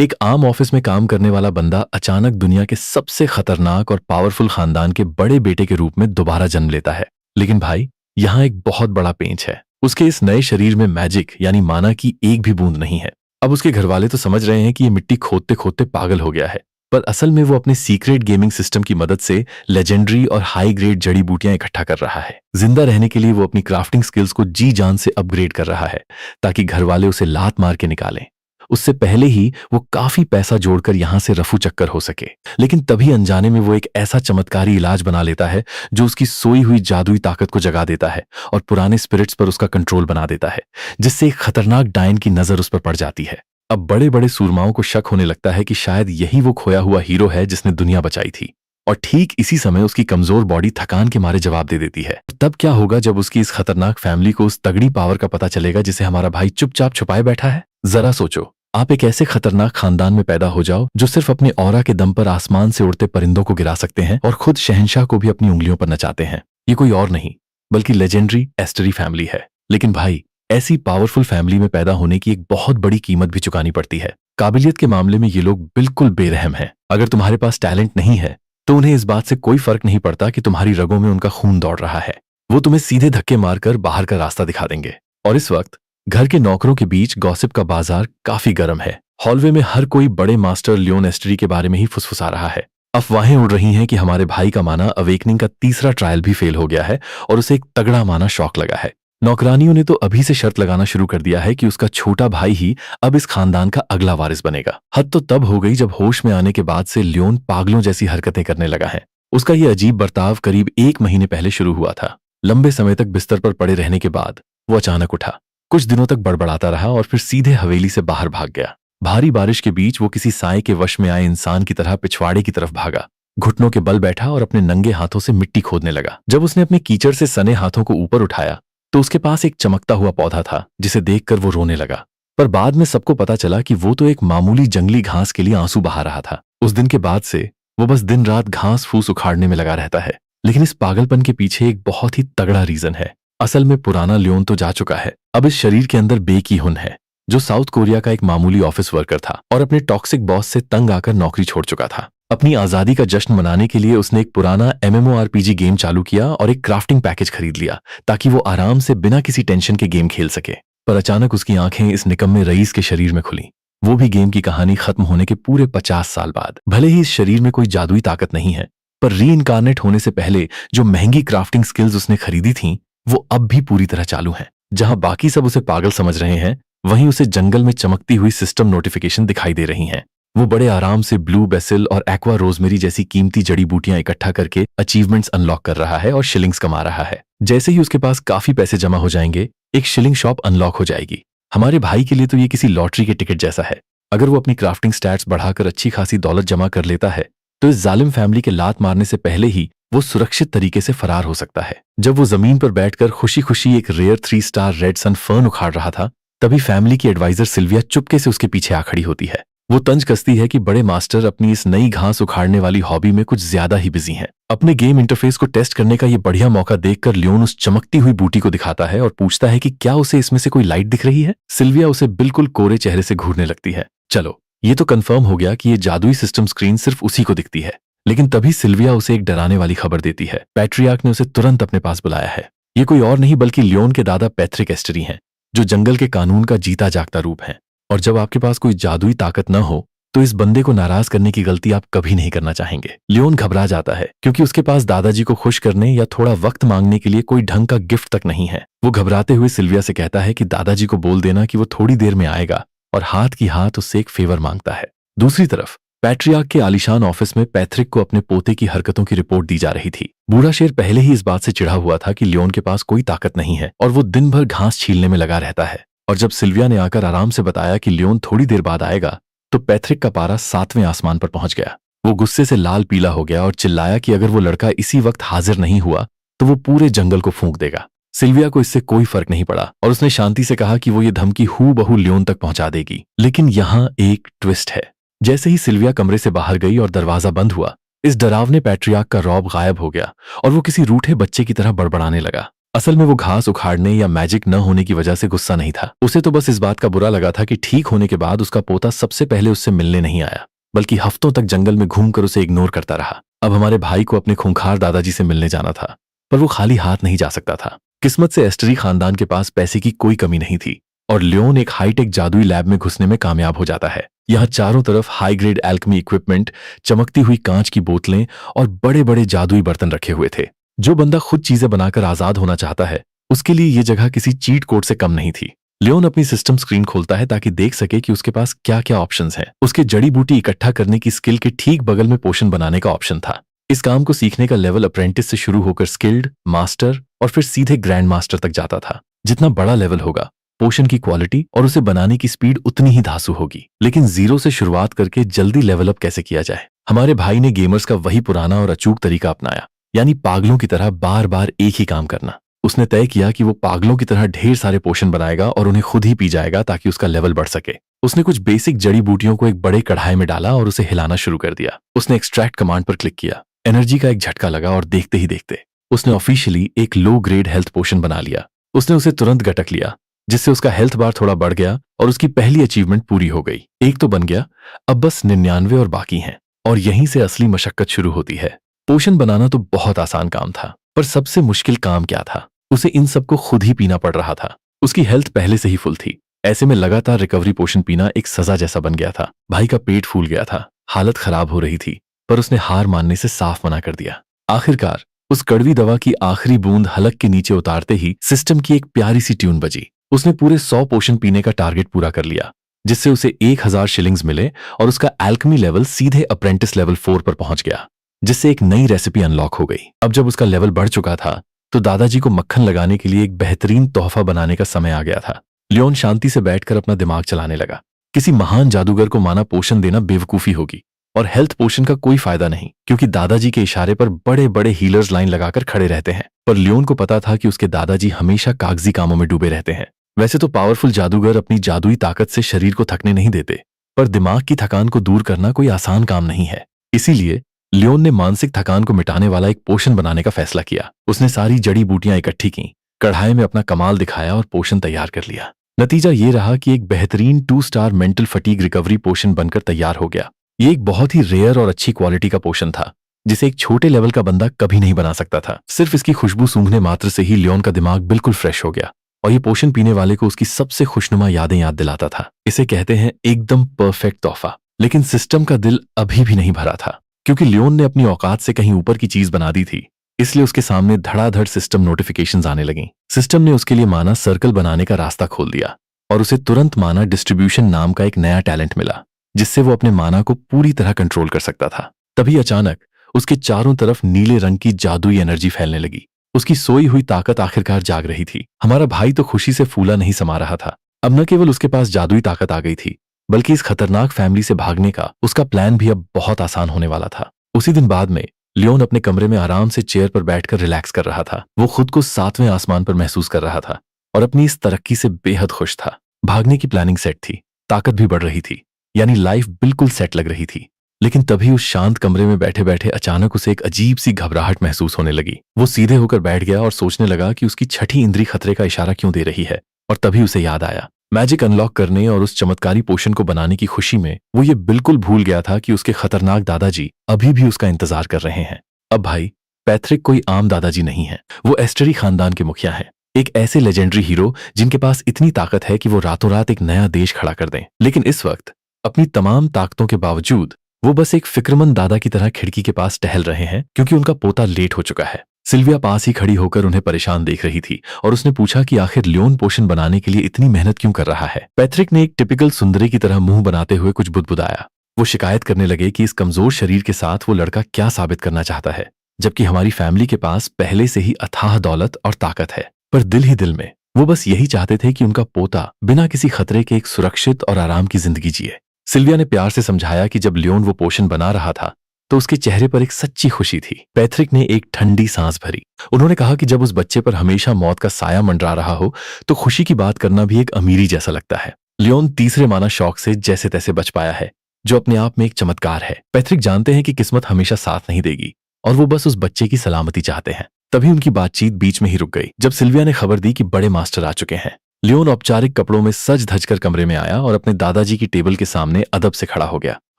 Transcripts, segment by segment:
एक आम ऑफिस में काम करने वाला बंदा अचानक दुनिया के सबसे खतरनाक और पावरफुल खानदान के बड़े बेटे के रूप में दोबारा जन्म लेता है। लेकिन भाई, यहाँ एक बहुत बड़ा पेंच है। उसके इस नए शरीर में मैजिक यानी माना की एक भी बूंद नहीं है। अब उसके घर वाले तो समझ रहे हैं कि ये मिट्टी खोदते खोदते पागल हो गया है, पर असल में वो अपने सीक्रेट गेमिंग सिस्टम की मदद से लेजेंडरी और हाई ग्रेड जड़ी बूटियां इकट्ठा कर रहा है। जिंदा रहने के लिए वो अपनी क्राफ्टिंग स्किल्स को जी जान से अपग्रेड कर रहा है, ताकि घर वाले उसे लात मार के निकालें। उससे पहले ही वो काफी पैसा जोड़कर यहां से रफू चक्कर हो सके। लेकिन तभी अनजाने में वो एक ऐसा चमत्कारी इलाज बना लेता है जो उसकी सोई हुई जादुई ताकत को जगा देता है और पुराने स्पिरिट्स पर उसका कंट्रोल बना देता है, जिससे एक खतरनाक डायन की नजर उस पर पड़ जाती है। अब बड़े बड़े सूरमाओं को शक होने लगता है कि शायद यही वो खोया हुआ हीरो है जिसने दुनिया बचाई थी। और ठीक इसी समय उसकी कमजोर बॉडी थकान के मारे जवाब दे देती है। तब क्या होगा जब उसकी इस खतरनाक फैमिली को उस तगड़ी पावर का पता चलेगा जिसे हमारा भाई चुपचाप छुपाए बैठा है। जरा सोचो, आप एक ऐसे खतरनाक खानदान में पैदा हो जाओ जो सिर्फ अपने ऑरा के दम पर आसमान से उड़ते परिंदों को गिरा सकते हैं और खुद शहंशाह को भी अपनी उंगलियों पर नचाते हैं। ये कोई और नहीं बल्कि लेजेंडरी एस्टरी फैमिली है। लेकिन भाई, ऐसी पावरफुल फैमिली में पैदा होने की एक बहुत बड़ी कीमत भी चुकानी पड़ती है। काबिलियत के मामले में ये लोग बिल्कुल बेरहम हैं। अगर तुम्हारे पास टैलेंट नहीं है तो उन्हें इस बात से कोई फर्क नहीं पड़ता कि तुम्हारी रगों में उनका खून दौड़ रहा है। वो तुम्हें सीधे धक्के मारकर बाहर का रास्ता दिखा देंगे। और इस वक्त घर के नौकरों के बीच गॉसिप का बाजार काफी गर्म है। हॉलवे में हर कोई बड़े मास्टर लियोन एस्टरी के बारे में ही फुसफुसा रहा है। अफवाहें उड़ रही हैं कि हमारे भाई का माना अवेकनिंग का तीसरा ट्रायल भी फेल हो गया है और उसे एक तगड़ा माना शौक लगा है। नौकरानियों ने तो अभी से शर्त लगाना शुरू कर दिया है कि उसका छोटा भाई ही अब इस खानदान का अगला वारिस बनेगा। हद तो तब हो गई जब होश में आने के बाद से लियोन पागलों जैसी हरकतें करने लगा है। उसका ये अजीब बर्ताव करीब 1 महीने पहले शुरू हुआ था। लंबे समय तक बिस्तर पर पड़े रहने के बाद वो अचानक उठा, कुछ दिनों तक बड़बड़ाता रहा और फिर सीधे हवेली से बाहर भाग गया। भारी बारिश के बीच वो किसी साए के वश में आए इंसान की तरह पिछवाड़े की तरफ भागा, घुटनों के बल बैठा और अपने नंगे हाथों से मिट्टी खोदने लगा। जब उसने अपने कीचड़ से सने हाथों को ऊपर उठाया तो उसके पास एक चमकता हुआ पौधा था जिसे देखकर वो रोने लगा। पर बाद में सबको पता चला कि वो तो एक मामूली जंगली घास के लिए आंसू बहा रहा था। उस दिन के बाद से वो बस दिन रात घास फूस उखाड़ने में लगा रहता है। लेकिन इस पागलपन के पीछे एक बहुत ही तगड़ा रीजन है। असल में पुराना लियोन तो जा चुका है। अब इस शरीर के अंदर बे की हुन है, जो साउथ कोरिया का एक मामूली ऑफिस वर्कर था और अपने टॉक्सिक बॉस से तंग आकर नौकरी छोड़ चुका था। अपनी आजादी का जश्न मनाने के लिए उसने एक पुराना MMORPG गेम चालू किया और एक क्राफ्टिंग पैकेज खरीद लिया ताकि वो आराम से बिना किसी टेंशन के गेम खेल सके। पर अचानक उसकी आंखें इस निकम्मे रईस के शरीर में खुली, वो भी गेम की कहानी खत्म होने के पूरे 50 साल बाद। भले ही इस शरीर में कोई जादुई ताकत नहीं है, पर री इनकारनेट होने से पहले जो महंगी क्राफ्टिंग स्किल्स उसने खरीदी थी वो अब भी पूरी तरह चालू हैं। जहां बाकी सब उसे पागल समझ रहे हैं, वहीं उसे जंगल में चमकती हुई सिस्टम नोटिफिकेशन दिखाई दे रही हैं। वो बड़े आराम से ब्लू बेसिल और एक्वा रोजमेरी जैसी कीमती जड़ी बूटियां इकट्ठा करके अचीवमेंट्स अनलॉक कर रहा है और शिलिंग्स कमा रहा है। जैसे ही उसके पास काफी पैसे जमा हो जाएंगे, एक शिलिंग शॉप अनलॉक हो जाएगी। हमारे भाई के लिए तो ये किसी लॉटरी के टिकट जैसा है। अगर वो अपनी क्राफ्टिंग स्टैट्स बढ़ाकर अच्छी खासी दौलत जमा कर लेता है तो इस जालिम फैमिली के लात मारने से पहले ही वो सुरक्षित तरीके से फरार हो सकता है। जब वो जमीन पर बैठकर खुशी खुशी एक rare 3 star red sun fern उखाड़ रहा था, तभी फैमिली की एडवाइजर सिल्विया चुपके से उसके पीछे आ खड़ी होती है। वो तंज कसती है कि बड़े मास्टर अपनी इस नई घास उखाड़ने वाली हॉबी में कुछ ज्यादा ही बिजी हैं। अपने गेम इंटरफेस को टेस्ट करने का ये बढ़िया मौका देखकर लियोन उस चमकती हुई बूटी को दिखाता है और पूछता है कि क्या उसे इसमें से कोई लाइट दिख रही है। सिल्विया उसे बिल्कुल कोरे चेहरे से घूरने लगती है। चलो, ये तो कंफर्म हो गया कि ये जादुई सिस्टम स्क्रीन सिर्फ उसी को दिखती है। लेकिन तभी सिल्विया उसे एक डराने वाली खबर देती है। पैट्रियार्क ने उसे तुरंत अपने पास बुलाया है। ये कोई और नहीं बल्कि लियोन के दादा पैट्रिक एस्टरी हैं, जो जंगल के कानून का जीता जागता रूप है। और जब आपके पास कोई जादुई ताकत न हो तो इस बंदे को नाराज करने की गलती आप कभी नहीं करना चाहेंगे। लियोन घबरा जाता है क्योंकि उसके पास दादाजी को खुश करने या थोड़ा वक्त मांगने के लिए कोई ढंग का गिफ्ट तक नहीं है। वो घबराते हुए सिल्विया से कहता है कि दादाजी को बोल देना कि वो थोड़ी देर में आएगा, और हाथ की हाथ उससे एक फेवर मांगता है। दूसरी तरफ पैट्रियार्क के आलीशान ऑफिस में पैथरिक को अपने पोते की हरकतों की रिपोर्ट दी जा रही थी। बूढ़ा शेर पहले ही इस बात से चिढ़ा हुआ था कि लियोन के पास कोई ताकत नहीं है और वो दिन भर घास छीलने में लगा रहता है। और जब सिल्विया ने आकर आराम से बताया कि लियोन थोड़ी देर बाद आएगा, तो पैथरिक का पारा 7वें आसमान पर पहुंच गया। वो गुस्से से लाल पीला हो गया और चिल्लाया कि अगर वो लड़का इसी वक्त हाजिर नहीं हुआ तो वो पूरे जंगल को फूंक देगा। सिल्विया को इससे कोई फर्क नहीं पड़ा और उसने शांति से कहा कि वो ये धमकी हूबहू लियोन तक पहुंचा देगी। लेकिन यहाँ एक ट्विस्ट है। जैसे ही सिल्विया कमरे से बाहर गई और दरवाजा बंद हुआ, इस डरावने पैट्रियार्क का रौब गायब हो गया और वो किसी रूठे बच्चे की तरह बड़बड़ाने लगा। असल में वो घास उखाड़ने या मैजिक न होने की वजह से गुस्सा नहीं था। उसे तो बस इस बात का बुरा लगा था कि ठीक होने के बाद उसका पोता सबसे पहले उससे मिलने नहीं आया, बल्कि हफ्तों तक जंगल में घूमकर उसे इग्नोर करता रहा। अब हमारे भाई को अपने खूंखार दादाजी से मिलने जाना था, पर वो खाली हाथ नहीं जा सकता था। किस्मत से एस्टरी खानदान के पास पैसे की कोई कमी नहीं थी और लियोन एक हाईटेक जादुई लैब में घुसने में कामयाब हो जाता है। यहाँ चारों तरफ हाई ग्रेड एल्केमी इक्विपमेंट, चमकती हुई कांच की बोतलें और बड़े बड़े जादुई बर्तन रखे हुए थे। जो बंदा खुद चीजें बनाकर आजाद होना चाहता है, उसके लिए ये जगह किसी चीट कोड से कम नहीं थी। लियोन अपनी सिस्टम स्क्रीन खोलता है ताकि देख सके कि उसके पास क्या क्या ऑप्शंस हैं। उसके जड़ी बूटी इकट्ठा करने की स्किल के ठीक बगल में पोशन बनाने का ऑप्शन था। इस काम को सीखने का लेवल अप्रेंटिस से शुरू होकर स्किल्ड, मास्टर और फिर सीधे ग्रैंड मास्टर तक जाता था। जितना बड़ा लेवल होगा, पोशन की क्वालिटी और उसे बनाने की स्पीड उतनी ही धांसू होगी। लेकिन जीरो से शुरुआत करके जल्दी लेवल अप कैसे किया जाए? हमारे भाई ने गेमर्स का वही पुराना और अचूक तरीका अपनाया, यानी पागलों की तरह बार बार एक ही काम करना। उसने तय किया कि वो पागलों की तरह ढेर सारे पोशन बनाएगा और उन्हें खुद ही पी जाएगा ताकि उसका लेवल बढ़ सके। उसने कुछ बेसिक जड़ी बूटियों को एक बड़े कढ़ाई में डाला और उसे हिलाना शुरू कर दिया। उसने एक्सट्रैक्ट कमांड पर क्लिक किया, एनर्जी का एक झटका लगा और देखते ही देखते उसने ऑफिशियली एक लो ग्रेड हेल्थ पोशन बना लिया। उसने उसे तुरंत गटक लिया, जिससे उसका हेल्थ बार थोड़ा बढ़ गया और उसकी पहली अचीवमेंट पूरी हो गई। एक तो बन गया, अब बस 99 और बाकी हैं। और यहीं से असली मशक्कत शुरू होती है। पोशन बनाना तो बहुत आसान काम था, पर सबसे मुश्किल काम क्या था? उसे इन सबको खुद ही पीना पड़ रहा था। उसकी हेल्थ पहले से ही फुल थी, ऐसे में लगातार रिकवरी पोशन पीना एक सजा जैसा बन गया था। भाई का पेट फूल गया था, हालत खराब हो रही थी, पर उसने हार मानने से साफ मना कर दिया। आखिरकार उस कड़वी दवा की आखिरी बूंद हलक के नीचे उतारते ही सिस्टम की एक प्यारी सी ट्यून बजी। उसने पूरे 100 पोशन पीने का टारगेट पूरा कर लिया, जिससे उसे 1000 शिलिंग्स मिले और उसका एल्केमी लेवल सीधे अप्रेंटिस लेवल 4 पर पहुंच गया, जिससे एक नई रेसिपी अनलॉक हो गई। अब जब उसका लेवल बढ़ चुका था, तो दादाजी को मक्खन लगाने के लिए एक बेहतरीन तोहफा बनाने का समय आ गया था। लियोन शांति से बैठकर अपना दिमाग चलाने लगा। किसी महान जादूगर को माना पोशन देना बेवकूफी होगी और हेल्थ पोशन का कोई फायदा नहीं, क्योंकि दादाजी के इशारे पर बड़े बड़े हीलर्स लाइन लगाकर खड़े रहते हैं। पर लियोन को पता था कि उसके दादाजी हमेशा कागजी कामों में डूबे रहते हैं। वैसे तो पावरफुल जादूगर अपनी जादुई ताकत से शरीर को थकने नहीं देते, पर दिमाग की थकान को दूर करना कोई आसान काम नहीं है। इसीलिए लियोन ने मानसिक थकान को मिटाने वाला एक पोशन बनाने का फैसला किया। उसने सारी जड़ी बूटियां इकट्ठी की, कढ़ाई में अपना कमाल दिखाया और पोशन तैयार कर लिया। नतीजा ये रहा कि एक बेहतरीन 2 स्टार मेंटल फटीग रिकवरी पोशन बनकर तैयार हो गया। ये एक बहुत ही रेयर और अच्छी क्वालिटी का पोशन था, जिसे एक छोटे लेवल का बंदा कभी नहीं बना सकता था। सिर्फ इसकी खुशबू सूंघने मात्र से ही लियोन का दिमाग बिल्कुल फ्रेश हो गया और ये पोशन पीने वाले को उसकी सबसे खुशनुमा यादें याद दिलाता था। इसे कहते हैं एकदम परफेक्ट तोहफा। लेकिन सिस्टम का दिल अभी भी नहीं भरा था, क्योंकि लियोन ने अपनी औकात से कहीं ऊपर की चीज बना दी थी। इसलिए उसके सामने धड़ाधड़ सिस्टम नोटिफिकेशंस आने लगीं। सिस्टम ने उसके लिए माना सर्कल बनाने का रास्ता खोल दिया और उसे तुरंत माना डिस्ट्रीब्यूशन नाम का एक नया टैलेंट मिला, जिससे वो अपने माना को पूरी तरह कंट्रोल कर सकता था। तभी अचानक उसके चारों तरफ नीले रंग की जादुई एनर्जी फैलने लगी। उसकी सोई हुई ताकत आखिरकार जाग रही थी। हमारा भाई तो खुशी से फूला नहीं समा रहा था। अब न केवल उसके पास जादुई ताकत आ गई थी, बल्कि इस खतरनाक फैमिली से भागने का उसका प्लान भी अब बहुत आसान होने वाला था। उसी दिन बाद में लियोन अपने कमरे में आराम से चेयर पर बैठकर रिलैक्स कर रहा था। वो खुद को 7वें आसमान पर महसूस कर रहा था और अपनी इस तरक्की से बेहद खुश था। भागने की प्लानिंग सेट थी, ताकत भी बढ़ रही थी, यानी लाइफ बिल्कुल सेट लग रही थी। लेकिन तभी उस शांत कमरे में बैठे बैठे अचानक उसे एक अजीब सी घबराहट महसूस होने लगी। वो सीधे होकर बैठ गया और सोचने लगा कि उसकी छठी इंद्री खतरे का इशारा क्यों दे रही है। और तभी उसे याद आया, मैजिक अनलॉक करने और उस चमत्कारी पोशन को बनाने की खुशी में वो ये बिल्कुल भूल गया था कि उसके खतरनाक दादाजी अभी भी उसका इंतजार कर रहे हैं। अब भाई, पैथ्रिक कोई आम दादाजी नहीं है, वो एस्टरी खानदान के मुखिया हैं। एक ऐसे लेजेंडरी हीरो जिनके पास इतनी ताकत है कि वो रातों रात एक नया देश खड़ा कर दें। लेकिन इस वक्त अपनी तमाम ताकतों के बावजूद वो बस एक फिक्रमंद दादा की तरह खिड़की के पास टहल रहे हैं, क्योंकि उनका पोता लेट हो चुका है। सिल्विया पास ही खड़ी होकर उन्हें परेशान देख रही थी और उसने पूछा कि आखिर लियोन पोशन बनाने के लिए इतनी मेहनत क्यों कर रहा है। पैथ्रिक ने एक टिपिकल सुंदरी की तरह मुंह बनाते हुए कुछ बुदबुदाया। वो शिकायत करने लगे कि इस कमजोर शरीर के साथ वो लड़का क्या साबित करना चाहता है, जबकि हमारी फैमिली के पास पहले से ही अथाह दौलत और ताकत है। पर दिल ही दिल में वो बस यही चाहते थे कि उनका पोता बिना किसी खतरे के एक सुरक्षित और आराम की जिंदगी जिए। सिल्विया ने प्यार से समझाया कि जब लियोन वो पोशन बना रहा था तो उसके चेहरे पर एक सच्ची खुशी थी। पैथ्रिक ने एक ठंडी सांस भरी। उन्होंने कहा कि जब उस बच्चे पर हमेशा मौत का साया मंडरा रहा हो तो खुशी की बात करना भी एक अमीरी जैसा लगता है। लियोन तीसरे माना शौक से जैसे तैसे बच पाया है, जो अपने आप में एक चमत्कार है। पैथ्रिक जानते हैं कि किस्मत हमेशा साथ नहीं देगी और वो बस उस बच्चे की सलामती चाहते हैं। तभी उनकी बातचीत बीच में ही रुक गई जब सिल्विया ने खबर दी कि बड़े मास्टर आ चुके हैं। लियोन औपचारिक कपड़ों में सज धज कर कमरे में आया और अपने दादाजी की टेबल के सामने अदब से खड़ा हो गया।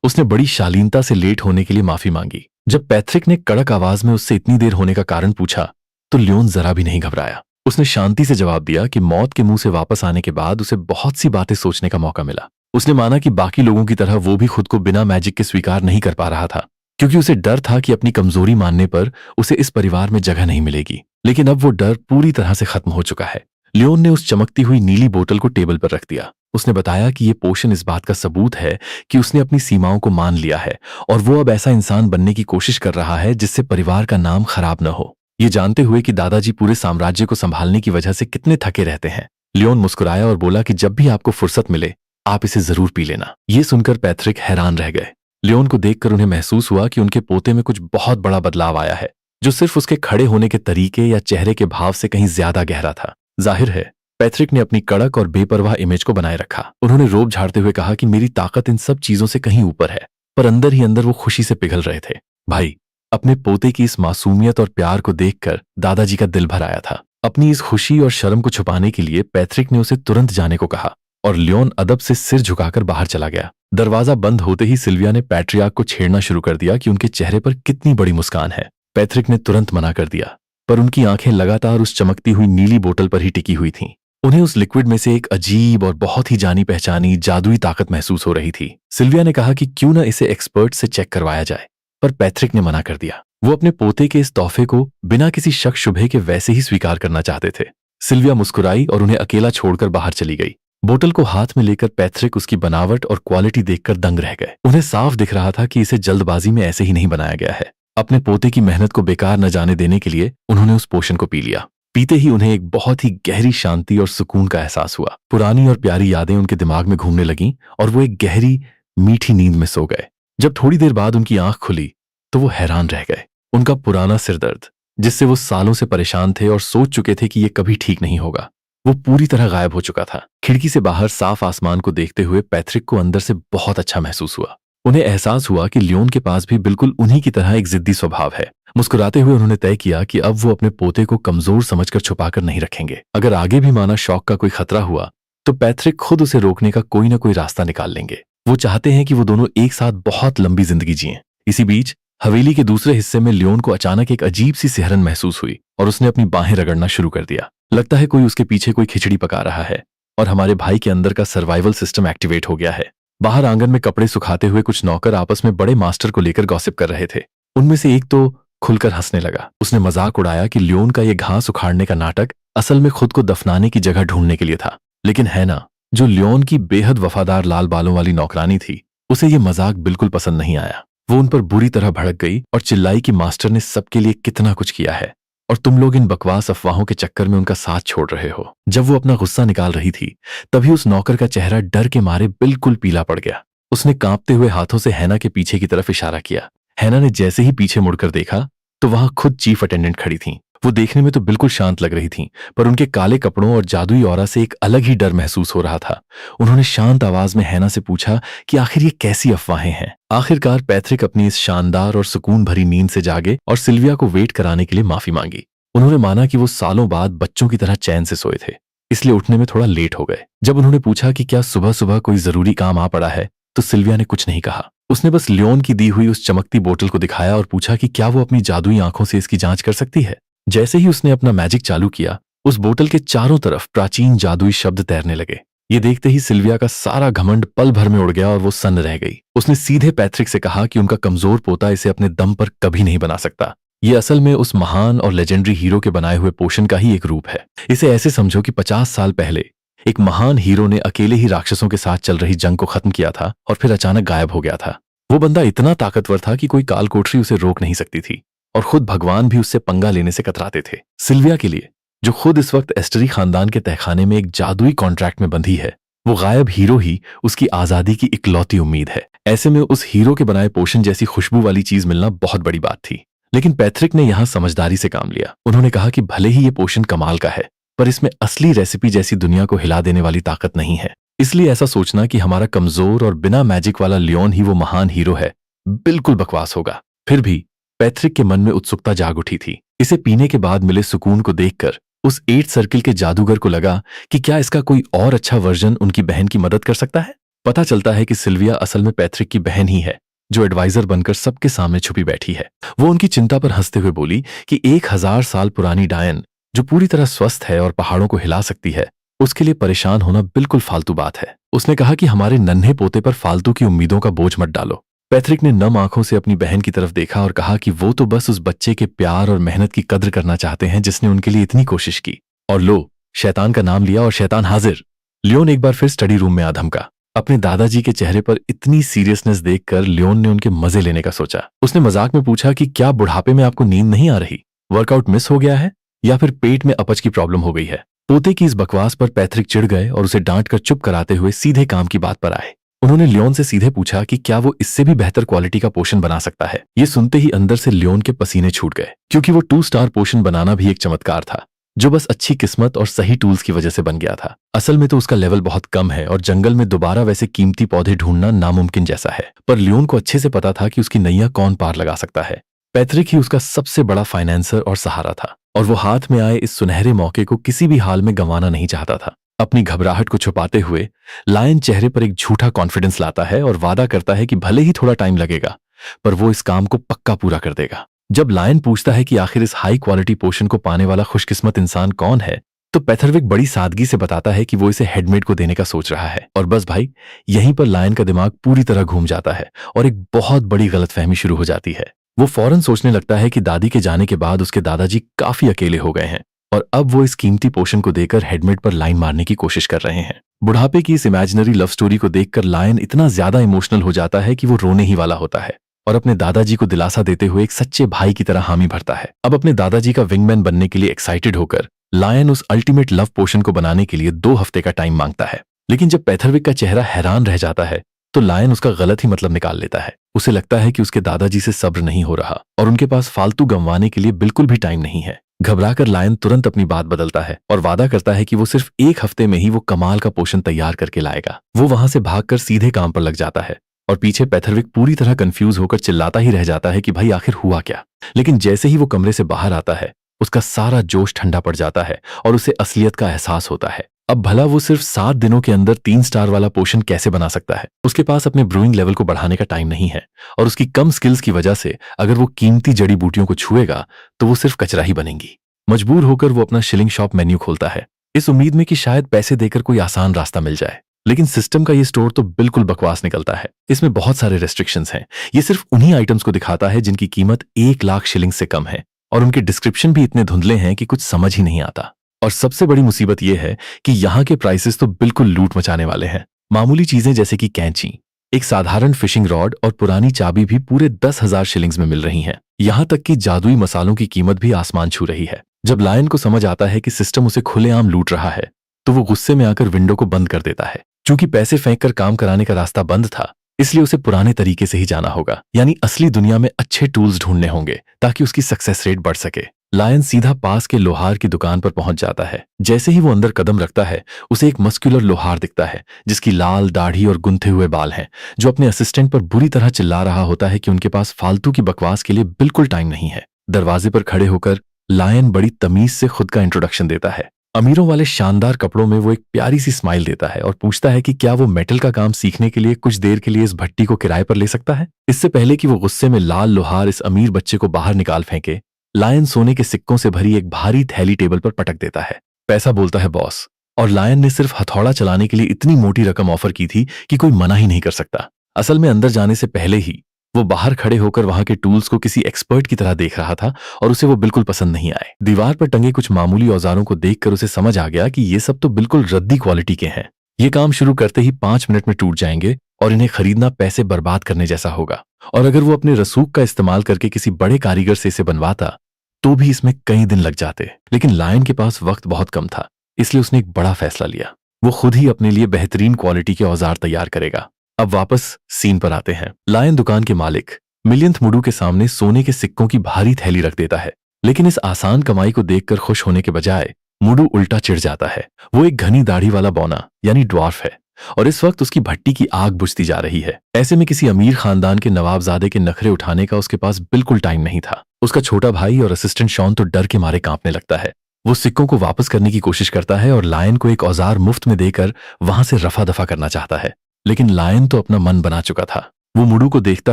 उसने बड़ी शालीनता से लेट होने के लिए माफी मांगी। जब पैट्रिक ने कड़क आवाज में उससे इतनी देर होने का कारण पूछा तो लियोन जरा भी नहीं घबराया। उसने शांति से जवाब दिया कि मौत के मुंह से वापस आने के बाद उसे बहुत सी बातें सोचने का मौका मिला। उसने माना कि बाकी लोगों की तरह वो भी खुद को बिना मैजिक के स्वीकार नहीं कर पा रहा था, क्योंकि उसे डर था कि अपनी कमजोरी मानने पर उसे इस परिवार में जगह नहीं मिलेगी। लेकिन अब वो डर पूरी तरह से खत्म हो चुका है। लियोन ने उस चमकती हुई नीली बोतल को टेबल पर रख दिया। उसने बताया कि ये पोशन इस बात का सबूत है कि उसने अपनी सीमाओं को मान लिया है और वो अब ऐसा इंसान बनने की कोशिश कर रहा है जिससे परिवार का नाम खराब न हो। ये जानते हुए कि दादाजी पूरे साम्राज्य को संभालने की वजह से कितने थके रहते हैं, लियोन मुस्कुराया और बोला कि जब भी आपको फुर्सत मिले आप इसे जरूर पी लेना। ये सुनकर पैट्रिक हैरान रह गए। लियोन को देखकर उन्हें महसूस हुआ कि उनके पोते में कुछ बहुत बड़ा बदलाव आया है, जो सिर्फ उसके खड़े होने के तरीके या चेहरे के भाव से कहीं ज्यादा गहरा था। जाहिर है पैट्रिक ने अपनी कड़क और बेपरवाह इमेज को बनाए रखा। उन्होंने रोब झाड़ते हुए कहा कि मेरी ताकत इन सब चीजों से कहीं ऊपर है, पर अंदर ही अंदर वो खुशी से पिघल रहे थे। भाई, अपने पोते की इस मासूमियत और प्यार को देखकर दादाजी का दिल भर आया था। अपनी इस खुशी और शर्म को छुपाने के लिए पैट्रिक ने उसे तुरंत जाने को कहा और लियोन अदब से सिर झुकाकर बाहर चला गया। दरवाजा बंद होते ही सिल्विया ने पैट्रियार्क को छेड़ना शुरू कर दिया कि उनके चेहरे पर कितनी बड़ी मुस्कान है। पैट्रिक ने तुरंत मना कर दिया, पर उनकी आंखें लगातार उस चमकती हुई नीली बोतल पर ही टिकी हुई थीं। उन्हें उस लिक्विड में से एक अजीब और बहुत ही जानी पहचानी जादुई ताकत महसूस हो रही थी। सिल्विया ने कहा कि क्यों न इसे एक्सपर्ट से चेक करवाया जाए, पर पैट्रिक ने मना कर दिया। वो अपने पोते के इस तोहफे को बिना किसी शक शुबे के वैसे ही स्वीकार करना चाहते थे। सिल्विया मुस्कुराई और उन्हें अकेला छोड़कर बाहर चली गई। बोतल को हाथ में लेकर पैट्रिक उसकी बनावट और क्वालिटी देखकर दंग रह गए। उन्हें साफ दिख रहा था कि इसे जल्दबाजी में ऐसे ही नहीं बनाया गया है। अपने पोते की मेहनत को बेकार न जाने देने के लिए उन्होंने उस पोशन को पी लिया। पीते ही उन्हें एक बहुत ही गहरी शांति और सुकून का एहसास हुआ। पुरानी और प्यारी यादें उनके दिमाग में घूमने लगीं और वो एक गहरी मीठी नींद में सो गए। जब थोड़ी देर बाद उनकी आंख खुली तो वो हैरान रह गए। उनका पुराना सिरदर्द, जिससे वो सालों से परेशान थे और सोच चुके थे कि ये कभी ठीक नहीं होगा, वो पूरी तरह गायब हो चुका था। खिड़की से बाहर साफ आसमान को देखते हुए पैट्रिक को अंदर से बहुत अच्छा महसूस हुआ। उन्हें एहसास हुआ कि लियोन के पास भी बिल्कुल उन्हीं की तरह एक जिद्दी स्वभाव है। मुस्कुराते हुए उन्होंने तय किया कि अब वो अपने पोते को कमजोर समझकर छुपाकर नहीं रखेंगे। अगर आगे भी माना शौक का कोई खतरा हुआ तो पैट्रिक खुद उसे रोकने का कोई ना कोई रास्ता निकाल लेंगे। वो चाहते हैं कि वो दोनों एक साथ बहुत लंबी जिंदगी जिएं। इसी बीच हवेली के दूसरे हिस्से में लियोन को अचानक एक अजीब सी सिहरन महसूस हुई और उसने अपनी बाहें रगड़ना शुरू कर दिया। लगता है कोई उसके पीछे कोई खिचड़ी पका रहा है और हमारे भाई के अंदर का सर्वाइवल सिस्टम एक्टिवेट हो गया है। बाहर आंगन में कपड़े सुखाते हुए कुछ नौकर आपस में बड़े मास्टर को लेकर गॉसिप कर रहे थे। उनमें से एक तो खुलकर हंसने लगा। उसने मजाक उड़ाया कि लियोन का ये घास उखाड़ने का नाटक असल में खुद को दफनाने की जगह ढूंढने के लिए था। लेकिन है ना, जो लियोन की बेहद वफादार लाल बालों वाली नौकरानी थी, उसे ये मजाक बिल्कुल पसंद नहीं आया। वो उन पर बुरी तरह भड़क गई और चिल्लाई कि मास्टर ने सबके लिए कितना कुछ किया है और तुम लोग इन बकवास अफवाहों के चक्कर में उनका साथ छोड़ रहे हो। जब वो अपना गुस्सा निकाल रही थी तभी उस नौकर का चेहरा डर के मारे बिल्कुल पीला पड़ गया। उसने कांपते हुए हाथों से हैना के पीछे की तरफ इशारा किया। हैना ने जैसे ही पीछे मुड़कर देखा तो वहां खुद चीफ अटेंडेंट खड़ी थीं। वो देखने में तो बिल्कुल शांत लग रही थीं, पर उनके काले कपड़ों और जादुई ऑरा से एक अलग ही डर महसूस हो रहा था। उन्होंने शांत आवाज में हैना से पूछा कि आखिर ये कैसी अफवाहें हैं। आखिरकार पैट्रिक अपनी इस शानदार और सुकून भरी नींद से जागे और सिल्विया को वेट कराने के लिए माफी मांगी। उन्होंने माना कि वो सालों बाद बच्चों की तरह चैन से सोए थे, इसलिए उठने में थोड़ा लेट हो गए। जब उन्होंने पूछा कि क्या सुबह सुबह कोई जरूरी काम आ पड़ा है तो सिल्विया ने कुछ नहीं कहा। उसने बस लियोन की दी हुई उस चमकती बोतल को दिखाया और पूछा कि क्या वो अपनी जादुई आंखों से इसकी जांच कर सकती है। जैसे ही उसने अपना मैजिक चालू किया, उस बोतल के चारों तरफ प्राचीन जादुई शब्द तैरने लगे। ये देखते ही सिल्विया का सारा घमंड पल भर में उड़ गया और वो सन्न रह गई। उसने सीधे पैट्रिक से कहा कि उनका कमजोर पोता इसे अपने दम पर कभी नहीं बना सकता। ये असल में उस महान और लेजेंडरी हीरो के बनाए हुए पोशन का ही एक रूप है। इसे ऐसे समझो कि 50 साल पहले एक महान हीरो ने अकेले ही राक्षसों के साथ चल रही जंग को खत्म किया था और फिर अचानक गायब हो गया था। वो बंदा इतना ताकतवर था कि कोई काल कोठरी उसे रोक नहीं सकती थी और खुद भगवान भी उससे पंगा लेने से कतराते थे। सिल्विया के लिए, जो खुद इस वक्त एस्टरी खानदान के तहखाने में एक जादुई कॉन्ट्रैक्ट में बंधी है, वो गायब हीरो ही उसकी आजादी की इकलौती उम्मीद है। ऐसे में उस हीरो के बनाए पोशन जैसी खुशबू वाली चीज मिलना बहुत बड़ी बात थी। लेकिन पैट्रिक ने यहां समझदारी से काम लिया। उन्होंने कहा कि भले ही ये पोशन कमाल का है, पर इसमें असली रेसिपी जैसी दुनिया को हिला देने वाली ताकत नहीं है। इसलिए ऐसा सोचना कि हमारा कमजोर और बिना मैजिक वाला लियोन ही वो महान हीरो है, बिल्कुल बकवास होगा। फिर भी पैट्रिक के मन में उत्सुकता जाग उठी थी। इसे पीने के बाद मिले सुकून को देखकर उस 8 सर्किल के जादूगर को लगा कि क्या इसका कोई और अच्छा वर्जन उनकी बहन की मदद कर सकता है। पता चलता है कि सिल्विया असल में पैट्रिक की बहन ही है, जो एडवाइजर बनकर सबके सामने छुपी बैठी है। वो उनकी चिंता पर हंसते हुए बोली कि 1000 साल पुरानी डायन, जो पूरी तरह स्वस्थ है और पहाड़ों को हिला सकती है, उसके लिए परेशान होना बिल्कुल फालतू बात है। उसने कहा कि हमारे नन्हे पोते पर फालतू की उम्मीदों का बोझ मत डालो। पैट्रिक ने नम आंखों से अपनी बहन की तरफ देखा और कहा कि वो तो बस उस बच्चे के प्यार और मेहनत की कद्र करना चाहते हैं जिसने उनके लिए इतनी कोशिश की। और लो, शैतान का नाम लिया और शैतान हाजिर। लियोन एक बार फिर स्टडी रूम में आ धमका। अपने दादाजी के चेहरे पर इतनी सीरियसनेस देखकर लियोन ने उनके मजे लेने का सोचा। उसने मजाक में पूछा कि क्या बुढ़ापे में आपको नींद नहीं आ रही, वर्कआउट मिस हो गया है या फिर पेट में अपच की प्रॉब्लम हो गई है। पोते की इस बकवास पर पैट्रिक चिढ़ गए और उसे डांट कर चुप कराते हुए सीधे काम की बात पर आए। उन्होंने लियोन से सीधे पूछा कि क्या वो इससे भी बेहतर क्वालिटी का पोषण बना सकता है। ये सुनते ही अंदर से लियोन के पसीने छूट गए, क्योंकि वो 2 स्टार पोषण बनाना भी एक चमत्कार था, जो बस अच्छी किस्मत और सही टूल्स की वजह से बन गया था। असल में तो उसका लेवल बहुत कम है और जंगल में दोबारा वैसे कीमती पौधे ढूंढना नामुमकिन जैसा है। पर लियोन को अच्छे से पता था कि उसकी नैया कौन पार लगा सकता है। पैट्रिक ही उसका सबसे बड़ा फाइनेंसर और सहारा था, और वो हाथ में आए इस सुनहरे मौके को किसी भी हाल में गंवाना नहीं चाहता था। अपनी घबराहट को छुपाते हुए लायन चेहरे पर एक झूठा कॉन्फिडेंस लाता है और वादा करता है कि भले ही थोड़ा टाइम लगेगा, पर वो इस काम को पक्का पूरा कर देगा। जब लायन पूछता है कि आखिर इस हाई क्वालिटी पोषण को पाने वाला खुशकिस्मत इंसान कौन है, तो पैथरविक बड़ी सादगी से बताता है कि वो इसे हेडमेड को देने का सोच रहा है। और बस भाई, यहीं पर लायन का दिमाग पूरी तरह घूम जाता है और एक बहुत बड़ी गलतफहमी शुरू हो जाती है। वो फौरन सोचने लगता है कि दादी के जाने के बाद उसके दादाजी काफी अकेले हो गए हैं और अब वो इस कीमती पोषण को देकर हेडमेड पर लाइन मारने की कोशिश कर रहे हैं। बुढ़ापे की इस इमेजिनरी लव स्टोरी को देखकर लायन इतना ज्यादा इमोशनल हो जाता है कि वो रोने ही वाला होता है और अपने दादाजी को दिलासा देते हुए एक सच्चे भाई की तरह हामी भरता है। अब अपने दादाजी का विंगमैन बनने के लिए एक्साइटेड होकर लायन उस अल्टीमेट लव पोषण को बनाने के लिए 2 हफ्ते का टाइम मांगता है। लेकिन जब पैथरविक का चेहरा हैरान रह जाता है तो लायन उसका गलत ही मतलब निकाल लेता है। उसे लगता है कि उसके दादाजी से सब्र नहीं हो रहा और उनके पास फालतू गंवाने के लिए बिल्कुल भी टाइम नहीं है। घबराकर लायन तुरंत अपनी बात बदलता है और वादा करता है कि वो सिर्फ 1 हफ्ते में ही वो कमाल का पोषण तैयार करके लाएगा। वो वहां से भागकर सीधे काम पर लग जाता है और पीछे पैथरविक पूरी तरह कंफ्यूज होकर चिल्लाता ही रह जाता है कि भाई आखिर हुआ क्या। लेकिन जैसे ही वो कमरे से बाहर आता है, उसका सारा जोश ठंडा पड़ जाता है और उसे असलियत का एहसास होता है। अब भला वो सिर्फ 7 दिनों के अंदर 3 स्टार वाला पोषण कैसे बना सकता है। उसके पास अपने ब्रूइंग लेवल को बढ़ाने का टाइम नहीं है और उसकी कम स्किल्स की वजह से अगर वो कीमती जड़ी बूटियों को छुएगा तो वो सिर्फ कचरा ही बनेंगी। मजबूर होकर वो अपना शिलिंग शॉप मेन्यू खोलता है, इस उम्मीद में कि शायद पैसे देकर कोई आसान रास्ता मिल जाए। लेकिन सिस्टम का ये स्टोर तो बिल्कुल बकवास निकलता है। इसमें बहुत सारे रेस्ट्रिक्शंस हैं। ये सिर्फ उन्हीं आइटम्स को दिखाता है जिनकी कीमत 1 लाख शिलिंग से कम है और उनके डिस्क्रिप्शन भी इतने धुंधले हैं कि कुछ समझ ही नहीं आता। और सबसे बड़ी मुसीबत यह है कि यहाँ के प्राइसेस तो बिल्कुल लूट मचाने वाले हैं। मामूली चीजें जैसे कि कैंची, एक साधारण फिशिंग रॉड और पुरानी चाबी भी पूरे 10,000 शिलिंग्स में मिल रही हैं। यहाँ तक कि जादुई मसालों की कीमत भी आसमान छू रही है। जब लायन को समझ आता है कि सिस्टम उसे खुलेआम लूट रहा है तो वो गुस्से में आकर विंडो को बंद कर देता है। चूंकि पैसे फेंक कर काम कराने का रास्ता बंद था, इसलिए उसे पुराने तरीके से ही जाना होगा, यानी असली दुनिया में अच्छे टूल्स ढूंढने होंगे ताकि उसकी सक्सेस रेट बढ़ सके। लायन सीधा पास के लोहार की दुकान पर पहुंच जाता है। जैसे ही वो अंदर कदम रखता है, उसे एक मस्कुलर लोहार दिखता है जिसकी लाल दाढ़ी और गुंथे हुए बाल हैं, जो अपने असिस्टेंट पर बुरी तरह चिल्ला रहा होता है कि उनके पास फालतू की बकवास के लिए बिल्कुल टाइम नहीं है। दरवाजे पर खड़े होकर लायन बड़ी तमीज से खुद का इंट्रोडक्शन देता है। अमीरों वाले शानदार कपड़ों में वो एक प्यारी सी स्माइल देता है और पूछता है कि क्या वो मेटल का काम सीखने के लिए कुछ देर के लिए इस भट्टी को किराए पर ले सकता है। इससे पहले कि वो गुस्से में लाल लोहार इस अमीर बच्चे को बाहर निकाल फेंके, लायन सोने के सिक्कों से भरी एक भारी थैली टेबल पर पटक देता है। पैसा बोलता है बॉस, और लायन ने सिर्फ हथौड़ा चलाने के लिए इतनी मोटी रकम ऑफर की थी कि कोई मना ही नहीं कर सकता। असल में अंदर जाने से पहले ही वो बाहर खड़े होकर वहां के टूल्स को किसी एक्सपर्ट की तरह देख रहा था और उसे वो बिल्कुल पसंद नहीं आए। दीवार पर टंगे कुछ मामूली औजारों को देखकर उसे समझ आ गया कि ये सब तो बिल्कुल रद्दी क्वालिटी के हैं। ये काम शुरू करते ही 5 मिनट में टूट जाएंगे और इन्हें खरीदना पैसे बर्बाद करने जैसा होगा। और अगर वो अपने रसूख का इस्तेमाल करके किसी बड़े कारीगर से इसे बनवाता तो भी इसमें कई दिन लग जाते। लेकिन लायन के पास वक्त बहुत कम था, इसलिए उसने एक बड़ा फैसला लिया। वो खुद ही अपने लिए बेहतरीन क्वालिटी के औजार तैयार करेगा। अब वापस सीन पर आते हैं। लायन दुकान के मालिक मिलियंथ मुडू के सामने सोने के सिक्कों की भारी थैली रख देता है, लेकिन इस आसान कमाई को देखकर खुश होने के बजाय मुडू उल्टा चिढ़ जाता है। वो एक घनी दाढ़ी वाला बौना यानी ड्वार्फ है और इस वक्त उसकी भट्टी की आग बुझती जा रही है। ऐसे में किसी अमीर खानदान के नवाबजादे के नखरे उठाने का उसके पास बिल्कुल टाइम नहीं था। उसका छोटा भाई और असिस्टेंट शॉन तो डर के मारे कांपने लगता है। वो सिक्कों को वापस करने की कोशिश करता है और लायन को एक औजार मुफ्त में देकर वहां से रफा दफा करना चाहता है, लेकिन लायन तो अपना मन बना चुका था। वो मुडू को देखता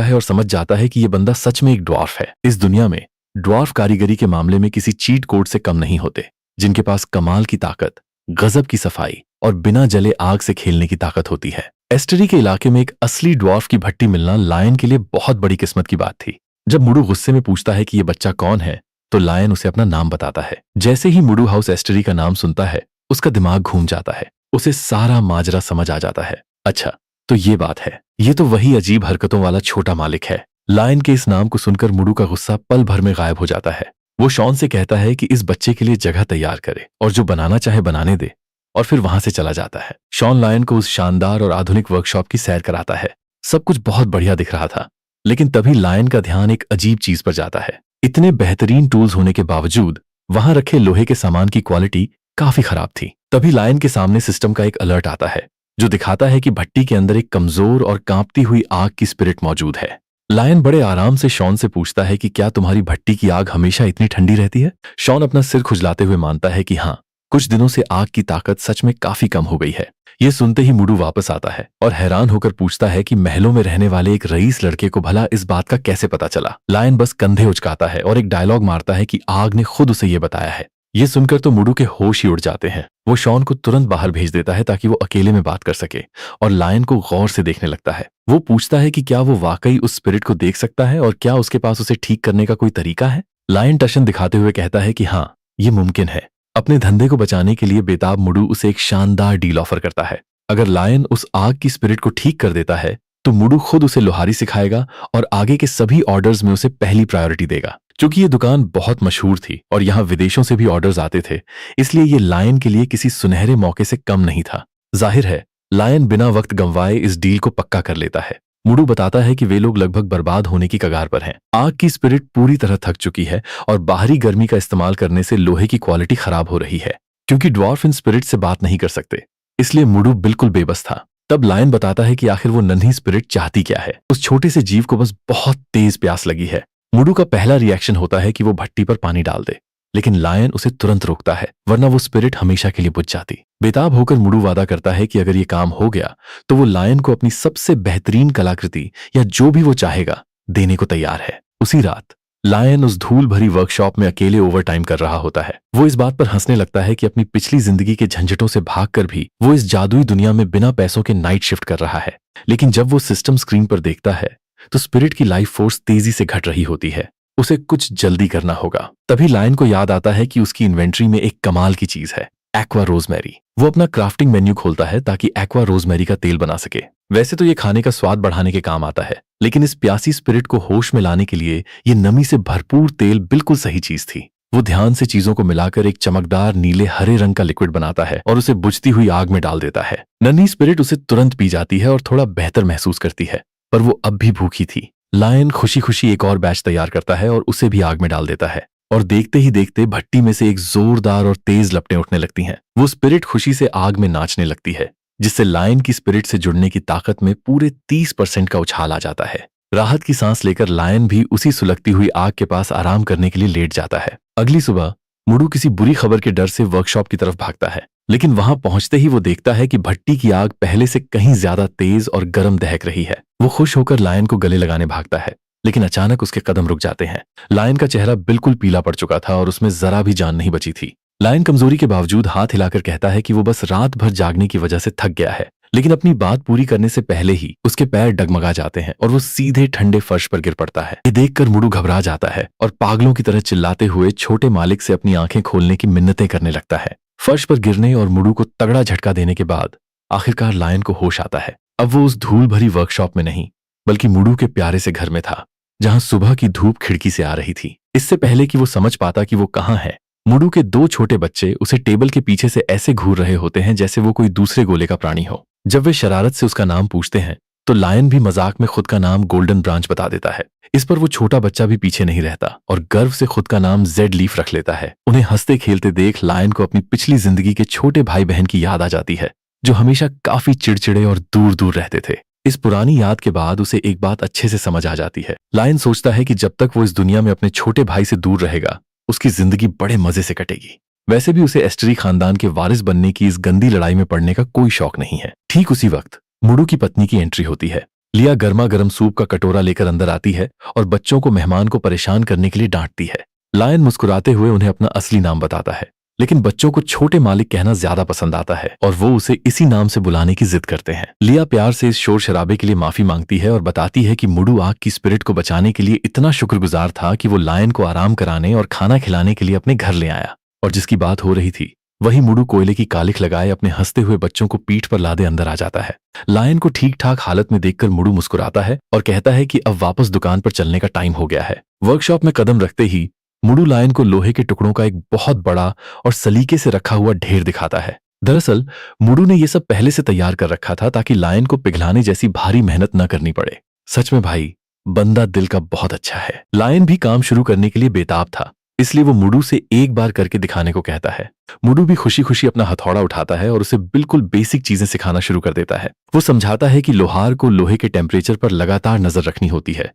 है और समझ जाता है कि यह बंदा सच में एक ड्वार्फ है। इस दुनिया में ड्वार्फ कारीगरी के मामले में किसी चीट कोड से कम नहीं होते, जिनके पास कमाल की ताकत, गजब की सफाई और बिना जले आग से खेलने की ताकत होती है। एस्टरी के इलाके में एक असली ड्वार्फ की भट्टी मिलना लायन के लिए बहुत बड़ी किस्मत की बात थी। जब मुडू गुस्से में पूछता है कि यह बच्चा कौन है, तो लायन उसे अपना नाम बताता है। जैसे ही मुडू हाउस एस्टरी का नाम सुनता है, उसका दिमाग घूम जाता है। उसे सारा माजरा समझ आ जाता है। अच्छा, तो ये बात है, ये तो वही अजीब हरकतों वाला छोटा मालिक है। लायन के इस नाम को सुनकर मुडू का गुस्सा पल भर में गायब हो जाता है। वो शॉन से कहता है कि इस बच्चे के लिए जगह तैयार करे और जो बनाना चाहे बनाने दे, और फिर वहां से चला जाता है। शॉन लायन को उस शानदार और आधुनिक वर्कशॉप की सैर कराता है। सब कुछ बहुत बढ़िया दिख रहा था, लेकिन तभी लायन का ध्यान एक अजीब चीज पर जाता है। इतने बेहतरीन टूल्स होने के बावजूद वहां रखे लोहे के सामान की क्वालिटी काफी खराब थी। तभी लायन के सामने सिस्टम का एक अलर्ट आता है, जो दिखाता है कि भट्टी के अंदर एक कमजोर और कांपती हुई आग की स्पिरिट मौजूद है। लायन बड़े आराम से शॉन से पूछता है कि क्या तुम्हारी भट्टी की आग हमेशा इतनी ठंडी रहती है? शॉन अपना सिर खुजलाते हुए मानता है कि हाँ, कुछ दिनों से आग की ताकत सच में काफी कम हो गई है। ये सुनते ही मुडू वापस आता है और हैरान होकर पूछता है कि महलों में रहने वाले एक रईस लड़के को भला इस बात का कैसे पता चला? लायन बस कंधे उचकाता है और एक डायलॉग मारता है कि आग ने खुद उसे ये बताया है। ये सुनकर तो मुडू के होश ही उड़ जाते हैं। वो शॉन को तुरंत बाहर भेज देता है ताकि वो अकेले में बात कर सके, और लायन को गौर से देखने लगता है। वो पूछता है कि क्या वो वाकई उस स्पिरिट को देख सकता है और क्या उसके पास उसे ठीक करने का कोई तरीका है। लायन टशन दिखाते हुए कहता है कि हाँ, ये मुमकिन है। अपने धंधे को बचाने के लिए बेताब मुडू उसे एक शानदार डील ऑफर करता है। अगर लायन उस आग की स्पिरिट को ठीक कर देता है, तो मुडू खुद उसे लोहारी सिखाएगा और आगे के सभी ऑर्डर्स में उसे पहली प्रायोरिटी देगा। चूंकि ये दुकान बहुत मशहूर थी और यहाँ विदेशों से भी ऑर्डर्स आते थे, इसलिए ये लायन के लिए किसी सुनहरे मौके से कम नहीं था। जाहिर है, लायन बिना वक्त गंवाए इस डील को पक्का कर लेता है। मुडू बताता है कि वे लोग लगभग बर्बाद होने की कगार पर हैं। आग की स्पिरिट पूरी तरह थक चुकी है और बाहरी गर्मी का इस्तेमाल करने से लोहे की क्वालिटी खराब हो रही है। क्योंकि ड्वार्फ इन स्पिरिट से बात नहीं कर सकते, इसलिए मुडू बिल्कुल बेबस था। तब लायन बताता है कि आखिर वो नन्ही स्पिरिट चाहती क्या है। उस छोटे से जीव को बस बहुत तेज प्यास लगी है। मुडू का पहला रिएक्शन होता है कि वो भट्टी पर पानी डाल दे, लेकिन लायन उसे तुरंत रोकता है, वरना वो स्पिरिट हमेशा के लिए बुझ जाती। बेताब होकर मुडू वादा करता है कि अगर ये काम हो गया तो वो लायन को अपनी सबसे बेहतरीन कलाकृति या जो भी वो चाहेगा देने को तैयार है। उसी रात लायन उस धूल भरी वर्कशॉप में अकेले ओवरटाइम कर रहा होता है। वो इस बात पर हंसने लगता है कि अपनी पिछली जिंदगी के झंझटों से भागकर भी वो इस जादुई दुनिया में बिना पैसों के नाइट शिफ्ट कर रहा है। लेकिन जब वो सिस्टम स्क्रीन पर देखता है तो स्पिरिट की लाइफ फोर्स तेजी से घट रही होती है। उसे कुछ जल्दी करना होगा। तभी लायन को याद आता है कि उसकी इन्वेंट्री में एक कमाल की चीज है, एक्वा रोजमेरी। वो अपना क्राफ्टिंग मेन्यू खोलता है ताकि एक्वा रोजमेरी का तेल बना सके। वैसे तो ये खाने का स्वाद बढ़ाने के काम आता है, लेकिन इस प्यासी स्पिरिट को होश में लाने के लिए ये नमी से भरपूर तेल बिल्कुल सही चीज थी। वो ध्यान से चीजों को मिलाकर एक चमकदार नीले हरे रंग का लिक्विड बनाता है और उसे बुझती हुई आग में डाल देता है। नन्ही स्पिरिट उसे तुरंत पी जाती है और थोड़ा बेहतर महसूस करती है, पर वो अब भी भूखी थी। लायन खुशी खुशी एक और बैच तैयार करता है और उसे भी आग में डाल देता है, और देखते ही देखते भट्टी में से एक जोरदार और तेज लपटें उठने लगती हैं। वो स्पिरिट खुशी से आग में नाचने लगती है, जिससे लायन की स्पिरिट से जुड़ने की ताकत में पूरे 30% का उछाल आ जाता है। राहत की सांस लेकर लायन भी उसी सुलगती हुई आग के पास आराम करने के लिए लेट जाता है। अगली सुबह मुडू किसी बुरी खबर के डर से वर्कशॉप की तरफ भागता है, लेकिन वहां पहुंचते ही वो देखता है कि भट्टी की आग पहले से कहीं ज्यादा तेज और गर्म दहक रही है। वो खुश होकर लायन को गले लगाने भागता है, लेकिन अचानक उसके कदम रुक जाते हैं। लायन का चेहरा बिल्कुल पीला पड़ चुका था और उसमें जरा भी जान नहीं बची थी। लायन कमजोरी के बावजूद हाथ हिलाकर कहता है कि वो बस रात भर जागने की वजह से थक गया है, लेकिन अपनी बात पूरी करने से पहले ही उसके पैर डगमगा जाते हैं और वो सीधे ठंडे फर्श पर गिर पड़ता है। ये देखकर मुडू घबरा जाता है और पागलों की तरह चिल्लाते हुए छोटे मालिक से अपनी आंखें खोलने की मिन्नतें करने लगता है। फर्श पर गिरने और मुडू को तगड़ा झटका देने के बाद आखिरकार लायन को होश आता है। अब वो उस धूल भरी वर्कशॉप में नहीं, बल्कि मुडू के प्यारे से घर में था, जहां सुबह की धूप खिड़की से आ रही थी। इससे पहले कि वो समझ पाता कि वो कहां है, मुडू के 2 छोटे बच्चे उसे टेबल के पीछे से ऐसे घूर रहे होते हैं जैसे वो कोई दूसरे गोले का प्राणी हो। जब वे शरारत से उसका नाम पूछते हैं तो लायन भी मजाक में खुद का नाम गोल्डन ब्रांच बता देता है। इस पर वो छोटा बच्चा भी पीछे नहीं रहता और गर्व से खुद का नाम जेड लीफ रख लेता है। उन्हें हंसते खेलते देख लायन को अपनी पिछली जिंदगी के छोटे भाई बहन की याद आ जाती है, जो हमेशा काफी चिड़चिड़े और दूर दूर रहते थे। इस पुरानी याद के बाद उसे एक बात अच्छे से समझ आ जाती है। लायन सोचता है कि जब तक वो इस दुनिया में अपने छोटे भाई से दूर रहेगा, उसकी जिंदगी बड़े मजे से कटेगी। वैसे भी उसे एस्टरी खानदान के वारिस बनने की इस गंदी लड़ाई में पड़ने का कोई शौक नहीं है। ठीक उसी वक्त मुडू की पत्नी की एंट्री होती है। लिया गर्मा गर्म सूप का कटोरा लेकर अंदर आती है और बच्चों को मेहमान को परेशान करने के लिए डांटती है। लायन मुस्कुराते हुए उन्हें अपना असली नाम बताता है, लेकिन बच्चों को छोटे मालिक कहना ज्यादा पसंद आता है और वो उसे इसी नाम से बुलाने की जिद करते हैं। लिया प्यार से इस शोर शराबे के लिए माफी मांगती है और बताती है कि मुडू आग की स्पिरिट को बचाने के लिए इतना शुक्रगुजार था कि वो लायन को आराम कराने और खाना खिलाने के लिए अपने घर ले आया। और जिसकी बात हो रही थी वही मुडू कोयले की कालिख लगाए अपने हंसते हुए बच्चों को पीठ पर लादे अंदर आ जाता है। लायन को ठीक ठाक हालत में देखकर मुडू मुस्कुराता है और कहता है कि अब वापस दुकान पर चलने का टाइम हो गया है। वर्कशॉप में कदम रखते ही मुडू लायन को लोहे के टुकड़ों का एक बहुत बड़ा और सलीके से रखा हुआ ढेर दिखाता है। दरअसल मुडू ने यह सब पहले से तैयार कर रखा था ताकि लायन को पिघलाने जैसी भारी मेहनत न करनी पड़े। सच में भाई, बंदा दिल का बहुत अच्छा है। लायन भी काम शुरू करने के लिए बेताब था, इसलिए वो मुडू से एक बार करके दिखाने को कहता है। मुडू भी खुशी खुशी अपना हथौड़ा उठाता है और उसे बिल्कुल बेसिक चीजें सिखाना शुरू कर देता है। वो समझाता है कि लोहार को लोहे के टेम्परेचर पर लगातार नजर रखनी होती है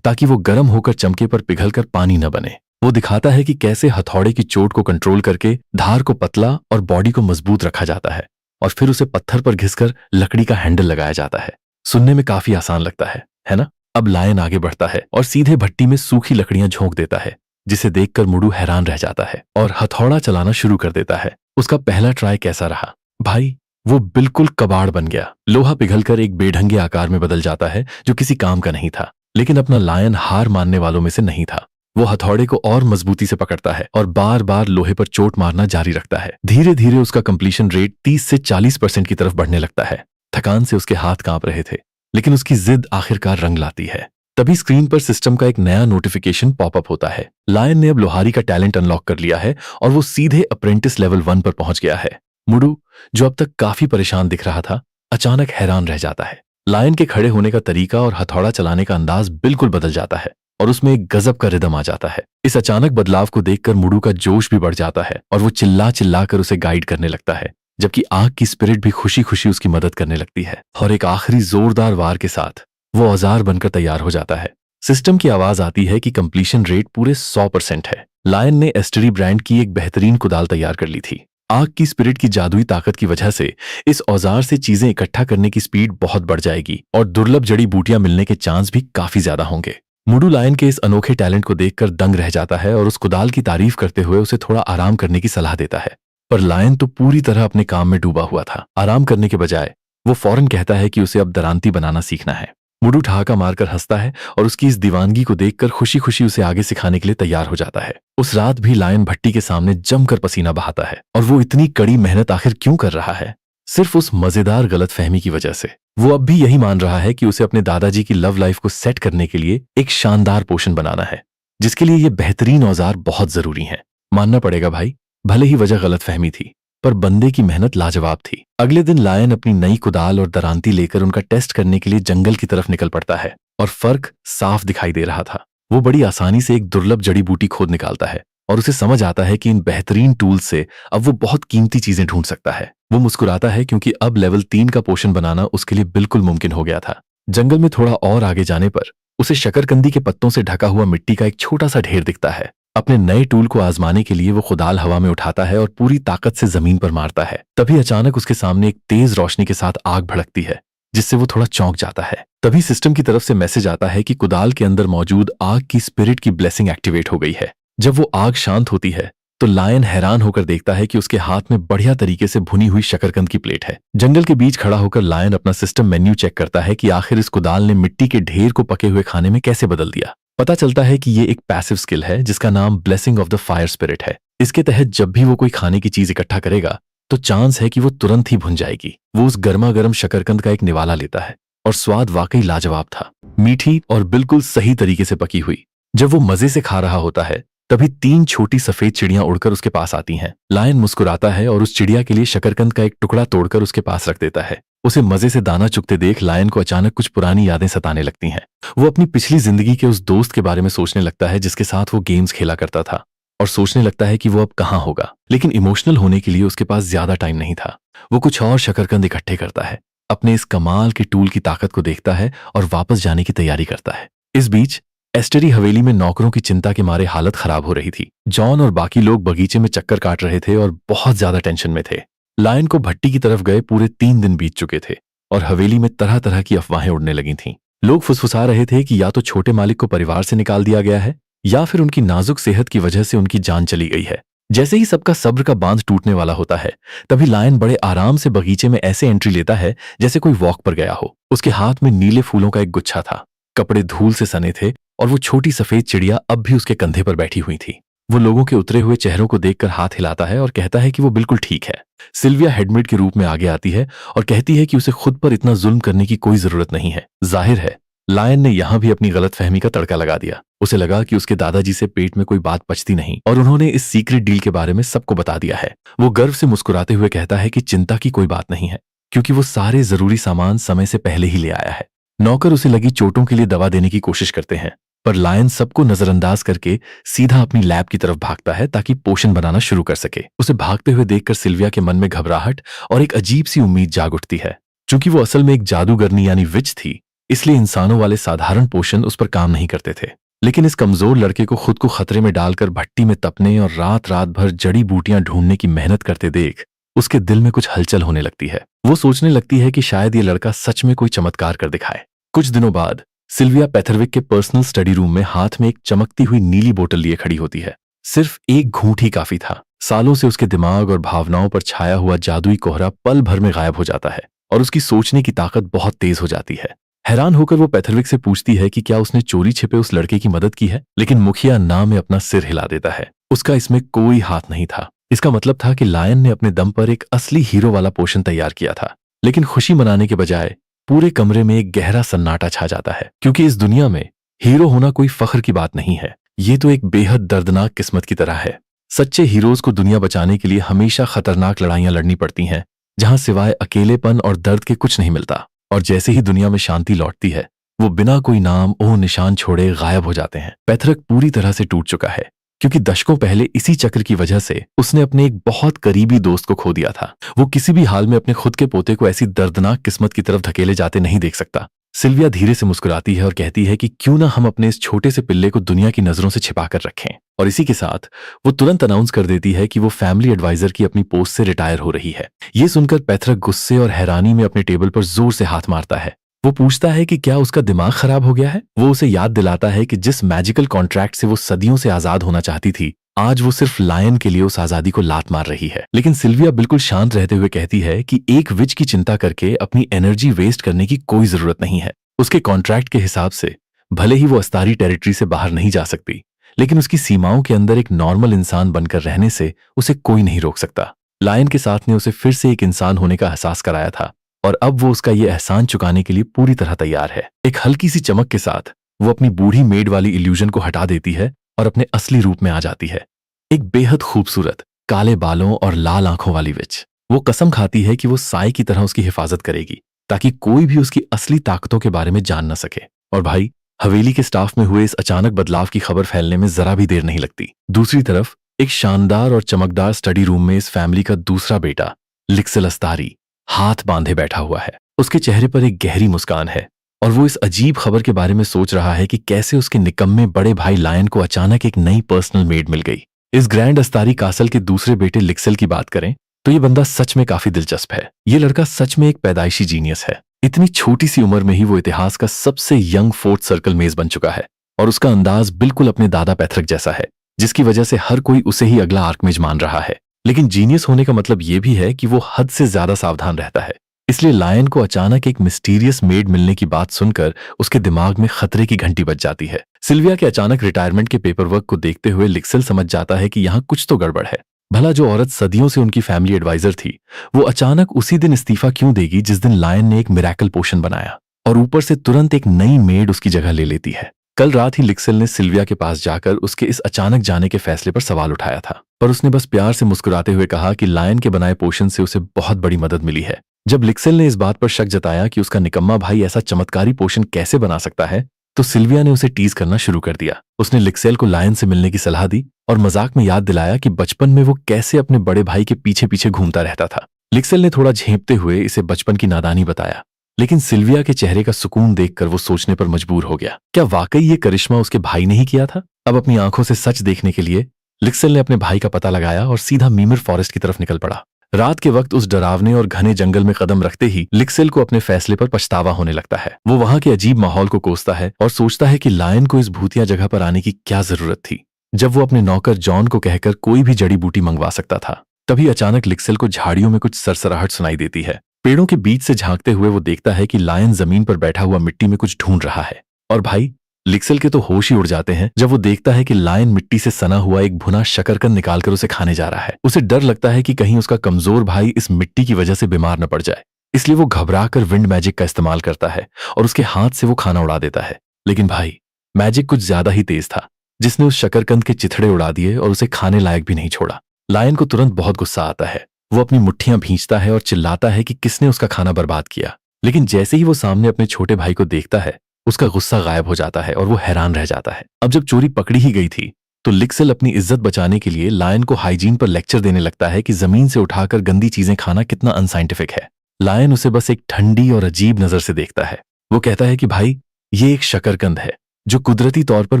ताकि वो गर्म होकर चमके पर पिघलकर पानी न बने। वो दिखाता है कि कैसे हथौड़े की चोट को कंट्रोल करके धार को पतला और बॉडी को मजबूत रखा जाता है और फिर उसे पत्थर पर घिसकर लकड़ी का हैंडल लगाया जाता है। सुनने में काफी आसान लगता है ना? अब लायन आगे बढ़ता है और सीधे भट्टी में सूखी लकड़ियां झोंक देता है, जिसे देखकर मुडू हैरान रह जाता है और हथौड़ा चलाना शुरू कर देता है। उसका पहला ट्राई कैसा रहा भाई? वो बिल्कुल कबाड़ बन गया। लोहा पिघलकर एक बेढंगे आकार में बदल जाता है जो किसी काम का नहीं था। लेकिन अपना लायन हार मानने वालों में से नहीं था। वो हथौड़े को और मजबूती से पकड़ता है और बार बार लोहे पर चोट मारना जारी रखता है। धीरे धीरे उसका कंप्लीशन रेट 30 से 40% की तरफ बढ़ने लगता है। थकान से उसके हाथ कांप रहे थे, लेकिन उसकी जिद आखिरकार रंग लाती है। तभी स्क्रीन पर सिस्टम का एक नया नोटिफिकेशन पॉपअप होता है। लायन ने अब लोहारी का टैलेंट अनलॉक कर लिया है और वो सीधे अप्रेंटिस लेवल 1 पर पहुंच गया है। मुडू, जो अब तक काफी परेशान दिख रहा था, अचानक हैरान रह जाता है। लायन के खड़े होने का तरीका और हथौड़ा चलाने का अंदाज बिल्कुल बदल जाता है और उसमें एक गजब का रिदम आ जाता है। इस अचानक बदलाव को देखकर मुडू का जोश भी बढ़ जाता है और वो चिल्ला चिल्ला कर उसे गाइड करने लगता है, जबकि आग की स्पिरिट भी खुशी खुशी उसकी मदद करने लगती है। और एक आखिरी जोरदार वार के साथ वो औजार बनकर तैयार हो जाता है। सिस्टम की आवाज आती है कि कंप्लीशन रेट पूरे 100% है। लायन ने एस्टरी ब्रांड की एक बेहतरीन कुदाल तैयार कर ली थी। आग की स्पिरिट की जादुई ताकत की वजह से इस औजार से चीजें इकट्ठा करने की स्पीड बहुत बढ़ जाएगी और दुर्लभ जड़ी बूटियां मिलने के चांस भी काफी ज्यादा होंगे। मुडू लायन के इस अनोखे टैलेंट को देखकर दंग रह जाता है और उस कुदाल की तारीफ करते हुए उसे थोड़ा आराम करने की सलाह देता है। पर लायन तो पूरी तरह अपने काम में डूबा हुआ था। आराम करने के बजाय वो फौरन कहता है कि उसे अब दरांती बनाना सीखना है। मुडू ठहाका मारकर हंसता है और उसकी इस दीवानगी को देखकर खुशी खुशी उसे आगे सिखाने के लिए तैयार हो जाता है। उस रात भी लायन भट्टी के सामने जमकर पसीना बहाता है और वो इतनी कड़ी मेहनत आखिर क्यों कर रहा है? सिर्फ उस मजेदार गलतफहमी की वजह से। वो अब भी यही मान रहा है कि उसे अपने दादाजी की लव लाइफ को सेट करने के लिए एक शानदार पोषण बनाना है, जिसके लिए ये बेहतरीन औजार बहुत जरूरी है। मानना पड़ेगा भाई, भले ही वजह गलतफहमी थी, पर बंदे की मेहनत लाजवाब थी। अगले दिन लायन अपनी नई कुदाल और दरांती लेकर उनका टेस्ट करने के लिए जंगल की तरफ निकल पड़ता है और फर्क साफ दिखाई दे रहा था। वो बड़ी आसानी से एक दुर्लभ जड़ी बूटी खोद निकालता है और उसे समझ आता है कि इन बेहतरीन टूल से अब वो बहुत कीमती चीजें ढूंढ सकता है। वो मुस्कुराता है क्योंकि अब लेवल 3 का पोषण बनाना उसके लिए बिल्कुल मुमकिन हो गया था। जंगल में थोड़ा और आगे जाने पर उसे शकरकंदी के पत्तों से ढका हुआ मिट्टी का एक छोटा सा ढेर दिखता है। अपने नए टूल को आजमाने के लिए वो कुदाल हवा में उठाता है और पूरी ताकत से जमीन पर मारता है। तभी अचानक उसके सामने एक तेज रोशनी के साथ आग भड़कती है, जिससे वो थोड़ा चौंक जाता है। तभी सिस्टम की तरफ से मैसेज आता है कि कुदाल के अंदर मौजूद आग की स्पिरिट की ब्लेसिंग एक्टिवेट हो गई है। जब वो आग शांत होती है तो लायन हैरान होकर देखता है कि उसके हाथ में बढ़िया तरीके से भुनी हुई शकरकंद की प्लेट है। जंगल के बीच खड़ा होकर लायन अपना सिस्टम मेन्यू चेक करता है कि आखिर इस कुदाल ने मिट्टी के ढेर को पके हुए खाने में कैसे बदल दिया। पता चलता है कि ये एक पैसिव स्किल है जिसका नाम blessing of the fire spirit है। इसके तहत जब भी वो कोई खाने की चीज इकट्ठा करेगा तो चांस है कि वो तुरंत ही भुन जाएगी। वो उस गर्मा गर्म शकरकंद का एक निवाला लेता है और स्वाद वाकई लाजवाब था, मीठी और बिल्कुल सही तरीके से पकी हुई। जब वो मजे से खा रहा होता है तभी 3 छोटी सफेद चिड़ियां उड़कर उसके पास आती हैं। लायन मुस्कुराता है और उस चिड़िया के लिए शकरकंद का एक टुकड़ा तोड़कर उसके पास रख देता है। उसे मजे से दाना चुगते देख लायन को अचानक कुछ पुरानी यादें सताने लगती हैं। वो अपनी पिछली जिंदगी के उस दोस्त के बारे में सोचने लगता है जिसके साथ वो गेम्स खेला करता था और सोचने लगता है कि वो अब कहाँ होगा। लेकिन इमोशनल होने के लिए उसके पास ज्यादा टाइम नहीं था। वो कुछ और शकरकंद इकट्ठे करता है अपने इस कमाल के टूल की ताकत को देखता है और वापस जाने की तैयारी करता है। इस बीच एस्टरी हवेली में नौकरों की चिंता के मारे हालत खराब हो रही थी। जॉन और बाकी लोग बगीचे में चक्कर काट रहे थे और बहुत ज्यादा टेंशन में थे। लायन को भट्टी की तरफ गए पूरे 3 दिन बीत चुके थे और हवेली में तरह तरह की अफवाहें उड़ने लगी थीं। लोग फुसफुसा रहे थे कि या तो छोटे मालिक को परिवार से निकाल दिया गया है या फिर उनकी नाजुक सेहत की वजह से उनकी जान चली गई है। जैसे ही सबका सब्र का बांध टूटने वाला होता है, तभी लायन बड़े आराम से बगीचे में ऐसे एंट्री लेता है जैसे कोई वॉक पर गया हो। उसके हाथ में नीले फूलों का एक गुच्छा था, कपड़े धूल से सने थे और वो छोटी सफेद चिड़िया अब भी उसके कंधे पर बैठी हुई थी। वो लोगों के उतरे हुए चेहरों को देखकर हाथ हिलाता है और कहता है कि वो बिल्कुल ठीक है। सिल्विया हेडमेड के रूप में आगे आती है और कहती है कि उसे खुद पर इतना जुल्म करने की कोई जरूरत नहीं है। जाहिर है लायन ने यहां भी अपनी गलतफहमी का तड़का लगा दिया। उसे लगा कि उसके दादाजी से पेट में कोई बात पचती नहीं और उन्होंने इस सीक्रेट डील के बारे में सबको बता दिया है। वो गर्व से मुस्कुराते हुए कहता है कि चिंता की कोई बात नहीं है, क्योंकि वो सारे जरूरी सामान समय से पहले ही ले आया है। नौकर उसे लगी चोटों के लिए दवा देने की कोशिश करते हैं, पर लायन सबको नजरअंदाज करके सीधा अपनी लैब की तरफ भागता है ताकि पोषण बनाना शुरू कर सके। उसे भागते हुए देखकर सिल्विया के मन में घबराहट और एक अजीब सी उम्मीद जाग उठती है। चूंकि वो असल में एक जादूगरनी यानी विच थी, इसलिए इंसानों वाले साधारण पोषण उस पर काम नहीं करते थे। लेकिन इस कमजोर लड़के को खुद को खतरे में डालकर भट्टी में तपने और रात रात भर जड़ी बूटियां ढूंढने की मेहनत करते देख उसके दिल में कुछ हलचल होने लगती है। वो सोचने लगती है कि शायद ये लड़का सच में कोई चमत्कार कर दिखाए। कुछ दिनों बाद सिल्विया पेथरविक के पर्सनल स्टडी रूम में हाथ में एक चमकती हुई नीली बोतल लिए खड़ी होती है। सिर्फ एक घूंट ही काफी था। सालों से उसके दिमाग और भावनाओं पर छाया हुआ जादुई कोहरा पल भर में गायब हो जाता है और उसकी सोचने की ताकत बहुत तेज हो जाती है। हैरान होकर वो पेथरविक से पूछती है कि क्या उसने चोरी छिपे उस लड़के की मदद की है, लेकिन मुखिया ना में अपना सिर हिला देता है। उसका इसमें कोई हाथ नहीं था। इसका मतलब था कि लायन ने अपने दम पर एक असली हीरो वाला पोषण तैयार किया था। लेकिन खुशी मनाने के बजाय पूरे कमरे में एक गहरा सन्नाटा छा जाता है, क्योंकि इस दुनिया में हीरो होना कोई फख्र की बात नहीं है। ये तो एक बेहद दर्दनाक किस्मत की तरह है। सच्चे हीरोज को दुनिया बचाने के लिए हमेशा खतरनाक लड़ाइयां लड़नी पड़ती हैं, जहां सिवाय अकेलेपन और दर्द के कुछ नहीं मिलता। और जैसे ही दुनिया में शांति लौटती है, वो बिना कोई नाम ओह निशान छोड़े गायब हो जाते हैं। पेथरक पूरी तरह से टूट चुका है, क्योंकि दशकों पहले इसी चक्र की वजह से उसने अपने एक बहुत करीबी दोस्त को खो दिया था। वो किसी भी हाल में अपने खुद के पोते को ऐसी दर्दनाक किस्मत की तरफ धकेले जाते नहीं देख सकता। सिल्विया धीरे से मुस्कुराती है और कहती है कि क्यों ना हम अपने इस छोटे से पिल्ले को दुनिया की नजरों से छिपा कर रखें। और इसी के साथ वो तुरंत अनाउंस कर देती है कि वो फैमिली एडवाइजर की अपनी पोस्ट से रिटायर हो रही है। ये सुनकर पेथरक गुस्से और हैरानी में अपने टेबल पर जोर से हाथ मारता है। वो पूछता है कि क्या उसका दिमाग खराब हो गया है। वो उसे याद दिलाता है कि जिस मैजिकल कॉन्ट्रैक्ट से वो सदियों से आजाद होना चाहती थी, आज वो सिर्फ लायन के लिए उस आजादी को लात मार रही है। लेकिन सिल्विया बिल्कुल शांत रहते हुए कहती है कि एक विच की चिंता करके अपनी एनर्जी वेस्ट करने की कोई जरूरत नहीं है। उसके कॉन्ट्रैक्ट के हिसाब से भले ही वो अस्तारी टेरिटरी से बाहर नहीं जा सकती, लेकिन उसकी सीमाओं के अंदर एक नॉर्मल इंसान बनकर रहने से उसे कोई नहीं रोक सकता। लायन के साथ ने उसे फिर से एक इंसान होने का एहसास कराया था और अब वो उसका ये एहसान चुकाने के लिए पूरी तरह तैयार है। एक हल्की सी चमक के साथ वो अपनी बूढ़ी मेड वाली इल्यूजन को हटा देती है और अपने असली रूप में आ जाती है। एक बेहद खूबसूरत काले बालों और लाल आंखों वाली विच। वो कसम खाती है कि वो साई की तरह उसकी हिफाजत करेगी, ताकि कोई भी उसकी असली ताकतों के बारे में जान न सके। और भाई, हवेली के स्टाफ में हुए इस अचानक बदलाव की खबर फैलने में जरा भी देर नहीं लगती। दूसरी तरफ एक शानदार और चमकदार स्टडी रूम में इस फैमिली का दूसरा बेटा लिक्सेल अस्तारी हाथ बांधे बैठा हुआ है। उसके चेहरे पर एक गहरी मुस्कान है और वो इस अजीब खबर के बारे में सोच रहा है कि कैसे उसके निकम्मे बड़े भाई लायन को अचानक एक नई पर्सनल मेड मिल गई। इस ग्रैंड अस्तारी कासल के दूसरे बेटे लिक्सेल की बात करें तो ये बंदा सच में काफी दिलचस्प है। ये लड़का सच में एक पैदाइशी जीनियस है। इतनी छोटी सी उम्र में ही वो इतिहास का सबसे यंग फोर्थ सर्कल मेज बन चुका है और उसका अंदाज बिल्कुल अपने दादा पेथरक जैसा है, जिसकी वजह से हर कोई उसे ही अगला आर्कमेज मान रहा है। लेकिन जीनियस होने का मतलब ये भी है कि वो हद से ज्यादा सावधान रहता है। इसलिए लायन को अचानक एक मिस्टीरियस मेड मिलने की बात सुनकर उसके दिमाग में खतरे की घंटी बज जाती है। सिल्विया के अचानक रिटायरमेंट के पेपर वर्क को देखते हुए लिक्सेल समझ जाता है कि यहाँ कुछ तो गड़बड़ है। भला जो औरत सदियों से उनकी फैमिली एडवाइजर थी, वो अचानक उसी दिन इस्तीफा क्यों देगी जिस दिन लायन ने एक मिरेकल पोशन बनाया, और ऊपर से तुरंत एक नई मेड उसकी जगह ले लेती है। कल रात ही लिक्सेल ने सिल्विया के पास जाकर उसके इस अचानक जाने के फैसले पर सवाल उठाया था, पर उसने बस प्यार से मुस्कुराते हुए कहा कि लायन के बनाए पोषण से उसे बहुत बड़ी मदद मिली है। जब लिक्सेल ने इस बात पर शक जताया कि उसका निकम्मा भाई ऐसा चमत्कारी पोषण कैसे बना सकता है, तो सिल्विया ने उसे टीज करना शुरू कर दिया। उसने लिक्सेल को लायन से मिलने की सलाह दी और मजाक में याद दिलाया कि बचपन में वो कैसे अपने बड़े भाई के पीछे पीछे घूमता रहता था। लिक्सेल ने थोड़ा झेंपते हुए इसे बचपन की नादानी बताया, लेकिन सिल्विया के चेहरे का सुकून देखकर वो सोचने पर मजबूर हो गया, क्या वाकई ये करिश्मा उसके भाई ने ही किया था? अब अपनी आंखों से सच देखने के लिए लिक्सेल ने अपने भाई का पता लगाया और सीधा मीमर फॉरेस्ट की तरफ निकल पड़ा। रात के वक्त उस डरावने और घने जंगल में कदम रखते ही लिक्सेल को अपने फैसले पर पछतावा होने लगता है। वो वहां के अजीब माहौल को कोसता है और सोचता है कि लायन को इस भूतिया जगह पर आने की क्या जरूरत थी, जब वो अपने नौकर जॉन को कहकर कोई भी जड़ी बूटी मंगवा सकता था। तभी अचानक लिक्सेल को झाड़ियों में कुछ सरसराहट सुनाई देती है। पेड़ों के बीच से झांकते हुए वो देखता है कि लायन जमीन पर बैठा हुआ मिट्टी में कुछ ढूंढ रहा है। और भाई, लिक्सेल के तो होश ही उड़ जाते हैं जब वो देखता है कि लायन मिट्टी से सना हुआ एक भुना शकरकंद निकालकर उसे खाने जा रहा है। उसे डर लगता है कि कहीं उसका कमजोर भाई इस मिट्टी की वजह से बीमार न पड़ जाए, इसलिए वो घबराकर विंड मैजिक का इस्तेमाल करता है और उसके हाथ से वो खाना उड़ा देता है। लेकिन भाई, मैजिक कुछ ज्यादा ही तेज था, जिसने उस शकरकंद के चिथड़े उड़ा दिए और उसे खाने लायक भी नहीं छोड़ा। लायन को तुरंत बहुत गुस्सा आता है। वो अपनी मुट्ठियां भींचता है और चिल्लाता है कि किसने उसका खाना बर्बाद किया। लेकिन जैसे ही वो सामने अपने छोटे भाई को देखता है, उसका गुस्सा गायब हो जाता है और वो हैरान रह जाता है। अब जब चोरी पकड़ी ही गई थी तो लिक्सेल अपनी इज्जत बचाने के लिए लायन को हाइजीन पर लेक्चर देने लगता है कि जमीन से उठाकर गंदी चीजें खाना कितना अनसाइंटिफिक है। लायन उसे बस एक ठंडी और अजीब नजर से देखता है। वो कहता है कि भाई, ये एक शकरकंद है जो कुदरती तौर पर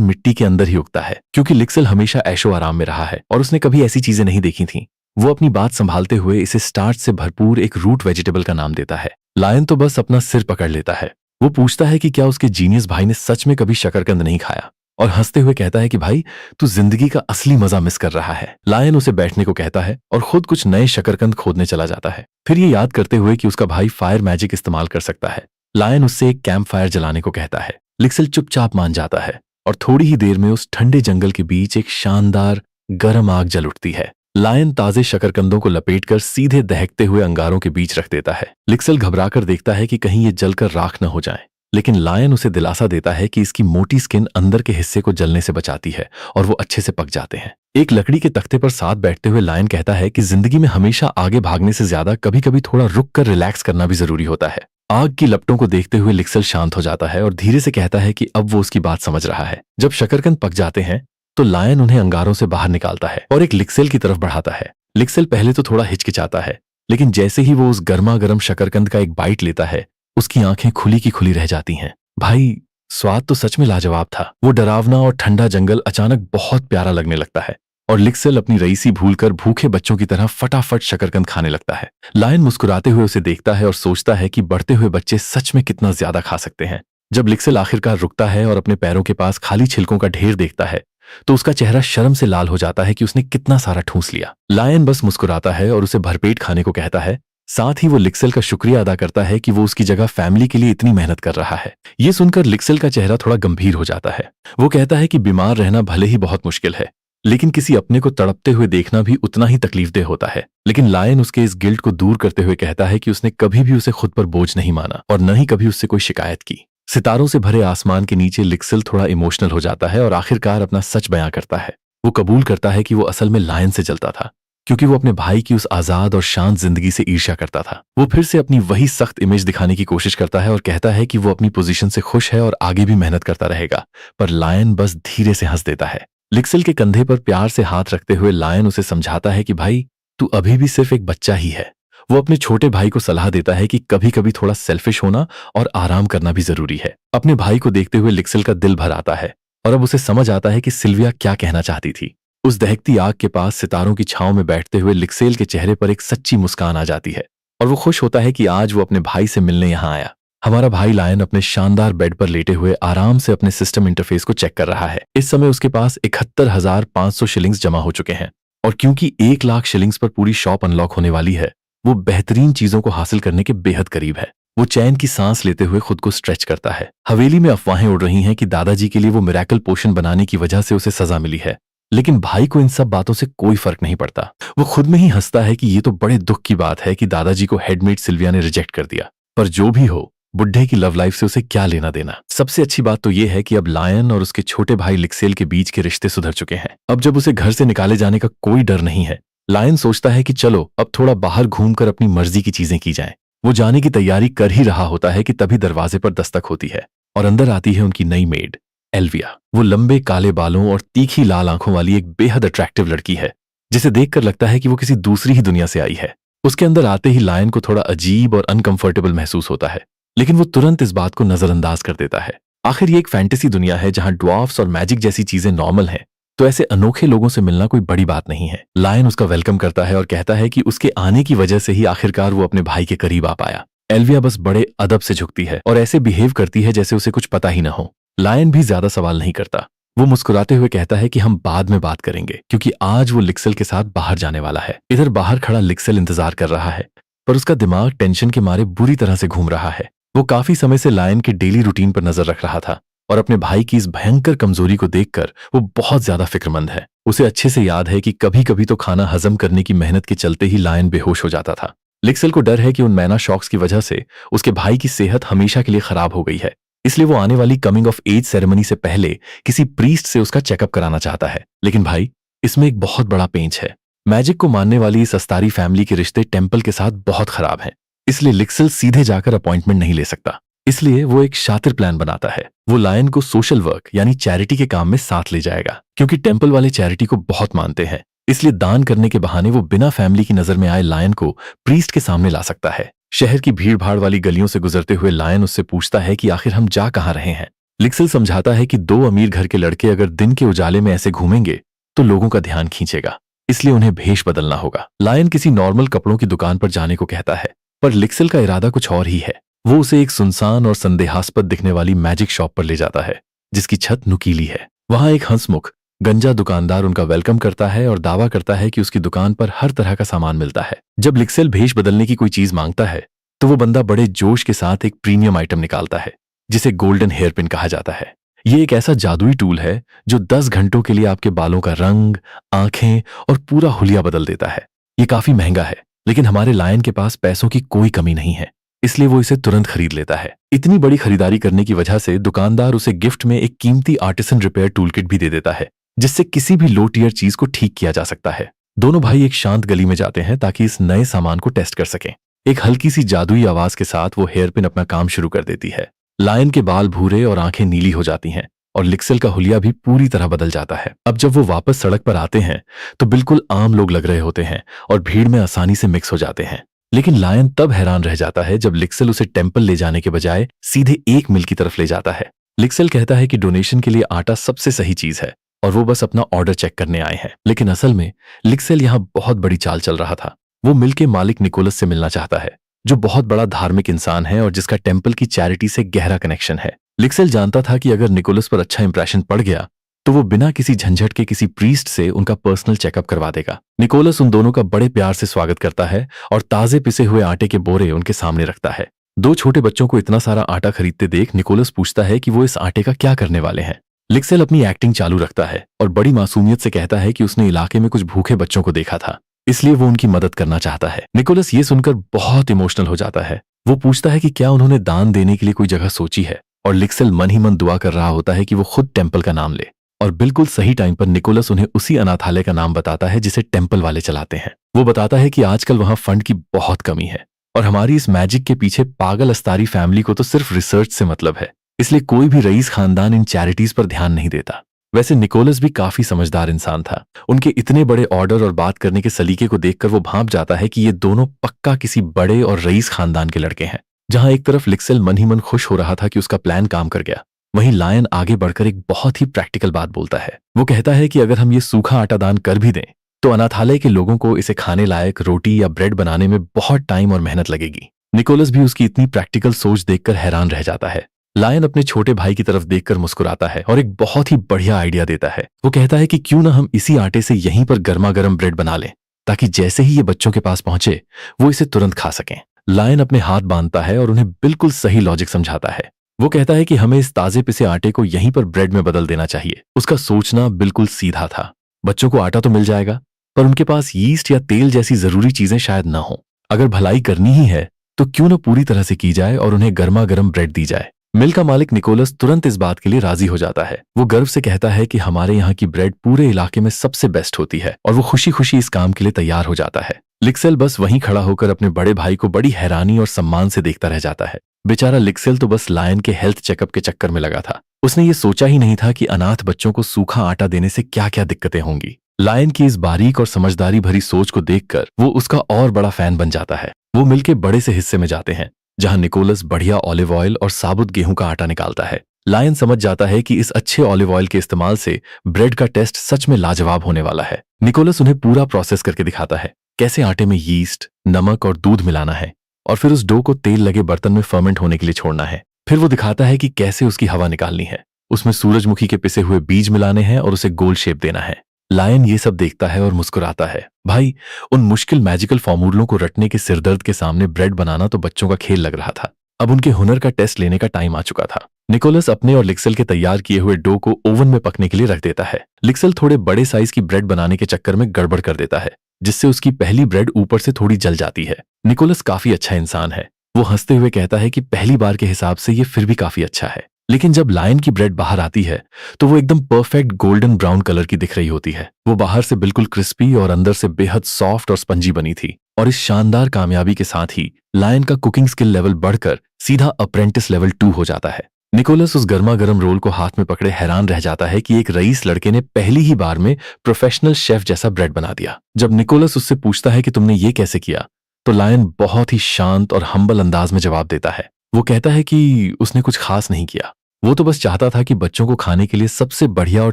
मिट्टी के अंदर ही उगता है, क्योंकि लिक्सेल हमेशा ऐशो आराम में रहा है और उसने कभी ऐसी चीजें नहीं देखी थीं। वो अपनी बात संभालते हुए इसे स्टार्च से भरपूर एक रूट वेजिटेबल का नाम देता है। लायन तो बस अपना सिर पकड़ लेता है। वो पूछता है कि क्या उसके जीनियस भाई ने सच में कभी शकरकंद नहीं खाया, और हंसते हुए कहता है कि भाई, तू जिंदगी का असली मजा मिस कर रहा है। लायन उसे बैठने को कहता है और खुद कुछ नए शकरकंद खोदने चला जाता है, फिर ये याद करते हुए कि उसका भाई फायर मैजिक इस्तेमाल कर सकता है। लायन उससे एक कैंप फायर जलाने को कहता है। लिक्सेल चुपचाप मान जाता है और थोड़ी ही देर में उस ठंडे जंगल के बीच एक शानदार गर्म आग जल उठती है। लायन ताजे शकरकंदों को लपेटकर सीधे दहकते हुए अंगारों के बीच रख देता है। लिक्सेल घबराकर देखता है कि कहीं ये जलकर राख न हो जाए, लेकिन लायन उसे दिलासा देता है कि इसकी मोटी स्किन अंदर के हिस्से को जलने से बचाती है और वो अच्छे से पक जाते हैं। एक लकड़ी के तख्ते पर साथ बैठते हुए लायन कहता है कि जिंदगी में हमेशा आगे भागने से ज्यादा कभी कभी थोड़ा रुक कर रिलैक्स करना भी जरूरी होता है। आग की लपटों को देखते हुए लिक्सेल शांत हो जाता है और धीरे से कहता है कि अब वो उसकी बात समझ रहा है। जब शकरकंद पक जाते हैं तो लायन उन्हें अंगारों से बाहर निकालता है और एक लिक्सेल की तरफ बढ़ाता है। लिक्सेल पहले तो थोड़ा हिचकिचाता है, लेकिन जैसे ही वो उस गर्मा गर्म शकरकंद का एक बाइट लेता है, उसकी आंखें खुली की खुली रह जाती हैं। भाई, स्वाद तो सच में लाजवाब था। वो डरावना और ठंडा जंगल अचानक बहुत प्यारा लगने लगता है और लिक्सेल अपनी रईसी भूलकर भूखे बच्चों की तरह फटाफट शकरकंद खाने लगता है। लायन मुस्कुराते हुए उसे देखता है और सोचता है कि बढ़ते हुए बच्चे सच में कितना ज्यादा खा सकते हैं। जब लिक्सेल आखिरकार रुकता है और अपने पैरों के पास खाली छिलकों का ढेर देखता है तो उसका चेहरा शर्म से लाल हो जाता है कि उसने कितना सारा ठूंस लिया। लायन बस मुस्कुराता है और उसे भरपेट खाने को कहता है। साथ ही वो लिक्सेल का शुक्रिया अदा करता है कि वो उसकी जगह फैमिली के लिए इतनी मेहनत कर रहा है। ये सुनकर लिक्सेल का चेहरा थोड़ा गंभीर हो जाता है। वो कहता है कि बीमार रहना भले ही बहुत मुश्किल है, लेकिन किसी अपने को तड़पते हुए देखना भी उतना ही तकलीफदेह होता है। लेकिन लायन उसके इस गिल्ट को दूर करते हुए कहता है कि उसने कभी भी उसे खुद पर बोझ नहीं माना और न ही कभी उससे कोई शिकायत की। सितारों से भरे आसमान के नीचे लिक्सेल थोड़ा इमोशनल हो जाता है और आखिरकार अपना सच बयां करता है। वो कबूल करता है कि वो असल में लायन से जलता था, क्योंकि वो अपने भाई की उस आजाद और शांत जिंदगी से ईर्ष्या करता था। वो फिर से अपनी वही सख्त इमेज दिखाने की कोशिश करता है और कहता है कि वो अपनी पोजीशन से खुश है और आगे भी मेहनत करता रहेगा, पर लायन बस धीरे से हंस देता है। लिक्सेल के कंधे पर प्यार से हाथ रखते हुए लायन उसे समझाता है कि भाई, तू अभी भी सिर्फ एक बच्चा ही है। वो अपने छोटे भाई को सलाह देता है कि कभी कभी थोड़ा सेल्फिश होना और आराम करना भी जरूरी है। अपने भाई को देखते हुए लिक्सेल का दिल भर आता है और अब उसे समझ आता है कि सिल्विया क्या कहना चाहती थी। उस दहकती आग के पास सितारों की छांव में बैठते हुए लिक्सेल के चेहरे पर एक सच्ची मुस्कान आ जाती है और वो खुश होता है कि आज वो अपने भाई से मिलने यहाँ आया। हमारा भाई लायन अपने शानदार बेड पर लेटे हुए आराम से अपने सिस्टम इंटरफेस को चेक कर रहा है। इस समय उसके पास 71,500 शिलिंग्स जमा हो चुके हैं और क्योंकि 1 लाख शिलिंग्स पर पूरी शॉप अनलॉक होने वाली है, वो बेहतरीन चीजों को हासिल करने के बेहद करीब है। वो चैन की सांस लेते हुए खुद को स्ट्रेच करता है। हवेली में अफवाहें उड़ रही हैं कि दादाजी के लिए वो मिरेकल पोशन बनाने की वजह से उसे सजा मिली है, लेकिन भाई को इन सब बातों से कोई फर्क नहीं पड़ता। वो खुद में ही हंसता है कि ये तो बड़े दुख की बात है कि दादाजी को हेडमेट सिल्विया ने रिजेक्ट कर दिया, पर जो भी हो, बुढ़े की लव लाइफ से उसे क्या लेना देना। सबसे अच्छी बात तो ये है कि अब लायन और उसके छोटे भाई लिक्सेल के बीच के रिश्ते सुधर चुके हैं। अब जब उसे घर से निकाले जाने का कोई डर नहीं है, लायन सोचता है कि चलो अब थोड़ा बाहर घूमकर अपनी मर्जी की चीजें की जाएं। वो जाने की तैयारी कर ही रहा होता है कि तभी दरवाजे पर दस्तक होती है और अंदर आती है उनकी नई मेड एल्विया। वो लंबे काले बालों और तीखी लाल आंखों वाली एक बेहद अट्रैक्टिव लड़की है, जिसे देखकर लगता है कि वो किसी दूसरी ही दुनिया से आई है। उसके अंदर आते ही लायन को थोड़ा अजीब और अनकंफर्टेबल महसूस होता है, लेकिन वो तुरंत इस बात को नजरअंदाज कर देता है। आखिर ये एक फैंटेसी दुनिया है जहां ड्वार्फ्स और मैजिक जैसी चीजें नॉर्मल हैं, तो ऐसे अनोखे लोगों से मिलना कोई बड़ी बात नहीं है। लायन उसका वेलकम करता है और कहता है कि उसके आने की वजह से ही आखिरकार वो अपने भाई के करीब आ पाया। एल्विया बस बड़े अदब से झुकती है और ऐसे बिहेव करती है जैसे उसे कुछ पता ही ना हो। लायन भी ज्यादा सवाल नहीं करता। वो मुस्कुराते हुए कहता है कि हम बाद में बात करेंगे, क्योंकि आज वो लिक्सेल के साथ बाहर जाने वाला है। इधर बाहर खड़ा लिक्सेल इंतजार कर रहा है, पर उसका दिमाग टेंशन के मारे बुरी तरह से घूम रहा है। वो काफी समय से लायन के डेली रूटीन पर नजर रख रहा था और अपने भाई की इस भयंकर कमजोरी को देखकर वो बहुत ज्यादा फिक्रमंद है। उसे अच्छे से याद है कि कभी कभी तो खाना हजम करने की मेहनत के चलते ही लायन बेहोश हो जाता था। लिक्सेल को डर है कि उन मैना शॉक्स की वजह से उसके भाई की सेहत हमेशा के लिए खराब हो गई है, इसलिए वो आने वाली कमिंग ऑफ एज सेरेमनी से पहले किसी प्रीस्ट से उसका चेकअप कराना चाहता है। लेकिन भाई, इसमें एक बहुत बड़ा पेंच है। मैजिक को मानने वाली इस अस्तारी फैमिली के रिश्ते टेम्पल के साथ बहुत खराब हैं, इसलिए लिक्सेल सीधे जाकर अपॉइंटमेंट नहीं ले सकता। इसलिए वो एक शातिर प्लान बनाता है। वो लायन को सोशल वर्क यानी चैरिटी के काम में साथ ले जाएगा, क्योंकि टेम्पल वाले चैरिटी को बहुत मानते हैं। इसलिए दान करने के बहाने वो बिना फैमिली की नजर में आए लायन को प्रीस्ट के सामने ला सकता है। शहर की भीड़ भाड़ वाली गलियों से गुजरते हुए लायन उससे पूछता है कि आखिर हम जा कहाँ रहे हैं। लिक्सेल समझाता है कि दो अमीर घर के लड़के अगर दिन के उजाले में ऐसे घूमेंगे तो लोगों का ध्यान खींचेगा, इसलिए उन्हें भेष बदलना होगा। लायन किसी नॉर्मल कपड़ों की दुकान पर जाने को कहता है, पर लिक्सेल का इरादा कुछ और ही है। वो उसे एक सुनसान और संदेहास्पद दिखने वाली मैजिक शॉप पर ले जाता है, जिसकी छत नुकीली है। वहां एक हंसमुख गंजा दुकानदार उनका वेलकम करता है और दावा करता है कि उसकी दुकान पर हर तरह का सामान मिलता है। जब लिक्सेल भेष बदलने की कोई चीज मांगता है तो वो बंदा बड़े जोश के साथ एक प्रीमियम आइटम निकालता है, जिसे गोल्डन हेयर पिन कहा जाता है। ये एक ऐसा जादुई टूल है जो 10 घंटों के लिए आपके बालों का रंग, आंखें और पूरा हुलिया बदल देता है। ये काफी महंगा है, लेकिन हमारे लायन के पास पैसों की कोई कमी नहीं है, इसलिए वो इसे तुरंत खरीद लेता है। इतनी बड़ी खरीदारी करने की वजह से दुकानदार उसे गिफ्ट में एक कीमती आर्टिसन रिपेयर टूल किट भी दे देता है, जिससे किसी भी लो टियर चीज को ठीक किया जा सकता है। दोनों भाई एक शांत गली में जाते हैं ताकि इस नए सामान को टेस्ट कर सकें। एक हल्की सी जादुई आवाज के साथ वो हेयरपिन अपना काम शुरू कर देती है। लायन के बाल भूरे और आंखें नीली हो जाती हैं और लिक्सेल का हुलिया भी पूरी तरह बदल जाता है। अब जब वो वापस सड़क पर आते हैं तो बिल्कुल आम लोग लग रहे होते हैं और भीड़ में आसानी से मिक्स हो जाते हैं। लेकिन लायन तब हैरान रह जाता है जब लिक्सेल उसे टेम्पल ले जाने के बजाय सीधे एक मिल की तरफ ले जाता है। लिक्सेल कहता है कि डोनेशन के लिए आटा सबसे सही चीज है और वो बस अपना ऑर्डर चेक करने आए हैं। लेकिन असल में लिक्सेल यहाँ बहुत बड़ी चाल चल रहा था। वो मिल के मालिक निकोलस से मिलना चाहता है, जो बहुत बड़ा धार्मिक इंसान है और जिसका टेम्पल की चैरिटी से गहरा कनेक्शन है। लिक्सेल जानता था कि अगर निकोलस पर अच्छा इंप्रेशन पड़ गया तो वो बिना किसी झंझट के किसी प्रीस्ट से उनका पर्सनल चेकअप करवा देगा। निकोलस उन दोनों का बड़े प्यार से स्वागत करता है और ताजे पिसे हुए आटे के बोरे उनके सामने रखता है। दो छोटे बच्चों को इतना सारा आटा खरीदते देख निकोलस पूछता है कि वो इस आटे का क्या करने वाले हैं। लिक्सेल अपनी एक्टिंग चालू रखता है और बड़ी मासूमियत से कहता है कि उसने इलाके में कुछ भूखे बच्चों को देखा था, इसलिए वो उनकी मदद करना चाहता है। निकोलस ये सुनकर बहुत इमोशनल हो जाता है। वो पूछता है कि क्या उन्होंने दान देने के लिए कोई जगह सोची है, और लिक्सेल मन ही मन दुआ कर रहा होता है कि वो खुद टेम्पल का नाम ले। और बिल्कुल सही टाइम पर निकोलस उन्हें उसी अनाथालय का नाम बताता है जिसे टेम्पल वाले चलाते हैं। वो बताता है कि आजकल वहां फंड की बहुत कमी है और हमारी इस मैजिक के पीछे पागल अस्तारी फैमिली को तो सिर्फ रिसर्च से मतलब है, इसलिए कोई भी रईस खानदान इन चैरिटीज पर ध्यान नहीं देता। वैसे निकोलस भी काफी समझदार इंसान था। उनके इतने बड़े ऑर्डर और बात करने के सलीके को देखकर वो भांप जाता है कि ये दोनों पक्का किसी बड़े और रईस खानदान के लड़के हैं। जहां एक तरफ लिक्सेल मन ही मन खुश हो रहा था कि उसका प्लान काम कर गया, वहीं लायन आगे बढ़कर एक बहुत ही प्रैक्टिकल बात बोलता है। वो कहता है कि अगर हम ये सूखा आटा दान कर भी दें तो अनाथालय के लोगों को इसे खाने लायक रोटी या ब्रेड बनाने में बहुत टाइम और मेहनत लगेगी। निकोलस भी उसकी इतनी प्रैक्टिकल सोच देखकर हैरान रह जाता है। लायन अपने छोटे भाई की तरफ देखकर मुस्कुराता है और एक बहुत ही बढ़िया आइडिया देता है। वो कहता है कि क्यों ना हम इसी आटे से यहीं पर गर्मा गर्म ब्रेड बना लें, ताकि जैसे ही ये बच्चों के पास पहुंचे वो इसे तुरंत खा सकें। लायन अपने हाथ बांधता है और उन्हें बिल्कुल सही लॉजिक समझाता है। वो कहता है कि हमें इस ताजे पिसे आटे को यहीं पर ब्रेड में बदल देना चाहिए। उसका सोचना बिल्कुल सीधा था। बच्चों को आटा तो मिल जाएगा, पर उनके पास यीस्ट या तेल जैसी जरूरी चीजें शायद ना हो। अगर भलाई करनी ही है तो क्यों न पूरी तरह से की जाए और उन्हें गर्मा गर्म ब्रेड दी जाए। मिल का मालिक निकोलस तुरंत इस बात के लिए राजी हो जाता है। वो गर्व से कहता है कि हमारे यहाँ की ब्रेड पूरे इलाके में सबसे बेस्ट होती है और वो खुशी खुशी इस काम के लिए तैयार हो जाता है। लिक्सेल बस वहीं खड़ा होकर अपने बड़े भाई को बड़ी हैरानी और सम्मान से देखता रह जाता है। बेचारा लिक्सेल तो बस लायन के हेल्थ चेकअप के चक्कर में लगा था। उसने ये सोचा ही नहीं था कि अनाथ बच्चों को सूखा आटा देने से क्या क्या दिक्कतें होंगी। लायन की इस बारीक और समझदारी भरी सोच को देखकर वो उसका और बड़ा फैन बन जाता है। वो मिलके बड़े से हिस्से में जाते हैं जहां निकोलस बढ़िया ऑलिव ऑयल और साबुत गेहूं का आटा निकालता है। लायन समझ जाता है कि इस अच्छे ऑलिव ऑयल के इस्तेमाल से ब्रेड का टेस्ट सच में लाजवाब होने वाला है। निकोलस उन्हें पूरा प्रोसेस करके दिखाता है, कैसे आटे में यीस्ट, नमक और दूध मिलाना है और फिर उस डो को तेल लगे बर्तन में फर्मेंट होने के लिए छोड़ना है। फिर वो दिखाता है कि कैसे उसकी हवा निकालनी है, उसमें सूरजमुखी के पिसे हुए बीज मिलाने हैं और उसे गोल शेप देना है। लायन ये सब देखता है और मुस्कुराता है। भाई, उन मुश्किल मैजिकल फॉर्मूलों को रटने के सिरदर्द के सामने ब्रेड बनाना तो बच्चों का खेल लग रहा था। अब उनके हुनर का टेस्ट लेने का टाइम आ चुका था। निकोलस अपने और लिक्सेल के तैयार किए हुए डो को ओवन में पकने के लिए रख देता है। लिक्सेल थोड़े बड़े साइज की ब्रेड बनाने के चक्कर में गड़बड़ कर देता है, जिससे उसकी पहली ब्रेड ऊपर से थोड़ी जल जाती है। निकोलस काफी अच्छा इंसान है। वो हंसते हुए कहता है कि पहली बार के हिसाब से ये फिर भी काफी अच्छा है। लेकिन जब लायन की ब्रेड बाहर आती है तो वो एकदम परफेक्ट गोल्डन ब्राउन कलर की दिख रही होती है। वो बाहर से बिल्कुल क्रिस्पी और अंदर से बेहद सॉफ्ट और स्पंजी बनी थी। और इस शानदार कामयाबी के साथ ही लायन का कुकिंग स्किल लेवल बढ़कर सीधा अप्रेंटिस लेवल 2 हो जाता है। निकोलस उस गर्मा गर्म रोल को हाथ में पकड़े हैरान रह जाता है कि एक रईस लड़के ने पहली ही बार में प्रोफेशनल शेफ जैसा ब्रेड बना दिया। जब निकोलस उससे पूछता है कि तुमने ये कैसे किया, तो लायन बहुत ही शांत और हम्बल अंदाज में जवाब देता है। वो कहता है कि उसने कुछ खास नहीं किया, वो तो बस चाहता था कि बच्चों को खाने के लिए सबसे बढ़िया और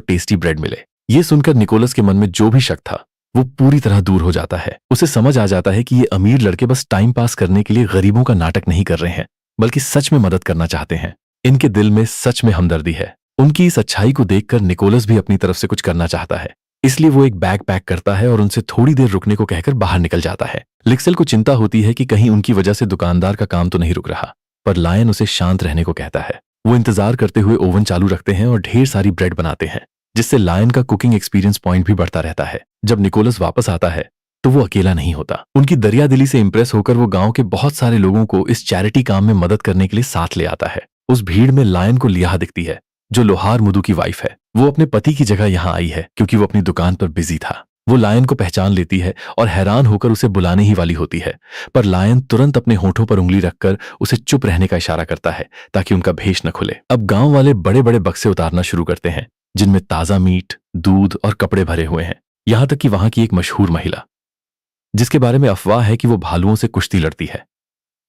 टेस्टी ब्रेड मिले। ये सुनकर निकोलस के मन में जो भी शक था वो पूरी तरह दूर हो जाता है। उसे समझ आ जाता है कि ये अमीर लड़के बस टाइम पास करने के लिए गरीबों का नाटक नहीं कर रहे हैं, बल्कि सच में मदद करना चाहते हैं। इनके दिल में सच में हमदर्दी है। उनकी इस अच्छाई को देखकर निकोलस भी अपनी तरफ से कुछ करना चाहता है, इसलिए वो एक बैग पैक करता है और उनसे थोड़ी देर रुकने को कहकर बाहर निकल जाता है। लिक्सेल को चिंता होती है कि कहीं उनकी वजह से दुकानदार का काम तो नहीं रुक रहा, पर लायन उसे शांत रहने को कहता है। वो इंतजार करते हुए ओवन चालू रखते हैं और ढेर सारी ब्रेड बनाते हैं, जिससे लायन का कुकिंग एक्सपीरियंस पॉइंट भी बढ़ता रहता है। जब निकोलस वापस आता है तो वो अकेला नहीं होता। उनकी दरिया दिली से इंप्रेस होकर वो गांव के बहुत सारे लोगों को इस चैरिटी काम में मदद करने के लिए साथ ले आता है। उस भीड़ में लायन को लियाह दिखती है, जो लोहार मुदु की वाइफ है। वो अपने पति की जगह यहाँ आई है क्योंकि वो अपनी दुकान पर बिजी था। वो लायन को पहचान लेती है और हैरान होकर उसे बुलाने ही वाली होती है, पर लायन तुरंत अपने होठों पर उंगली रखकर उसे चुप रहने का इशारा करता है ताकि उनका भेष न खुले। अब गांव वाले बड़े बड़े बक्से उतारना शुरू करते हैं, जिनमें ताजा मीट, दूध और कपड़े भरे हुए हैं। यहां तक कि वहां की एक मशहूर महिला, जिसके बारे में अफवाह है कि वो भालुओं से कुश्ती लड़ती है,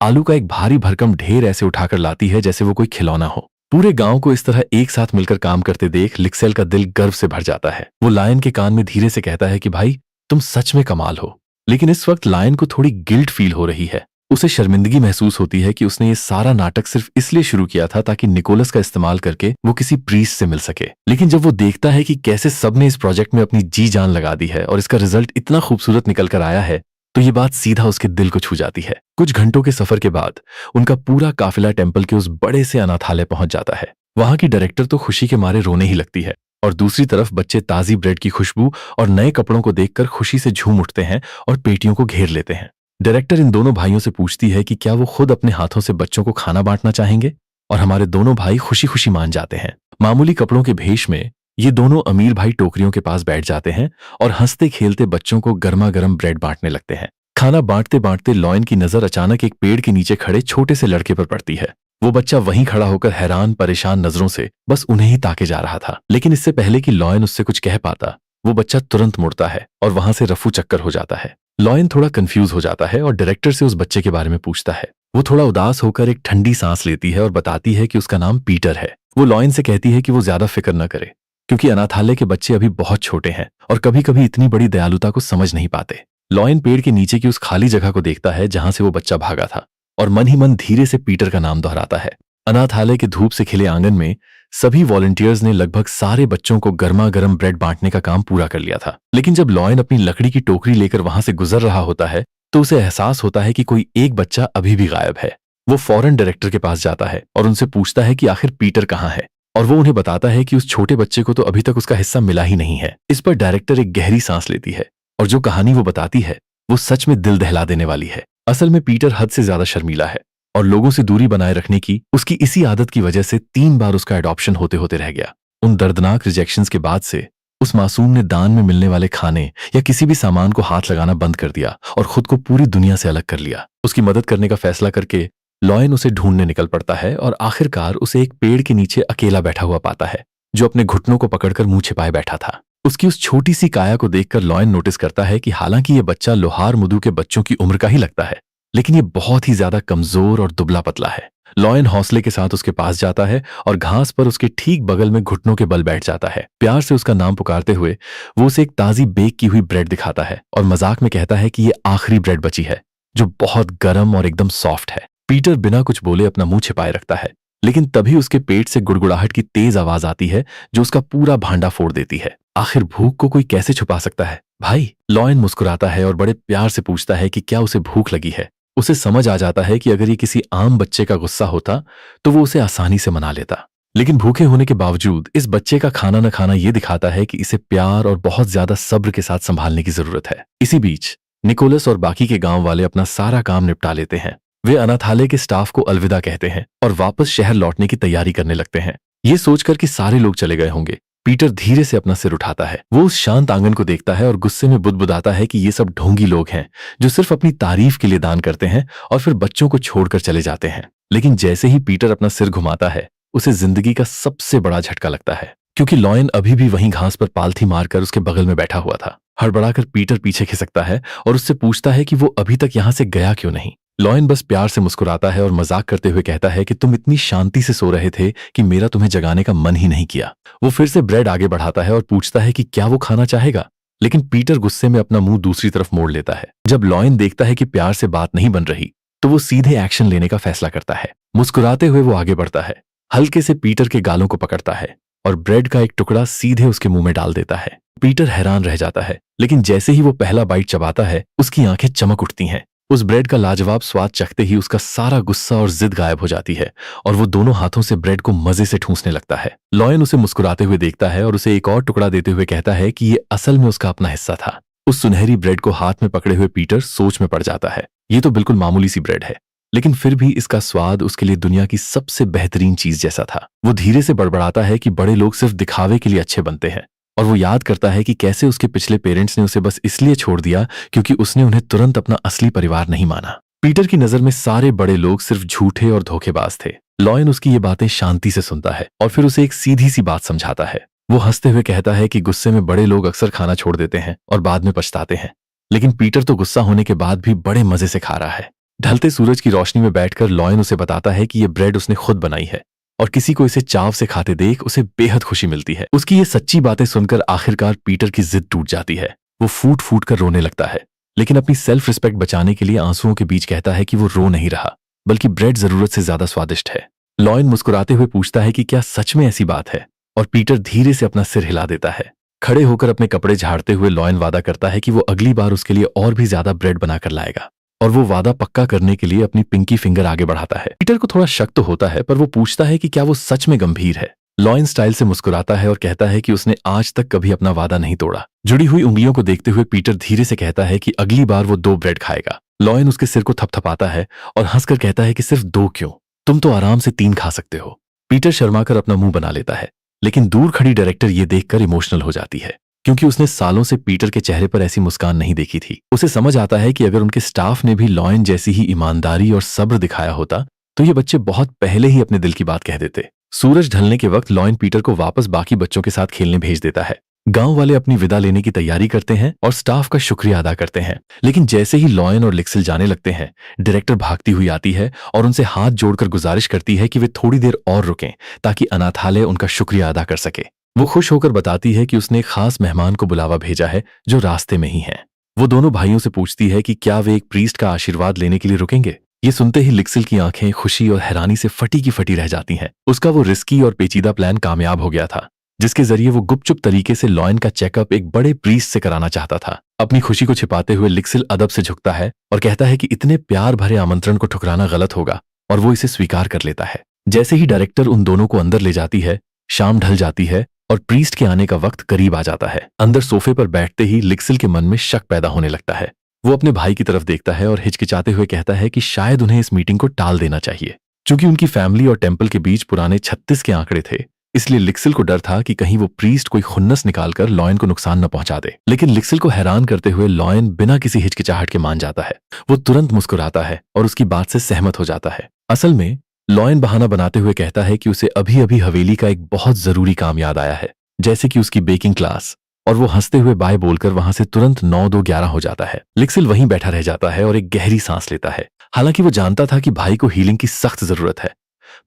आलू का एक भारी भरकम ढेर ऐसे उठाकर लाती है जैसे वो कोई खिलौना हो। पूरे गांव को इस तरह एक साथ मिलकर काम करते देख लिक्सेल का दिल गर्व से भर जाता है। वो लायन के कान में धीरे से कहता है कि भाई, तुम सच में कमाल हो। लेकिन इस वक्त लायन को थोड़ी गिल्ट फील हो रही है। उसे शर्मिंदगी महसूस होती है कि उसने ये सारा नाटक सिर्फ इसलिए शुरू किया था ताकि निकोलस का इस्तेमाल करके वो किसी प्रीस्ट से मिल सके। लेकिन जब वो देखता है कि कैसे सबने इस प्रोजेक्ट में अपनी जी जान लगा दी है और इसका रिजल्ट इतना खूबसूरत निकल कर आया है, तो ये बात सीधा उसके दिल को छू जाती है। कुछ घंटों के सफर के बाद उनका पूरा काफिला टेम्पल के उस बड़े से अनाथालय पहुंच जाता है। वहां की डायरेक्टर तो खुशी के मारे रोने ही लगती है और दूसरी तरफ बच्चे ताजी ब्रेड की खुशबू और नए कपड़ों को देखकर खुशी से झूम उठते हैं और पेटियों को घेर लेते हैं। डायरेक्टर इन दोनों भाइयों से पूछती है कि क्या वो खुद अपने हाथों से बच्चों को खाना बांटना चाहेंगे, और हमारे दोनों भाई खुशी खुशी मान जाते हैं। मामूली कपड़ों के भेष में ये दोनों अमीर भाई टोकरियों के पास बैठ जाते हैं और हंसते खेलते बच्चों को गर्मा गर्म ब्रेड बांटने लगते हैं। खाना बांटते बांटते लायन की नजर अचानक एक पेड़ के नीचे खड़े छोटे से लड़के पर पड़ती है। वो बच्चा वहीं खड़ा होकर हैरान परेशान नजरों से बस उन्हें ही ताके जा रहा था। लेकिन इससे पहले कि लायन उससे कुछ कह पाता, वो बच्चा तुरंत मुड़ता है और वहां से रफू चक्कर हो जाता है। लायन थोड़ा कंफ्यूज हो जाता है और डायरेक्टर से उस बच्चे के बारे में पूछता है। वो थोड़ा उदास होकर एक ठंडी सांस लेती है और बताती है कि उसका नाम पीटर है। वो लायन से कहती है कि वो ज्यादा फिक्र न करे, क्योंकि अनाथालय के बच्चे अभी बहुत छोटे हैं और कभी कभी इतनी बड़ी दयालुता को समझ नहीं पाते। लायन पेड़ के नीचे की उस खाली जगह को देखता है जहां से वो बच्चा भागा था और मन ही मन धीरे से पीटर का नाम दोहराता है। अनाथालय के धूप से खिले आंगन में सभी वॉलंटियर्स ने लगभग सारे बच्चों को गर्मा गर्म ब्रेड बांटने का काम पूरा कर लिया था। लेकिन जब लायन अपनी लकड़ी की टोकरी लेकर वहां से गुजर रहा होता है तो उसे एहसास होता है कि कोई एक बच्चा अभी भी गायब है। वो फौरन डायरेक्टर के पास जाता है और उनसे पूछता है कि आखिर पीटर कहाँ है, और वो उन्हें बताता है कि उस छोटे बच्चे को तो अभी तक उसका हिस्सा मिला ही नहीं है। इस पर डायरेक्टर एक गहरी सांस लेती है और जो कहानी वो बताती है वो सच में दिल दहला देने वाली है। असल में पीटर हद से ज्यादा शर्मीला है और लोगों से दूरी बनाए रखने की उसकी इसी आदत की वजह से 3 बार उसका एडॉप्शन होते होते रह गया। उन दर्दनाक रिजेक्शंस के बाद से उस मासूम ने दान में मिलने वाले खाने या किसी भी सामान को हाथ लगाना बंद कर दिया और खुद को पूरी दुनिया से अलग कर लिया। उसकी मदद करने का फैसला करके लायन उसे ढूंढने निकल पड़ता है और आखिरकार उसे एक पेड़ के नीचे अकेला बैठा हुआ पाता है, जो अपने घुटनों को पकड़कर मुंह छिपाए बैठा था। उसकी उस छोटी सी काया को देखकर लॉयन नोटिस करता है कि हालांकि ये बच्चा लोहार मुदू के बच्चों की उम्र का ही लगता है, लेकिन ये बहुत ही ज्यादा कमजोर और दुबला पतला है। लॉयन हौसले के साथ उसके पास जाता है और घास पर उसके ठीक बगल में घुटनों के बल बैठ जाता है। प्यार से उसका नाम पुकारते हुए वो उसे एक ताजी बेक की हुई ब्रेड दिखाता है और मजाक में कहता है कि ये आखिरी ब्रेड बची है, जो बहुत गर्म और एकदम सॉफ्ट है। पीटर बिना कुछ बोले अपना मुंह छिपाए रखता है, लेकिन तभी उसके पेट से गुड़गुड़ाहट की तेज आवाज आती है जो उसका पूरा भांडा फोड़ देती है। आखिर भूख को कोई कैसे छुपा सकता है भाई? लॉयन मुस्कुराता है और बड़े प्यार से पूछता है कि क्या उसे भूख लगी है। उसे समझ आ जाता है कि अगर ये किसी आम बच्चे का गुस्सा होता तो वो उसे आसानी से मना लेता, लेकिन भूखे होने के बावजूद इस बच्चे का खाना न खाना ये दिखाता है कि इसे प्यार और बहुत ज्यादा सब्र के साथ संभालने की जरूरत है। इसी बीच निकोलस और बाकी के गांव वाले अपना सारा काम निपटा लेते हैं। वे अनाथालय के स्टाफ को अलविदा कहते हैं और वापस शहर लौटने की तैयारी करने लगते हैं, ये सोचकर कि सारे लोग चले गए होंगे। पीटर धीरे से अपना सिर उठाता है। वो उस शांत आंगन को देखता है और गुस्से में बुदबुदाता है कि ये सब ढोंगी लोग हैं जो सिर्फ अपनी तारीफ के लिए दान करते हैं और फिर बच्चों को छोड़कर चले जाते हैं। लेकिन जैसे ही पीटर अपना सिर घुमाता है, उसे जिंदगी का सबसे बड़ा झटका लगता है, क्योंकि लॉयन अभी भी वहीं घास पर पालथी मारकर उसके बगल में बैठा हुआ था। हड़बड़ाकर पीटर पीछे खिसकता है और उससे पूछता है कि वो अभी तक यहां से गया क्यों नहीं। लॉयन बस प्यार से मुस्कुराता है और मजाक करते हुए कहता है कि तुम इतनी शांति से सो रहे थे कि मेरा तुम्हें जगाने का मन ही नहीं किया। वो फिर से ब्रेड आगे बढ़ाता है और पूछता है कि क्या वो खाना चाहेगा, लेकिन पीटर गुस्से में अपना मुंह दूसरी तरफ मोड़ लेता है। जब लॉयन देखता है कि प्यार से बात नहीं बन रही, तो वो सीधे एक्शन लेने का फैसला करता है। मुस्कुराते हुए वो आगे बढ़ता है, हल्के से पीटर के गालों को पकड़ता है और ब्रेड का एक टुकड़ा सीधे उसके मुंह में डाल देता है। पीटर हैरान रह जाता है, लेकिन जैसे ही वो पहला बाइट चबाता है, उसकी आंखें चमक उठती हैं। उस ब्रेड का लाजवाब स्वाद चखते ही उसका सारा गुस्सा और जिद गायब हो जाती है और वो दोनों हाथों से ब्रेड को मजे से ठूंसने लगता है। लॉयन उसे मुस्कुराते हुए देखता है और उसे एक और टुकड़ा देते हुए कहता है कि ये असल में उसका अपना हिस्सा था। उस सुनहरी ब्रेड को हाथ में पकड़े हुए पीटर सोच में पड़ जाता है। ये तो बिल्कुल मामूली सी ब्रेड है, लेकिन फिर भी इसका स्वाद उसके लिए दुनिया की सबसे बेहतरीन चीज जैसा था। वो धीरे से बड़बड़ाता है कि बड़े लोग सिर्फ दिखावे के लिए अच्छे बनते हैं, और वो याद करता है कि कैसे उसके पिछले पेरेंट्स ने उसे बस इसलिए छोड़ दिया क्योंकि उसने उन्हें तुरंत अपना असली परिवार नहीं माना। पीटर की नजर में सारे बड़े लोग सिर्फ झूठे और धोखेबाज थे। लॉयन उसकी ये बातें शांति से सुनता है और फिर उसे एक सीधी सी बात समझाता है। वो हंसते हुए कहता है कि गुस्से में बड़े लोग अक्सर खाना छोड़ देते हैं और बाद में पछताते हैं, लेकिन पीटर तो गुस्सा होने के बाद भी बड़े मजे से खा रहा है। ढलते सूरज की रोशनी में बैठकर लॉयन उसे बताता है कि ये ब्रेड उसने खुद बनाई है और किसी को इसे चाव से खाते देख उसे बेहद खुशी मिलती है। उसकी ये सच्ची बातें सुनकर आखिरकार पीटर की जिद टूट जाती है। वो फूट फूट कर रोने लगता है, लेकिन अपनी सेल्फ रिस्पेक्ट बचाने के लिए आंसुओं के बीच कहता है कि वो रो नहीं रहा, बल्कि ब्रेड जरूरत से ज्यादा स्वादिष्ट है। लॉयन मुस्कुराते हुए पूछता है कि क्या सच में ऐसी बात है, और पीटर धीरे से अपना सिर हिला देता है। खड़े होकर अपने कपड़े झाड़ते हुए लॉयन वादा करता है कि वो अगली बार उसके लिए और भी ज्यादा ब्रेड बनाकर लाएगा, और वो वादा पक्का करने के लिए अपनी पिंकी फिंगर आगे बढ़ाता है। पीटर को थोड़ा शक तो होता है, पर वो पूछता है कि क्या वो सच में गंभीर है। लॉयन स्टाइल से मुस्कुराता है और कहता है कि उसने आज तक कभी अपना वादा नहीं तोड़ा। जुड़ी हुई उंगलियों को देखते हुए पीटर धीरे से कहता है कि अगली बार वो 2 ब्रेड खाएगा। लॉयन उसके सिर को थपथपाता है और हंसकर कहता है कि सिर्फ 2 क्यों, तुम तो आराम से 3 खा सकते हो। पीटर शर्माकर अपना मुंह बना लेता है, लेकिन दूर खड़ी डायरेक्टर ये देखकर इमोशनल हो जाती है, क्योंकि उसने सालों से पीटर के चेहरे पर ऐसी मुस्कान नहीं देखी थी। उसे समझ आता है कि अगर उनके स्टाफ ने भी लॉयन जैसी ही ईमानदारी और सब्र दिखाया होता तो ये बच्चे बहुत पहले ही अपने दिल की बात कह देते। सूरज ढलने के वक्त लॉयन पीटर को वापस बाकी बच्चों के साथ खेलने भेज देता है। गांव वाले अपनी विदा लेने की तैयारी करते हैं और स्टाफ का शुक्रिया अदा करते हैं, लेकिन जैसे ही लॉयन और लिक्सिल जाने लगते हैं, डायरेक्टर भागती हुई आती है और उनसे हाथ जोड़कर गुजारिश करती है कि वे थोड़ी देर और रुकें ताकि अनाथालय उनका शुक्रिया अदा कर सके। वो खुश होकर बताती है कि उसने एक खास मेहमान को बुलावा भेजा है जो रास्ते में ही है। वो दोनों भाइयों से पूछती है कि क्या वे एक प्रीस्ट का आशीर्वाद लेने के लिए रुकेंगे। ये सुनते ही लिक्सिल की आंखें खुशी और हैरानी से फटी की फटी रह जाती हैं। उसका वो रिस्की और पेचीदा प्लान कामयाब हो गया था, जिसके जरिए वो गुपचुप तरीके से लॉयन का चेकअप एक बड़े प्रीस्ट से कराना चाहता था। अपनी खुशी को छिपाते हुए लिक्सिल अदब से झुकता है और कहता है कि इतने प्यार भरे आमंत्रण को ठुकराना गलत होगा, और वो इसे स्वीकार कर लेता है। जैसे ही डायरेक्टर उन दोनों को अंदर ले जाती है, शाम ढल जाती है और प्रीस्ट के आने का वक्त करीब आ जाता है। अंदर सोफे पर बैठते ही लिक्सिल के मन में शक पैदा होने लगता है। वो अपने भाई की तरफ देखता है और हिचकिचाते हुए कहता है कि शायद उन्हें इस मीटिंग को टाल देना चाहिए। चूंकि उनकी फैमिली और टेम्पल के बीच पुराने 36 के आंकड़े थे, इसलिए लिक्सिल को डर था कि कहीं वो प्रीस्ट कोई खुन्नस निकालकर लॉयन को नुकसान न पहुंचा दे। लेकिन लिक्सिल को हैरान करते हुए लॉयन बिना किसी हिचकिचाहट के मान जाता है। वो तुरंत मुस्कुराता है और उसकी बात से सहमत हो जाता है। असल में लॉयन बहाना बनाते हुए कहता है कि उसे अभी अभी हवेली का एक बहुत जरूरी काम याद आया है, जैसे कि उसकी बेकिंग क्लास और वो हंसते हुए बाय बोलकर वहां से तुरंत 9-2-11 हो जाता है। लिक्सिल वहीं बैठा रह जाता है और एक गहरी सांस लेता है। हालांकि वो जानता था कि भाई को हीलिंग की सख्त जरूरत है,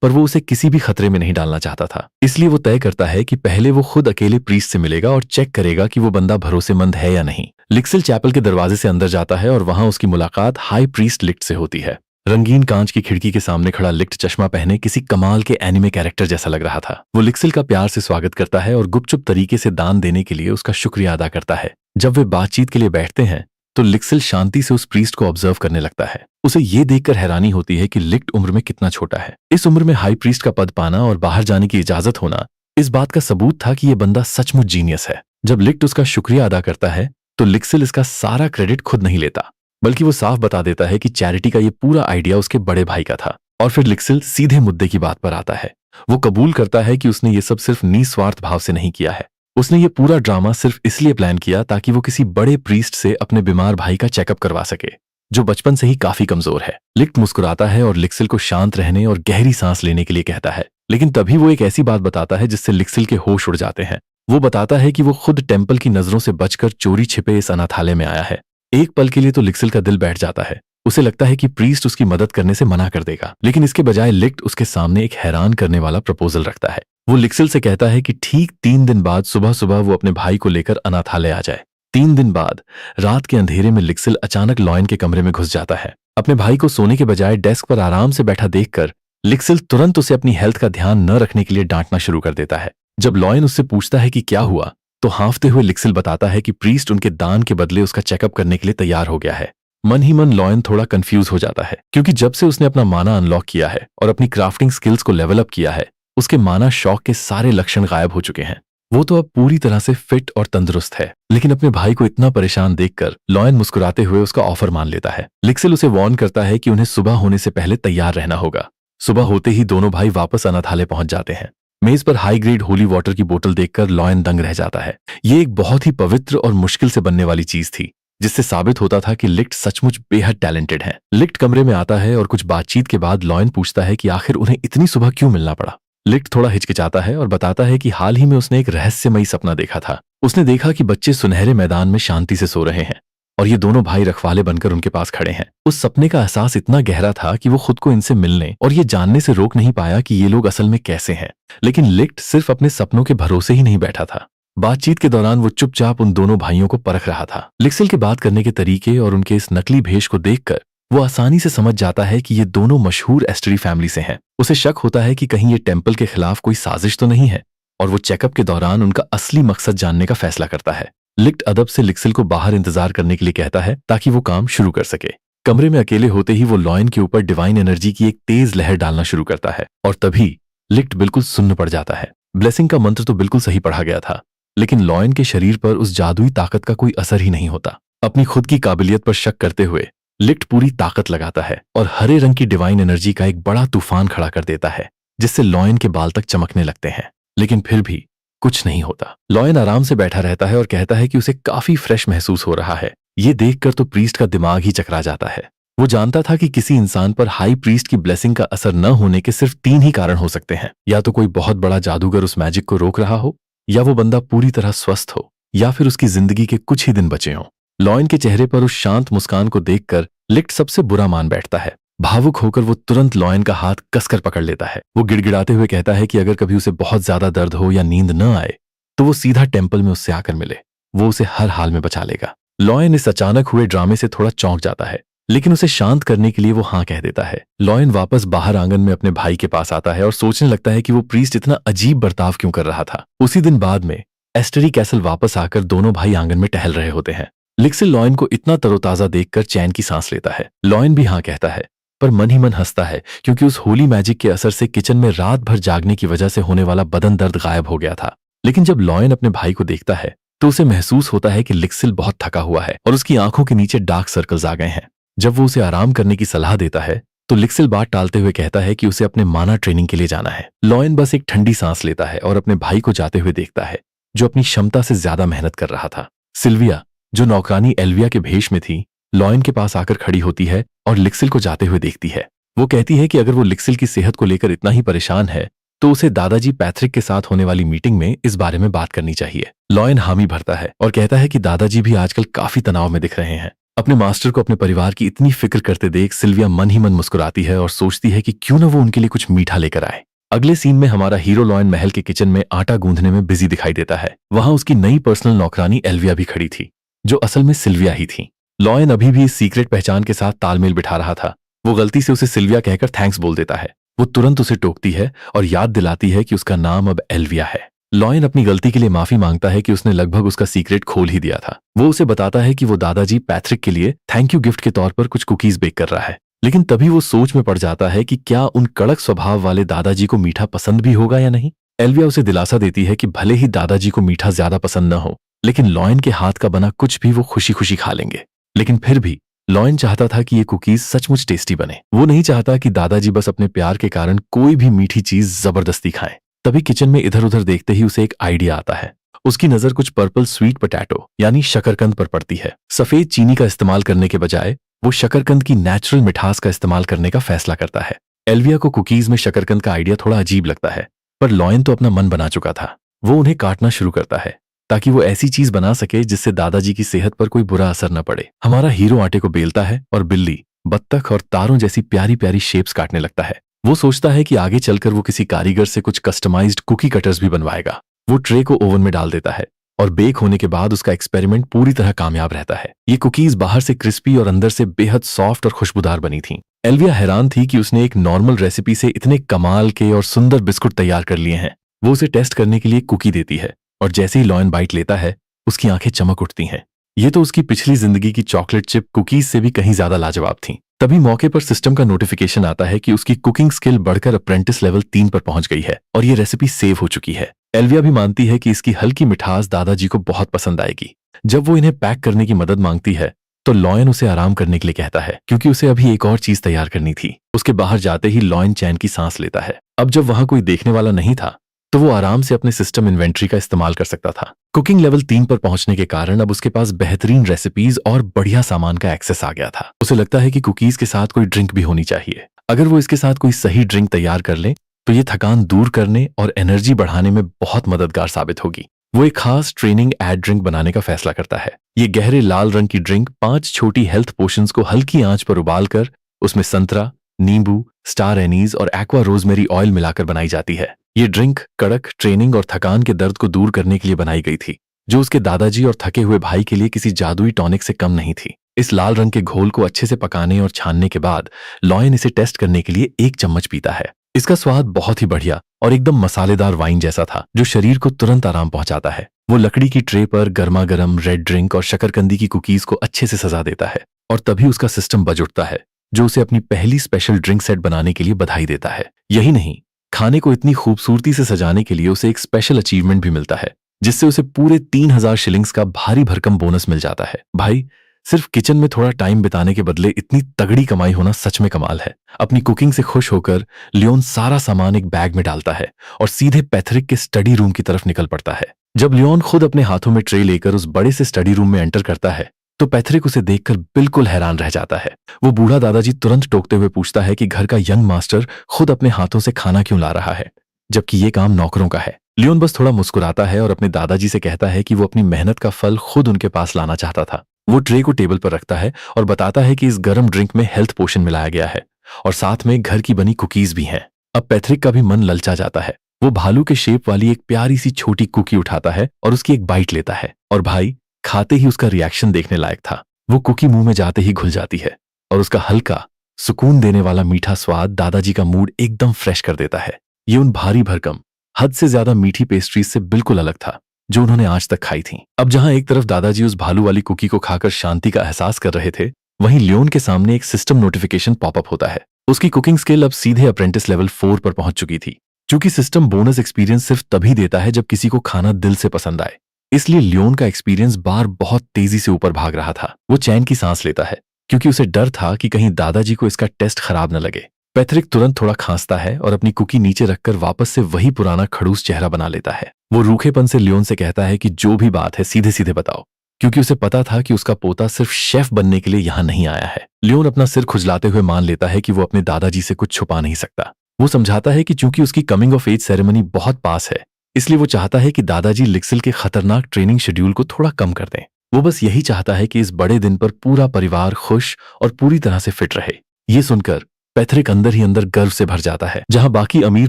पर वो उसे किसी भी खतरे में नहीं डालना चाहता था। इसलिए वो तय करता है कि पहले वो खुद अकेले प्रीस्ट से मिलेगा और चेक करेगा कि वो बंदा भरोसेमंद है या नहीं। लिक्सिल चैपल के दरवाजे से अंदर जाता है और वहां उसकी मुलाकात हाई प्रीस्ट लिक्ट से होती है। रंगीन कांच की खिड़की के सामने खड़ा लिक्ट चश्मा पहने किसी कमाल के एनिमे कैरेक्टर जैसा लग रहा था। वो लिक्सिल का प्यार से स्वागत करता है और गुपचुप तरीके से दान देने के लिए उसका शुक्रिया अदा करता है। जब वे बातचीत के लिए बैठते हैं तो लिक्सिल शांति से उस प्रीस्ट को ऑब्जर्व करने लगता है। उसे ये देखकर हैरानी होती है कि लिक्ट उम्र में कितना छोटा है। इस उम्र में हाई प्रीस्ट का पद पाना और बाहर जाने की इजाजत होना इस बात का सबूत था कि ये बंदा सचमुच जीनियस है। जब लिक्ट उसका शुक्रिया अदा करता है तो लिक्सिल इसका सारा क्रेडिट खुद नहीं लेता, बल्कि वो साफ बता देता है कि चैरिटी का ये पूरा आइडिया उसके बड़े भाई का था। और फिर लिक्सिल सीधे मुद्दे की बात पर आता है। वो कबूल करता है कि उसने ये सब सिर्फ निस्वार्थ भाव से नहीं किया है। उसने ये पूरा ड्रामा सिर्फ इसलिए प्लान किया ताकि वो किसी बड़े प्रीस्ट से अपने बीमार भाई का चेकअप करवा सके, जो बचपन से ही काफी कमजोर है। लिक्ट मुस्कुराता है और लिक्सिल को शांत रहने और गहरी सांस लेने के लिए कहता है, लेकिन तभी वो एक ऐसी बात बताता है जिससे लिक्सिल के होश उड़ जाते हैं। वो बताता है कि वो खुद टेम्पल की नजरों से बचकर चोरी छिपे इस अनाथालय में आया है। एक पल के लिए तो लिक्सिल का दिल बैठ जाता है। उसे लगता है कि प्रीस्ट उसकी मदद करने से मना कर देगा, लेकिन इसके बजाय लिक्ट उसके सामने एक हैरान करने वाला प्रपोजल रखता है। वो लिक्सिल से कहता है कि ठीक 3 दिन बाद सुबह सुबह वो अपने भाई को लेकर अनाथालय आ जाए। 3 दिन बाद रात के अंधेरे में लिक्सिल अचानक लॉयन के कमरे में घुस जाता है। अपने भाई को सोने के बजाय डेस्क पर आराम से बैठा देखकर लिक्सिल तुरंत उसे अपनी हेल्थ का ध्यान न रखने के लिए डांटना शुरू कर देता है। जब लॉयन उससे पूछता है कि क्या हुआ, तो हांफते हुए लिक्सिल बताता है कि प्रीस्ट उनके दान के बदले उसका चेकअप करने के लिए तैयार हो गया है। मन ही मन लॉयन थोड़ा कंफ्यूज हो जाता है, क्योंकि जब से उसने अपना माना अनलॉक किया है और अपनी क्राफ्टिंग स्किल्स को लेवल अप किया है, उसके माना शौक के सारे लक्षण गायब हो चुके हैं। वो तो अब पूरी तरह से फिट और तंदुरुस्त है। लेकिन अपने भाई को इतना परेशान देखकर लॉयन मुस्कुराते हुए उसका ऑफर मान लेता है। लिक्सिल उसे वार्न करता है कि उन्हें सुबह होने से पहले तैयार रहना होगा। सुबह होते ही दोनों भाई वापस अनाथालय पहुंच जाते हैं। मेज पर हाई ग्रेड होली वाटर की बोतल देखकर लॉयन दंग रह जाता है। ये एक बहुत ही पवित्र और मुश्किल से बनने वाली चीज थी, जिससे साबित होता था कि लिक्ट सचमुच बेहद टैलेंटेड है। लिक्ट कमरे में आता है और कुछ बातचीत के बाद लॉयन पूछता है कि आखिर उन्हें इतनी सुबह क्यों मिलना पड़ा। लिक्ट थोड़ा हिचकिचाता है और बताता है कि हाल ही में उसने एक रहस्यमयी सपना देखा था। उसने देखा कि बच्चे सुनहरे मैदान में शांति से सो रहे हैं और ये दोनों भाई रखवाले बनकर उनके पास खड़े हैं। उस सपने का एहसास इतना गहरा था कि वो खुद को इनसे मिलने और ये जानने से रोक नहीं पाया कि ये लोग असल में कैसे हैं। लेकिन लिक्ट सिर्फ अपने सपनों के भरोसे ही नहीं बैठा था। बातचीत के दौरान वो चुपचाप उन दोनों भाइयों को परख रहा था। लिक्सिल के बात करने के तरीके और उनके इस नकली भेष को देखकर वो आसानी से समझ जाता है कि ये दोनों मशहूर एस्टरी फैमिली से हैं। उसे शक होता है कि कहीं ये टेम्पल के खिलाफ कोई साजिश तो नहीं है, और वो चेकअप के दौरान उनका असली मकसद जानने का फैसला करता है। लिक्ट अदब से लिक्सिल को बाहर इंतजार करने के लिए कहता है ताकि वो काम शुरू कर सके। कमरे में अकेले होते ही वो लॉयन के ऊपर डिवाइन एनर्जी की एक तेज लहर डालना शुरू करता है, और तभी लिक्ट बिल्कुल सुन्न पड़ जाता है। ब्लेसिंग का मंत्र तो बिल्कुल सही पढ़ा गया था, लेकिन लॉयन के शरीर पर उस जादुई ताकत का कोई असर ही नहीं होता। अपनी खुद की काबिलियत पर शक करते हुए लिक्ट पूरी ताकत लगाता है और हरे रंग की डिवाइन एनर्जी का एक बड़ा तूफान खड़ा कर देता है, जिससे लॉयन के बाल तक चमकने लगते हैं। लेकिन फिर भी कुछ नहीं होता। लॉयन आराम से बैठा रहता है और कहता है कि उसे काफी फ्रेश महसूस हो रहा है। ये देखकर तो प्रीस्ट का दिमाग ही चकरा जाता है। वो जानता था कि किसी इंसान पर हाई प्रीस्ट की ब्लेसिंग का असर न होने के सिर्फ 3 ही कारण हो सकते हैं। या तो कोई बहुत बड़ा जादूगर उस मैजिक को रोक रहा हो, या वो बंदा पूरी तरह स्वस्थ हो, या फिर उसकी जिंदगी के कुछ ही दिन बचे हों। लॉयन के चेहरे पर उस शांत मुस्कान को देखकर लिक्ट सबसे बुरा मान बैठता है। भावुक होकर वो तुरंत लॉयन का हाथ कसकर पकड़ लेता है। वो गिड़गिड़ाते हुए कहता है कि अगर कभी उसे बहुत ज्यादा दर्द हो या नींद न आए तो वो सीधा टेम्पल में उससे आकर मिले। वो उसे हर हाल में बचा लेगा। लॉयन इस अचानक हुए ड्रामे से थोड़ा चौंक जाता है, लेकिन उसे शांत करने के लिए वो हाँ कह देता है। लॉयन वापस बाहर आंगन में अपने भाई के पास आता है और सोचने लगता है कि वो प्रीस्ट इतना अजीब बर्ताव क्यों कर रहा था। उसी दिन बाद में एस्टरी कैसल वापस आकर दोनों भाई आंगन में टहल रहे होते हैं। लिक्सिल लॉयन को इतना तरोताजा देखकर चैन की सांस लेता है। लॉयन भी हाँ कहता है, पर मन ही मन हंसता है, क्योंकि उस होली मैजिक के असर से किचन में रात भर जागने की वजह से होने वाला बदन दर्द गायब हो गया था। लेकिन जब लॉयन अपने भाई को देखता है तो उसे महसूस होता है कि लिक्सिल बहुत थका हुआ है और उसकी आंखों के नीचे डार्क सर्कल्स आ गए हैं। जब वो उसे आराम करने की सलाह देता है तो लिक्सिल बात टालते हुए कहता है कि उसे अपने माना ट्रेनिंग के लिए जाना है। लॉयन बस एक ठंडी सांस लेता है और अपने भाई को जाते हुए देखता है, जो अपनी क्षमता से ज्यादा मेहनत कर रहा था। सिल्विया, जो नौकरानी एल्विया के भेष में थी, लॉयन के पास आकर खड़ी होती है और लिक्सिल को जाते हुए देखती है। वो कहती है कि अगर वो लिक्सिल की सेहत को लेकर इतना ही परेशान है तो उसे दादाजी पैथरिक के साथ होने वाली मीटिंग में इस बारे में बात करनी चाहिए। लॉयन हामी भरता है और कहता है कि दादाजी भी आजकल काफी तनाव में दिख रहे हैं। अपने मास्टर को अपने परिवार की इतनी फिक्र करते देख सिल्विया मन ही मन मुस्कुराती है और सोचती है कि क्यों ना वो उनके लिए कुछ मीठा लेकर आए। अगले सीन में हमारा हीरो लॉयन महल के किचन में आटा गूंथने में बिजी दिखाई देता है। वहां उसकी नई पर्सनल नौकरानी एल्विया भी खड़ी थी, जो असल में सिल्विया ही थी। लॉयन अभी भी इस सीक्रेट पहचान के साथ तालमेल बिठा रहा था। वो गलती से उसे सिल्विया कहकर थैंक्स बोल देता है। वो तुरंत उसे टोकती है और याद दिलाती है कि उसका नाम अब एल्विया है। लॉयन अपनी गलती के लिए माफी मांगता है कि उसने लगभग उसका सीक्रेट खोल ही दिया था। वो उसे बताता है कि वो दादाजी पैथरिक के लिए थैंक यू गिफ्ट के तौर पर कुछ कुकीज बेक कर रहा है। लेकिन तभी वो सोच में पड़ जाता है कि क्या उन कड़क स्वभाव वाले दादाजी को मीठा पसंद भी होगा या नहीं। एल्विया उसे दिलासा देती है कि भले ही दादाजी को मीठा ज्यादा पसंद न हो, लेकिन लॉयन के हाथ का बना कुछ भी वो खुशी खुशी खा लेंगे। लेकिन फिर भी लॉयन चाहता था कि ये कुकीज सचमुच टेस्टी बने। वो नहीं चाहता कि दादाजी बस अपने प्यार के कारण कोई भी मीठी चीज जबरदस्ती खाएं। तभी किचन में इधर उधर देखते ही उसे एक आइडिया आता है। उसकी नजर कुछ पर्पल स्वीट पोटैटो यानी शकरकंद पर पड़ती है। सफेद चीनी का इस्तेमाल करने के बजाय वो शकरकंद की नेचुरल मिठास का इस्तेमाल करने का फैसला करता है। एल्विया को कुकीज में शकरकंद का आइडिया थोड़ा अजीब लगता है, पर लॉयन तो अपना मन बना चुका था। वो उन्हें काटना शुरू करता है ताकि वो ऐसी चीज बना सके जिससे दादाजी की सेहत पर कोई बुरा असर न पड़े। हमारा हीरो आटे को बेलता है और बिल्ली, बत्तख और तारों जैसी प्यारी प्यारी शेप्स काटने लगता है। वो सोचता है कि आगे चलकर वो किसी कारीगर से कुछ कस्टमाइज्ड कुकी कटर्स भी बनवाएगा। वो ट्रे को ओवन में डाल देता है और बेक होने के बाद उसका एक्सपेरिमेंट पूरी तरह कामयाब रहता है। ये कुकीज बाहर से क्रिस्पी और अंदर से बेहद सॉफ्ट और खुशबूदार बनी थीं। एल्विया हैरान थी कि उसने एक नॉर्मल रेसिपी से इतने कमाल के और सुंदर बिस्कुट तैयार कर लिए हैं। वो उसे टेस्ट करने के लिए कुकी देती है और जैसे ही लॉयन बाइट लेता है उसकी आंखें चमक उठती हैं। ये तो उसकी पिछली जिंदगी की चॉकलेट चिप कुकीज से भी कहीं ज्यादा लाजवाब थीं। तभी मौके पर सिस्टम का नोटिफिकेशन आता है कि उसकी कुकिंग स्किल बढ़कर अप्रेंटिस लेवल 3 पर पहुंच गई है और ये रेसिपी सेव हो चुकी है। एल्विया भी मानती है कि इसकी हल्की मिठास दादाजी को बहुत पसंद आएगी। जब वो इन्हें पैक करने की मदद मांगती है तो लॉयन उसे आराम करने के लिए कहता है, क्योंकि उसे अभी एक और चीज तैयार करनी थी। उसके बाहर जाते ही लॉयन चैन की सांस लेता है। अब जब वहां कोई देखने वाला नहीं था तो वो आराम से अपने सिस्टम इन्वेंट्री का इस्तेमाल कर सकता था। कुकिंग लेवल 3 पर पहुंचने के कारण अब उसके पास बेहतरीन रेसिपीज और बढ़िया सामान का एक्सेस आ गया था। उसे लगता है कि कुकीज के साथ कोई ड्रिंक भी होनी चाहिए। अगर वो इसके साथ कोई सही ड्रिंक तैयार कर ले तो ये थकान दूर करने और एनर्जी बढ़ाने में बहुत मददगार साबित होगी। वो एक खास ट्रेनिंग एड ड्रिंक बनाने का फैसला करता है। ये गहरे लाल रंग की ड्रिंक 5 छोटी हेल्थ पोशंस को हल्की आंच पर उबालकर उसमें संतरा, नींबू, स्टार एनीज और एक्वा रोजमेरी ऑयल मिलाकर बनाई जाती है। ये ड्रिंक कड़क ट्रेनिंग और थकान के दर्द को दूर करने के लिए बनाई गई थी, जो उसके दादाजी और थके हुए भाई के लिए किसी जादुई टॉनिक से कम नहीं थी। इस लाल रंग के घोल को अच्छे से पकाने और छानने के बाद लॉयन इसे टेस्ट करने के लिए 1 चम्मच पीता है। इसका स्वाद बहुत ही बढ़िया और एकदम मसालेदार वाइन जैसा था, जो शरीर को तुरंत आराम पहुंचाता है। वो लकड़ी की ट्रे पर गर्मा गर्म रेड ड्रिंक और शकरकंदी की कुकीज को अच्छे से सजा देता है और तभी उसका सिस्टम बज उठता है, जो उसे अपनी पहली स्पेशल ड्रिंक सेट बनाने के लिए बधाई देता है। यही नहीं, खाने को इतनी खूबसूरती से सजाने के लिए उसे एक स्पेशल अचीवमेंट भी मिलता है, जिससे उसे पूरे 3000 शिलिंग्स का भारी भरकम बोनस मिल जाता है। भाई, सिर्फ किचन में थोड़ा टाइम बिताने के बदले इतनी तगड़ी कमाई होना सच में कमाल है। अपनी कुकिंग से खुश होकर लियोन सारा सामान एक बैग में डालता है और सीधे पैथरिक के स्टडी रूम की तरफ निकल पड़ता है। जब लियोन खुद अपने हाथों में ट्रे लेकर उस बड़े से स्टडी रूम में एंटर करता है तो पैथरिक उसे देखकर बिल्कुल हैरान रह जाता है। वो बूढ़ा दादाजी तुरंत टोकते हुए पूछता है कि घर का यंग मास्टर खुद अपने हाथों से खाना क्यों ला रहा है, जबकि ये काम नौकरों का है। लियोन बस थोड़ा मुस्कुराता है और अपने दादाजी से कहता है कि वो अपनी मेहनत का फल खुद उनके पास लाना चाहता था। वो ट्रे को टेबल पर रखता है और बताता है कि इस गर्म ड्रिंक में हेल्थ पोशन मिलाया गया है और साथ में घर की बनी कुकीज भी हैं। अब पैथरिक का भी मन ललचा जाता है। वो भालू के शेप वाली एक प्यारी सी छोटी कुकी उठाता है और उसकी एक बाइट लेता है और भाई, खाते ही उसका रिएक्शन देखने लायक था। वो कुकी मुंह में जाते ही घुल जाती है और उसका हल्का सुकून देने वाला मीठा स्वाद दादाजी का मूड एकदम फ्रेश कर देता है। ये उन भारी भरकम हद से ज्यादा मीठी पेस्ट्रीज से बिल्कुल अलग था जो उन्होंने आज तक खाई थी। अब जहां एक तरफ दादाजी उस भालू वाली कुकी को खाकर शांति का एहसास कर रहे थे, वहीं लियोन के सामने एक सिस्टम नोटिफिकेशन पॉपअप होता है। उसकी कुकिंग स्किल अब सीधे अप्रेंटिस लेवल 4 पर पहुंच चुकी थी। चूंकि सिस्टम बोनस एक्सपीरियंस सिर्फ तभी देता है जब किसी को खाना दिल से पसंद आए, इसलिए लियोन का एक्सपीरियंस बार बहुत तेजी से ऊपर भाग रहा था। वो चैन की सांस लेता है क्योंकि उसे डर था कि कहीं दादाजी को इसका टेस्ट खराब न लगे। पैथरिक तुरंत थोड़ा खांसता है और अपनी कुकी नीचे रखकर वापस से वही पुराना खड़ूस चेहरा बना लेता है। वो रूखेपन से लियोन से कहता है कि जो भी बात है सीधे सीधे बताओ, क्योंकि उसे पता था कि उसका पोता सिर्फ शेफ बनने के लिए यहां नहीं आया है। लियोन अपना सिर खुजलाते हुए मान लेता है कि वो अपने दादाजी से कुछ छुपा नहीं सकता। वो समझाता है कि चूंकि उसकी कमिंग ऑफ एज सेरेमनी बहुत पास है, इसलिए वो चाहता है कि दादाजी लिक्सिल के खतरनाक ट्रेनिंग शेड्यूल को थोड़ा कम कर दें। वो बस यही चाहता है कि इस बड़े दिन पर पूरा परिवार खुश और पूरी तरह से फिट रहे। ये सुनकर पैथरिक अंदर ही अंदर गर्व से भर जाता है। जहां बाकी अमीर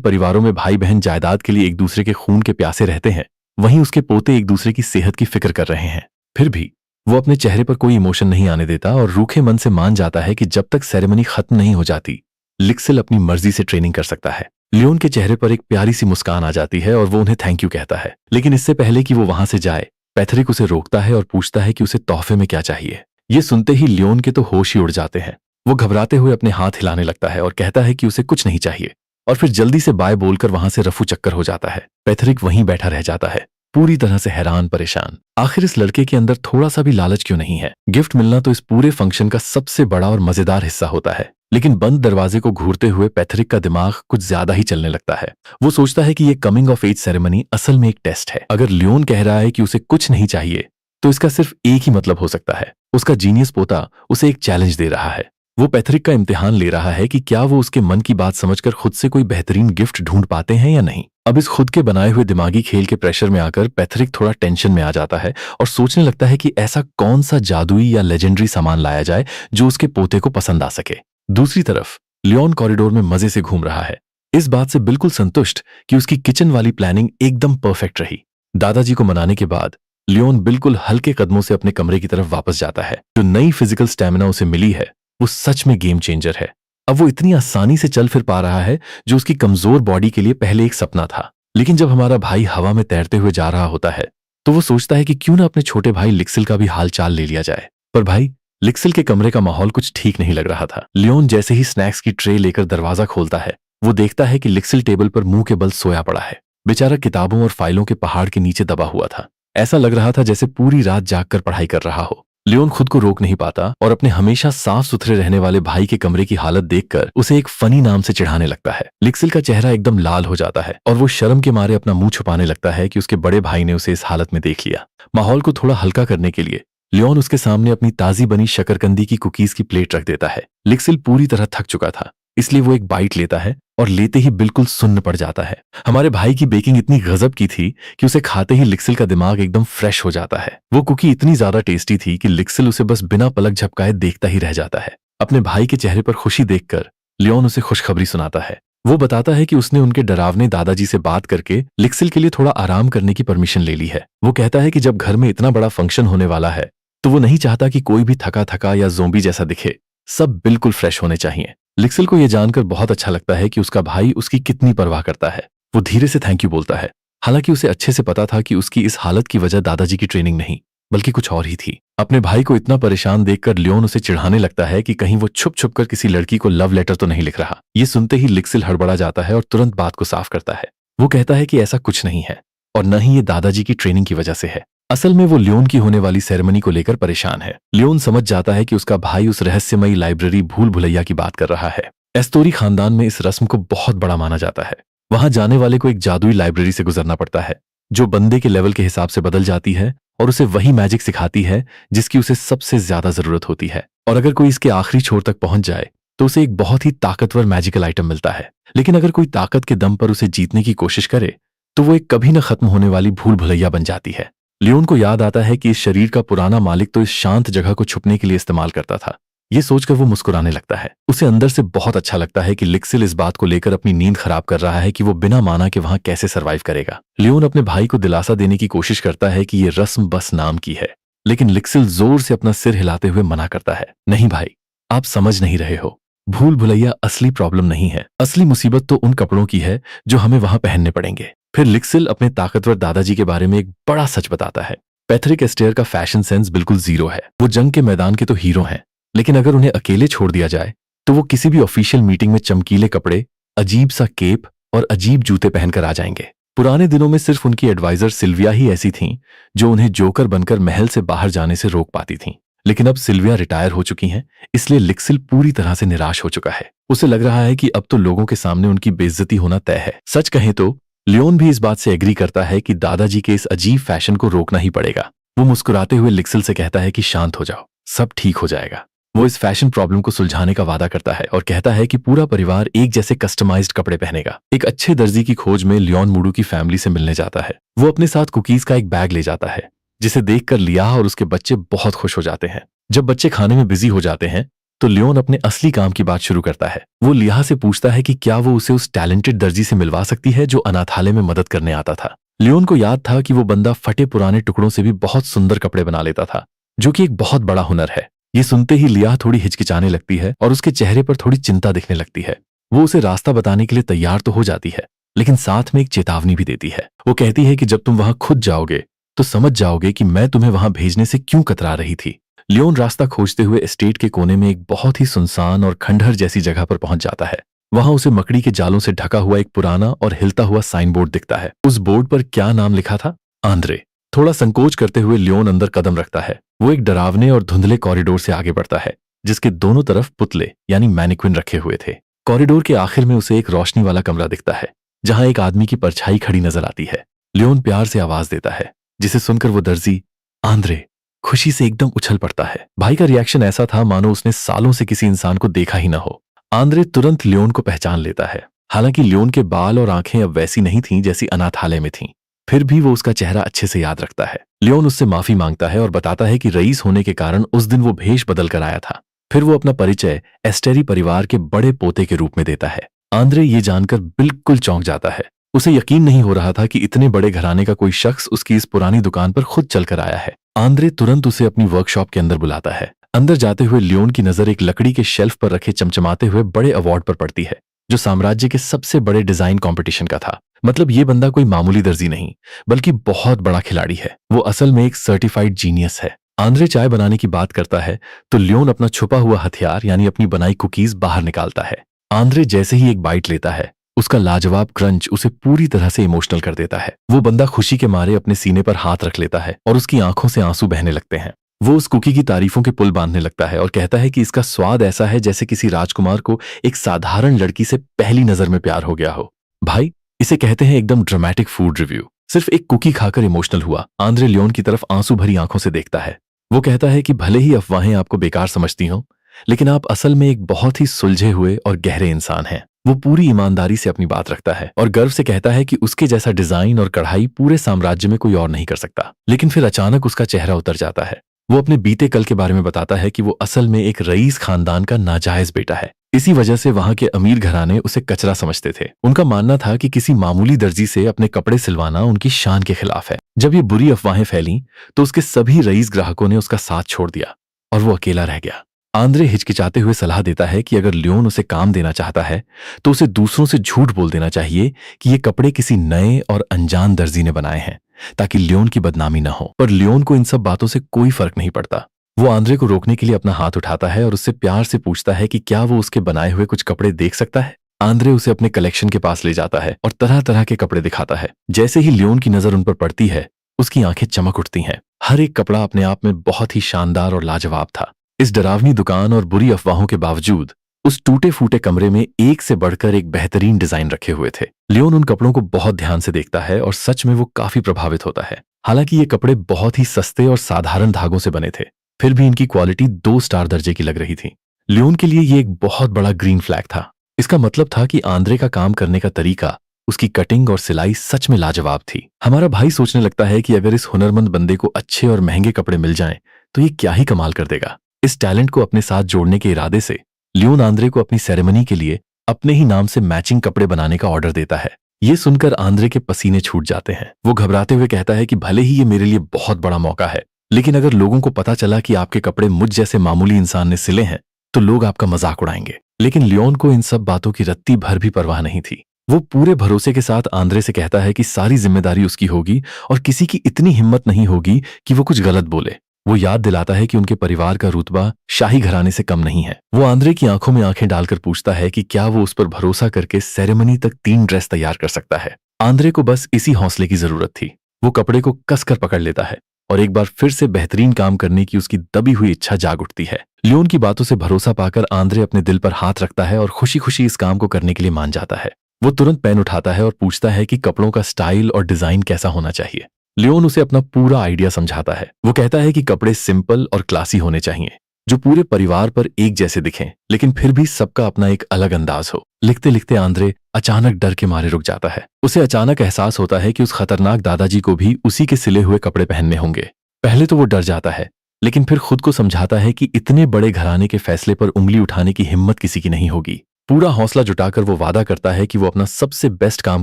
परिवारों में भाई बहन जायदाद के लिए एक दूसरे के खून के प्यासे रहते हैं, वहीं उसके पोते एक दूसरे की सेहत की फिक्र कर रहे हैं। फिर भी वो अपने चेहरे पर कोई इमोशन नहीं आने देता और रूखे मन से मान जाता है कि जब तक सेरेमनी खत्म नहीं हो जाती, लिक्सिल अपनी मर्जी से ट्रेनिंग कर सकता है। लियोन के चेहरे पर एक प्यारी सी मुस्कान आ जाती है और वो उन्हें थैंक यू कहता है। लेकिन इससे पहले कि वो वहां से जाए, पैथरिक उसे रोकता है और पूछता है कि उसे तोहफे में क्या चाहिए। ये सुनते ही लियोन के तो होश ही उड़ जाते हैं। वो घबराते हुए अपने हाथ हिलाने लगता है और कहता है कि उसे कुछ नहीं चाहिए, और फिर जल्दी से बाय बोलकर वहां से रफू चक्कर हो जाता है। पैथरिक वहीं बैठा रह जाता है, पूरी तरह से हैरान परेशान। आखिर इस लड़के के अंदर थोड़ा सा भी लालच क्यों नहीं है? गिफ्ट मिलना तो इस पूरे फंक्शन का सबसे बड़ा और मजेदार हिस्सा होता है, लेकिन बंद दरवाजे को घूरते हुए पैथरिक का दिमाग कुछ ज्यादा ही चलने लगता है। वो सोचता है कि ये कमिंग ऑफ एज सेरेमनी असल में एक टेस्ट है। अगर लियोन कह रहा है कि उसे कुछ नहीं चाहिए, तो इसका सिर्फ एक ही मतलब हो सकता है, उसका जीनियस पोता उसे एक चैलेंज दे रहा है। वो पैथरिक का इम्तिहान ले रहा है कि क्या वो उसके मन की बात समझकर खुद से कोई बेहतरीन गिफ्ट ढूंढ पाते हैं या नहीं। अब इस खुद के बनाए हुए दिमागी खेल के प्रेशर में आकर पैथरिक थोड़ा टेंशन में आ जाता है और सोचने लगता है कि ऐसा कौन सा जादुई या लेजेंडरी सामान लाया जाए जो उसके पोते को पसंद आ सके। दूसरी तरफ लियोन कॉरिडोर में मजे से घूम रहा है, इस बात से बिल्कुल संतुष्ट कि उसकी किचन वाली प्लानिंग एकदम परफेक्ट रही। दादाजी को मनाने के बाद लियोन बिल्कुल हल्के कदमों से अपने कमरे की तरफ वापस जाता है। जो नई फिजिकल स्टैमिना उसे मिली है, वो सच में गेम चेंजर है। अब वो इतनी आसानी से चल फिर पा रहा है, जो उसकी कमजोर बॉडी के लिए पहले एक सपना था। लेकिन जब हमारा भाई हवा में तैरते हुए जा रहा होता है, तो वो सोचता है कि क्यों ना अपने छोटे भाई लिक्सिल का भी हाल चाल ले लिया जाए। पर भाई, लिक्सिल के कमरे का माहौल कुछ ठीक नहीं लग रहा था। लियोन जैसे ही स्नैक्स की ट्रे लेकर दरवाजा खोलता है, वो देखता है कि लिक्सिल टेबल पर मुंह के बल सोया पड़ा है। बेचारा किताबों और फाइलों के पहाड़ के नीचे दबा हुआ था। ऐसा लग रहा था जैसे पूरी रात जागकर पढ़ाई कर रहा हो। लियोन खुद को रोक नहीं पाता और अपने हमेशा साफ सुथरे रहने वाले भाई के कमरे की हालत देखकर उसे एक फनी नाम से चिढ़ाने लगता है। लिक्सिल का चेहरा एकदम लाल हो जाता है और वो शर्म के मारे अपना मुंह छुपाने लगता है कि उसके बड़े भाई ने उसे इस हालत में देख लिया। माहौल को थोड़ा हल्का करने के लिए लियोन उसके सामने अपनी ताजी बनी शकरकंदी की कुकीज की प्लेट रख देता है। लिक्सिल पूरी तरह थक चुका था, इसलिए वो एक बाइट लेता है और लेते ही बिल्कुल सुन्न पड़ जाता है। हमारे भाई की बेकिंग इतनी गजब की थी कि उसे खाते ही लिक्सिल का दिमाग एकदम फ्रेश हो जाता है। वो कुकी इतनी ज्यादा टेस्टी थी कि लिक्सिल उसे बस बिना पलक झपकाए देखता ही रह जाता है। अपने भाई के चेहरे पर खुशी देखकर लियोन उसे खुशखबरी सुनाता है। वो बताता है कि उसने उनके डरावने दादाजी से बात करके लिक्सिल के लिए थोड़ा आराम करने की परमिशन ले ली है। वो कहता है कि जब घर में इतना बड़ा फंक्शन होने वाला है, तो वो नहीं चाहता कि कोई भी थका थका या ज़ोंबी जैसा दिखे। सब बिल्कुल फ्रेश होने चाहिए। लिक्सिल को यह जानकर बहुत अच्छा लगता है कि उसका भाई उसकी कितनी परवाह करता है। वो धीरे से थैंक यू बोलता है, हालांकि उसे अच्छे से पता था कि उसकी इस हालत की वजह दादाजी की ट्रेनिंग नहीं, बल्कि कुछ और ही थी। अपने भाई को इतना परेशान देखकर लियोन उसे चिढ़ाने लगता है कि कहीं वो छुप छुप कर किसी लड़की को लव लेटर तो नहीं लिख रहा। ये सुनते ही लिक्सिल हड़बड़ा जाता है और तुरंत बात को साफ करता है। वो कहता है कि ऐसा कुछ नहीं है और न ही ये दादाजी की ट्रेनिंग की वजह से है। असल में वो लियोन की होने वाली सेरेमनी को लेकर परेशान है। लियोन समझ जाता है कि उसका भाई उस रहस्यमयी लाइब्रेरी भूल भुलैया की बात कर रहा है। एस्तोरी खानदान में इस रस्म को बहुत बड़ा माना जाता है। वहां जाने वाले को एक जादुई लाइब्रेरी से गुजरना पड़ता है, जो बंदे के लेवल के हिसाब से बदल जाती है और उसे वही मैजिक सिखाती है जिसकी उसे सबसे ज्यादा जरूरत होती है। और अगर कोई इसके आखिरी छोर तक पहुंच जाए तो उसे एक बहुत ही ताकतवर मैजिकल आइटम मिलता है। लेकिन अगर कोई ताकत के दम पर उसे जीतने की कोशिश करे तो वो एक कभी न खत्म होने वाली भूल भुलैया बन जाती है। लियोन को याद आता है कि इस शरीर का पुराना मालिक तो इस शांत जगह को छुपने के लिए इस्तेमाल करता था। ये सोचकर वो मुस्कुराने लगता है। उसे अंदर से बहुत अच्छा लगता है कि लिक्सिल इस बात को लेकर अपनी नींद खराब कर रहा है कि वो बिना माना के वहां कैसे सरवाइव करेगा। लियोन अपने भाई को दिलासा देने की कोशिश करता है कि ये रस्म बस नाम की है, लेकिन लिक्सिल जोर से अपना सिर हिलाते हुए मना करता है। नहीं भाई, आप समझ नहीं रहे हो। भूल भुलैया असली प्रॉब्लम नहीं है। असली मुसीबत तो उन कपड़ों की है जो हमें वहां पहनने पड़ेंगे। फिर लिक्सिल अपने ताकतवर दादाजी के बारे में एक बड़ा सच बताता है। पैथरिक एस्टेयर का फैशन सेंस बिल्कुल जीरो है। वो जंग के मैदान के तो हीरो हैं, लेकिन अगर उन्हें अकेले छोड़ दिया जाए तो वो किसी भी ऑफिशियल मीटिंग में चमकीले कपड़े, अजीब सा केप और अजीब जूते पहनकर आ जाएंगे। पुराने दिनों में सिर्फ उनकी एडवाइजर सिल्विया ही ऐसी थीं जो उन्हें जोकर बनकर महल से बाहर जाने से रोक पाती थीं। लेकिन अब सिल्विया रिटायर हो चुकी हैं, इसलिए लिक्सिल पूरी तरह से निराश हो चुका है। उसे लग रहा है कि अब तो लोगों के सामने उनकी बेइज्जती होना तय है। सच कहें तो लियोन भी इस बात से एग्री करता है कि दादाजी के इस अजीब फैशन को रोकना ही पड़ेगा। वो मुस्कुराते हुए लिक्सिल से कहता है कि शांत हो जाओ, सब ठीक हो जाएगा। वो इस फैशन प्रॉब्लम को सुलझाने का वादा करता है और कहता है कि पूरा परिवार एक जैसे कस्टमाइज्ड कपड़े पहनेगा। एक अच्छे दर्जी की खोज में लियोन मूडू की फैमिली से मिलने जाता है। वो अपने साथ कुकीज का एक बैग ले जाता है, जिसे देखकर लियाह और उसके बच्चे बहुत खुश हो जाते हैं। जब बच्चे खाने में बिजी हो जाते हैं तो लियोन अपने असली काम की बात शुरू करता है। वो लियाह से पूछता है कि क्या वो उसे उस टैलेंटेड दर्जी से मिलवा सकती है जो अनाथालय में मदद करने आता था। लियोन को याद था कि वो बंदा फटे पुराने टुकड़ों से भी बहुत सुंदर कपड़े बना लेता था, जो कि एक बहुत बड़ा हुनर है। ये सुनते ही लियाह थोड़ी हिचकिचाने लगती है और उसके चेहरे पर थोड़ी चिंता दिखने लगती है। वो उसे रास्ता बताने के लिए तैयार तो हो जाती है, लेकिन साथ में एक चेतावनी भी देती है। वो कहती है कि जब तुम वहां खुद जाओगे तो समझ जाओगे कि मैं तुम्हें वहां भेजने से क्यों कतरा रही थी। लियोन रास्ता खोजते हुए एस्टेट के कोने में एक बहुत ही सुनसान और खंडहर जैसी जगह पर पहुंच जाता है। वहां उसे मकड़ी के जालों से ढका हुआ एक पुराना और हिलता हुआ साइन बोर्ड दिखता है। उस बोर्ड पर क्या नाम लिखा था? आंद्रे। थोड़ा संकोच करते हुए लियोन अंदर कदम रखता है। वो एक डरावने और धुंधले कॉरिडोर से आगे बढ़ता है, जिसके दोनों तरफ पुतले यानी मैनिक्विन रखे हुए थे। कॉरिडोर के आखिर में उसे एक रोशनी वाला कमरा दिखता है, जहां एक आदमी की परछाई खड़ी नजर आती है। लियोन प्यार से आवाज देता है, जिसे सुनकर वो दर्जी आंद्रे खुशी से एकदम उछल पड़ता है। भाई का रिएक्शन ऐसा था मानो उसने सालों से किसी इंसान को देखा ही न हो। आंद्रे तुरंत लियोन को पहचान लेता है। हालांकि लियोन के बाल और आंखें अब वैसी नहीं थीं जैसी अनाथालय में थीं, फिर भी वो उसका चेहरा अच्छे से याद रखता है। लियोन उससे माफी मांगता है और बताता है कि रईस होने के कारण उस दिन वो भेष बदल कर आया था। फिर वो अपना परिचय एस्टेरी परिवार के बड़े पोते के रूप में देता है। आंद्रे ये जानकर बिल्कुल चौंक जाता है। उसे यकीन नहीं हो रहा था कि इतने बड़े घराने का कोई शख्स उसकी इस पुरानी दुकान पर खुद चलकर आया है। आंद्रे तुरंत उसे अपनी वर्कशॉप के अंदर बुलाता है। अंदर जाते हुए लियोन की नजर एक लकड़ी के शेल्फ पर रखे चमचमाते हुए बड़े अवार्ड पर पड़ती है, जो साम्राज्य के सबसे बड़े डिजाइन कंपटीशन का था। मतलब ये बंदा कोई मामूली दर्जी नहीं, बल्कि बहुत बड़ा खिलाड़ी है। वो असल में एक सर्टिफाइड जीनियस है। आंद्रे चाय बनाने की बात करता है तो लियोन अपना छुपा हुआ हथियार यानी अपनी बनाई कुकीज बाहर निकालता है। आंद्रे जैसे ही एक बाइट लेता है, उसका लाजवाब क्रंच उसे पूरी तरह से इमोशनल कर देता है। वो बंदा खुशी के मारे अपने सीने पर हाथ रख लेता है और उसकी आंखों से आंसू बहने लगते हैं। वो उस कुकी की तारीफों के पुल बांधने लगता है और कहता है कि इसका स्वाद ऐसा है जैसे किसी राजकुमार को एक साधारण लड़की से पहली नजर में प्यार हो गया हो। भाई, इसे कहते हैं एकदम ड्रामेटिक फूड रिव्यू। सिर्फ एक कुकी खाकर इमोशनल हुआ। आंद्रे लियोन की तरफ आंसू भरी आंखों से देखता है। वो कहता है कि भले ही अफवाहें आपको बेकार समझती हों, लेकिन आप असल में एक बहुत ही सुलझे हुए और गहरे इंसान हैं। वो पूरी ईमानदारी से अपनी बात रखता है और गर्व से कहता है कि उसके जैसा डिजाइन और कढ़ाई पूरे साम्राज्य में कोई और नहीं कर सकता। लेकिन फिर अचानक उसका चेहरा उतर जाता है। वो अपने बीते कल के बारे में बताता है कि वो असल में एक रईस खानदान का नाजायज बेटा है। इसी वजह से वहां के अमीर घराने उसे कचरा समझते थे। उनका मानना था कि किसी मामूली दर्जी से अपने कपड़े सिलवाना उनकी शान के खिलाफ है। जब ये बुरी अफवाहें फैली तो उसके सभी रईस ग्राहकों ने उसका साथ छोड़ दिया और वो अकेला रह गया। आंद्रे हिचकिचाते हुए सलाह देता है कि अगर लियोन उसे काम देना चाहता है तो उसे दूसरों से झूठ बोल देना चाहिए कि ये कपड़े किसी नए और अनजान दर्जी ने बनाए हैं, ताकि लियोन की बदनामी न हो। पर लियोन को इन सब बातों से कोई फर्क नहीं पड़ता। वो आंद्रे को रोकने के लिए अपना हाथ उठाता है और उससे प्यार से पूछता है कि क्या वो उसके बनाए हुए कुछ कपड़े देख सकता है। आंद्रे उसे अपने कलेक्शन के पास ले जाता है और तरह तरह के कपड़े दिखाता है। जैसे ही लियोन की नजर उन पर पड़ती है, उसकी आंखें चमक उठती हैं। हर एक कपड़ा अपने आप में बहुत ही शानदार और लाजवाब था। इस डरावनी दुकान और बुरी अफवाहों के बावजूद उस टूटे फूटे कमरे में एक से बढ़कर एक बेहतरीन डिजाइन रखे हुए थे। लियोन उन कपड़ों को बहुत ध्यान से देखता है और सच में वो काफी प्रभावित होता है। हालांकि ये कपड़े बहुत ही सस्ते और साधारण धागों से बने थे, फिर भी इनकी क्वालिटी 2 स्टार दर्जे की लग रही थी। लियोन के लिए ये एक बहुत बड़ा ग्रीन फ्लैग था। इसका मतलब था कि आंद्रे का काम करने का तरीका, उसकी कटिंग और सिलाई सच में लाजवाब थी। हमारा भाई सोचने लगता है कि अगर इस हुनरमंद बंदे को अच्छे और महंगे कपड़े मिल जाएं तो ये क्या ही कमाल कर देगा। इस टैलेंट को अपने साथ जोड़ने के इरादे से लियोन आंद्रे को अपनी सेरेमनी के लिए अपने ही नाम से मैचिंग कपड़े बनाने का ऑर्डर देता है। ये सुनकर आंद्रे के पसीने छूट जाते हैं। वो घबराते हुए कहता है कि भले ही ये मेरे लिए बहुत बड़ा मौका है, लेकिन अगर लोगों को पता चला कि आपके कपड़े मुझ जैसे मामूली इंसान ने सिले हैं तो लोग आपका मजाक उड़ाएंगे। लेकिन लियोन को इन सब बातों की रत्ती भर भी परवाह नहीं थी। वो पूरे भरोसे के साथ आंद्रे से कहता है कि सारी जिम्मेदारी उसकी होगी और किसी की इतनी हिम्मत नहीं होगी कि वो कुछ गलत बोले। वो याद दिलाता है कि उनके परिवार का रुतबा शाही घराने से कम नहीं है। वो आंद्रे की आंखों में आंखें डालकर पूछता है कि क्या वो उस पर भरोसा करके सेरेमनी तक 3 ड्रेस तैयार कर सकता है। आंद्रे को बस इसी हौसले की जरूरत थी। वो कपड़े को कसकर पकड़ लेता है और एक बार फिर से बेहतरीन काम करने की उसकी दबी हुई इच्छा जाग उठती है। लियोन की बातों से भरोसा पाकर आंद्रे अपने दिल पर हाथ रखता है और खुशी खुशी इस काम को करने के लिए मान जाता है। वो तुरंत पेन उठाता है और पूछता है कि कपड़ों का स्टाइल और डिजाइन कैसा होना चाहिए। लियोन उसे अपना पूरा आइडिया समझाता है। वो कहता है कि कपड़े सिंपल और क्लासी होने चाहिए, जो पूरे परिवार पर एक जैसे दिखें, लेकिन फिर भी सबका अपना एक अलग अंदाज हो। लिखते लिखते आंद्रे अचानक डर के मारे रुक जाता है। उसे अचानक एहसास होता है कि उस खतरनाक दादाजी को भी उसी के सिले हुए कपड़े पहनने होंगे। पहले तो वो डर जाता है, लेकिन फिर खुद को समझाता है कि इतने बड़े घराने के फैसले पर उंगली उठाने की हिम्मत किसी की नहीं होगी। पूरा हौसला जुटाकर वो वादा करता है कि वो अपना सबसे बेस्ट काम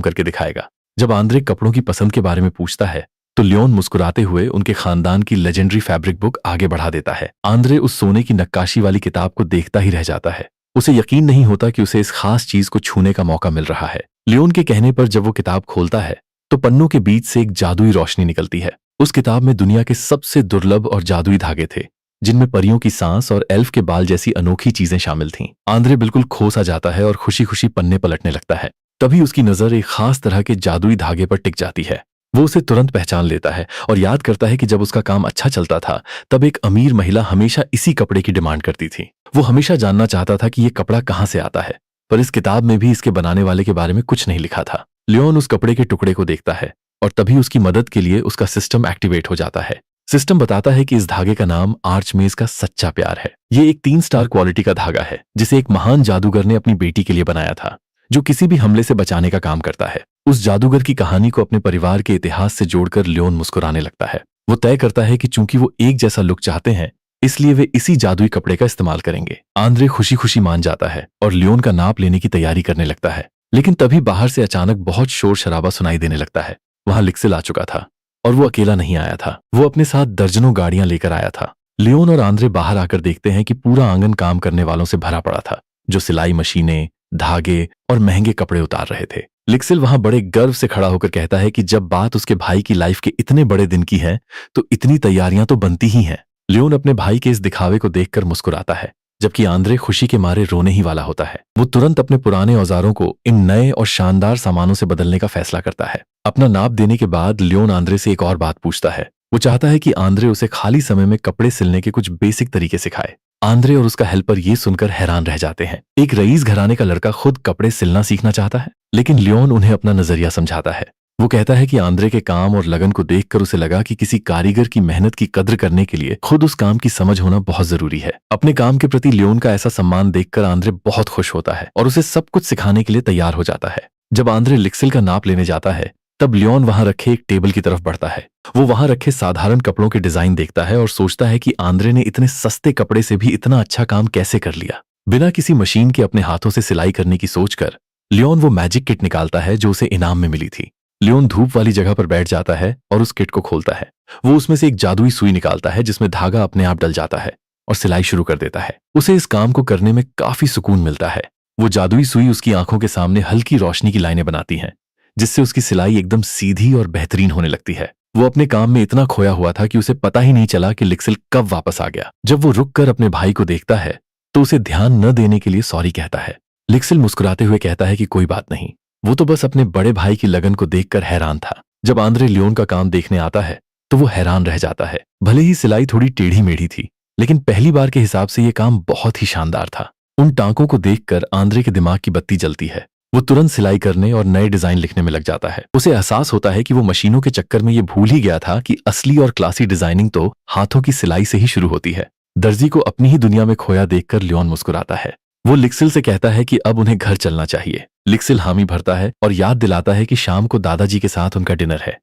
करके दिखाएगा। जब आंद्रे कपड़ों की पसंद के बारे में पूछता है तो लियोन मुस्कुराते हुए उनके खानदान की लेजेंडरी फैब्रिक बुक आगे बढ़ा देता है। आंद्रे उस सोने की नक्काशी वाली किताब को देखता ही रह जाता है। उसे यकीन नहीं होता कि उसे इस खास चीज को छूने का मौका मिल रहा है। लियोन के कहने पर जब वो किताब खोलता है तो पन्नों के बीच से एक जादुई रोशनी निकलती है। उस किताब में दुनिया के सबसे दुर्लभ और जादुई धागे थे, जिनमें परियों की सांस और एल्फ के बाल जैसी अनोखी चीजें शामिल थीं। आंद्रे बिल्कुल खो सा जाता है और खुशी खुशी पन्ने पलटने लगता है। तभी उसकी नजर एक खास तरह के जादुई धागे पर टिक जाती है। वो उसे तुरंत पहचान लेता है और याद करता है कि जब उसका काम अच्छा चलता था तब एक अमीर महिला हमेशा इसी कपड़े की डिमांड करती थी। वो हमेशा जानना चाहता था कि ये कपड़ा कहाँ से आता है, पर इस किताब में भी इसके बनाने वाले के बारे में कुछ नहीं लिखा था। लियोन उस कपड़े के टुकड़े को देखता है और तभी उसकी मदद के लिए उसका सिस्टम एक्टिवेट हो जाता है। सिस्टम बताता है कि इस धागे का नाम आर्चमेज का सच्चा प्यार है। ये एक 3 स्टार क्वालिटी का धागा है जिसे एक महान जादूगर ने अपनी बेटी के लिए बनाया था, जो किसी भी हमले से बचाने का काम करता है। उस जादूगर की कहानी को अपने परिवार के इतिहास से जोड़कर लियोन मुस्कुराने लगता है। वो तय करता है कि चूंकि वो एक जैसा लुक चाहते हैं, इसलिए वे इसी जादुई कपड़े का इस्तेमाल करेंगे। आंद्रे खुशी खुशी मान जाता है और लियोन का नाप लेने की तैयारी करने लगता है। लेकिन तभी बाहर से अचानक बहुत शोर शराबा सुनाई देने लगता है। वहां लिक्सिल आ चुका था और वो अकेला नहीं आया था। वो अपने साथ दर्जनों गाड़ियां लेकर आया था। लियोन और आंद्रे बाहर आकर देखते हैं कि पूरा आंगन काम करने वालों से भरा पड़ा था, जो सिलाई मशीनें, धागे और महंगे कपड़े उतार रहे थे। लिक्सिल वहां बड़े गर्व से खड़ा होकर कहता है कि जब बात उसके भाई की लाइफ के इतने बड़े दिन की है तो इतनी तैयारियां तो बनती ही हैं। लियोन अपने भाई के इस दिखावे को देखकर मुस्कुराता है, जबकि आंद्रे खुशी के मारे रोने ही वाला होता है। वो तुरंत अपने पुराने औजारों को इन नए और शानदार सामानों से बदलने का फैसला करता है। अपना नाप देने के बाद लियोन आंद्रे से एक और बात पूछता है। वो चाहता है कि आंद्रे उसे खाली समय में कपड़े सिलने के कुछ बेसिक तरीके सिखाए। आंद्रे और उसका हेल्पर ये सुनकर हैरान रह जाते हैं। एक रईस घराने का लड़का खुद कपड़े सिलना सीखना चाहता है, लेकिन लियोन उन्हें अपना नजरिया समझाता है। वो कहता है कि आंद्रे के काम और लगन को देखकर उसे लगा कि किसी कारीगर की मेहनत की कद्र करने के लिए खुद उस काम की समझ होना बहुत जरूरी है। अपने काम के प्रति लियोन का ऐसा सम्मान देखकर आंद्रे बहुत खुश होता है और उसे सब कुछ सिखाने के लिए तैयार हो जाता है। जब आंद्रे लिक्सिल का नाप लेने जाता है तब लियोन वहां रखे एक टेबल की तरफ बढ़ता है। वो वहां रखे साधारण कपड़ों के डिजाइन देखता है और सोचता है कि आंद्रे ने इतने सस्ते कपड़े से भी इतना अच्छा काम कैसे कर लिया। बिना किसी मशीन के अपने हाथों से सिलाई करने की सोचकर लियोन वो मैजिक किट निकालता है जो उसे इनाम में मिली थी। लियोन धूप वाली जगह पर बैठ जाता है और उस किट को खोलता है। वो उसमें से एक जादुई सुई निकालता है जिसमें धागा अपने आप डल जाता है और सिलाई शुरू कर देता है। उसे इस काम को करने में काफी सुकून मिलता है। वो जादुई सुई उसकी आंखों के सामने हल्की रोशनी की लाइनें बनाती हैं, जिससे उसकी सिलाई एकदम सीधी और बेहतरीन होने लगती है। वो अपने काम में इतना खोया हुआ था कि उसे पता ही नहीं चला कि लिक्सिल कब वापस आ गया। जब वो रुककर अपने भाई को देखता है तो उसे ध्यान न देने के लिए सॉरी कहता है। लिक्सिल मुस्कुराते हुए कहता है कि कोई बात नहीं, वो तो बस अपने बड़े भाई की लगन को देखकर हैरान था। जब आंद्रे लियोन का काम देखने आता है तो वो हैरान रह जाता है। भले ही सिलाई थोड़ी टेढ़ी मेढ़ी थी, लेकिन पहली बार के हिसाब से ये काम बहुत ही शानदार था। उन टांकों को देखकर आंद्रे के दिमाग की बत्ती जलती है। वो तुरंत सिलाई करने और नए डिजाइन लिखने में लग जाता है। उसे एहसास होता है कि वो मशीनों के चक्कर में ये भूल ही गया था कि असली और क्लासी डिजाइनिंग तो हाथों की सिलाई से ही शुरू होती है। दर्जी को अपनी ही दुनिया में खोया देखकर लियोन मुस्कुराता है। वो लिक्सिल से कहता है कि अब उन्हें घर चलना चाहिए। लिक्सिल हामी भरता है और याद दिलाता है कि शाम को दादाजी के साथ उनका डिनर है।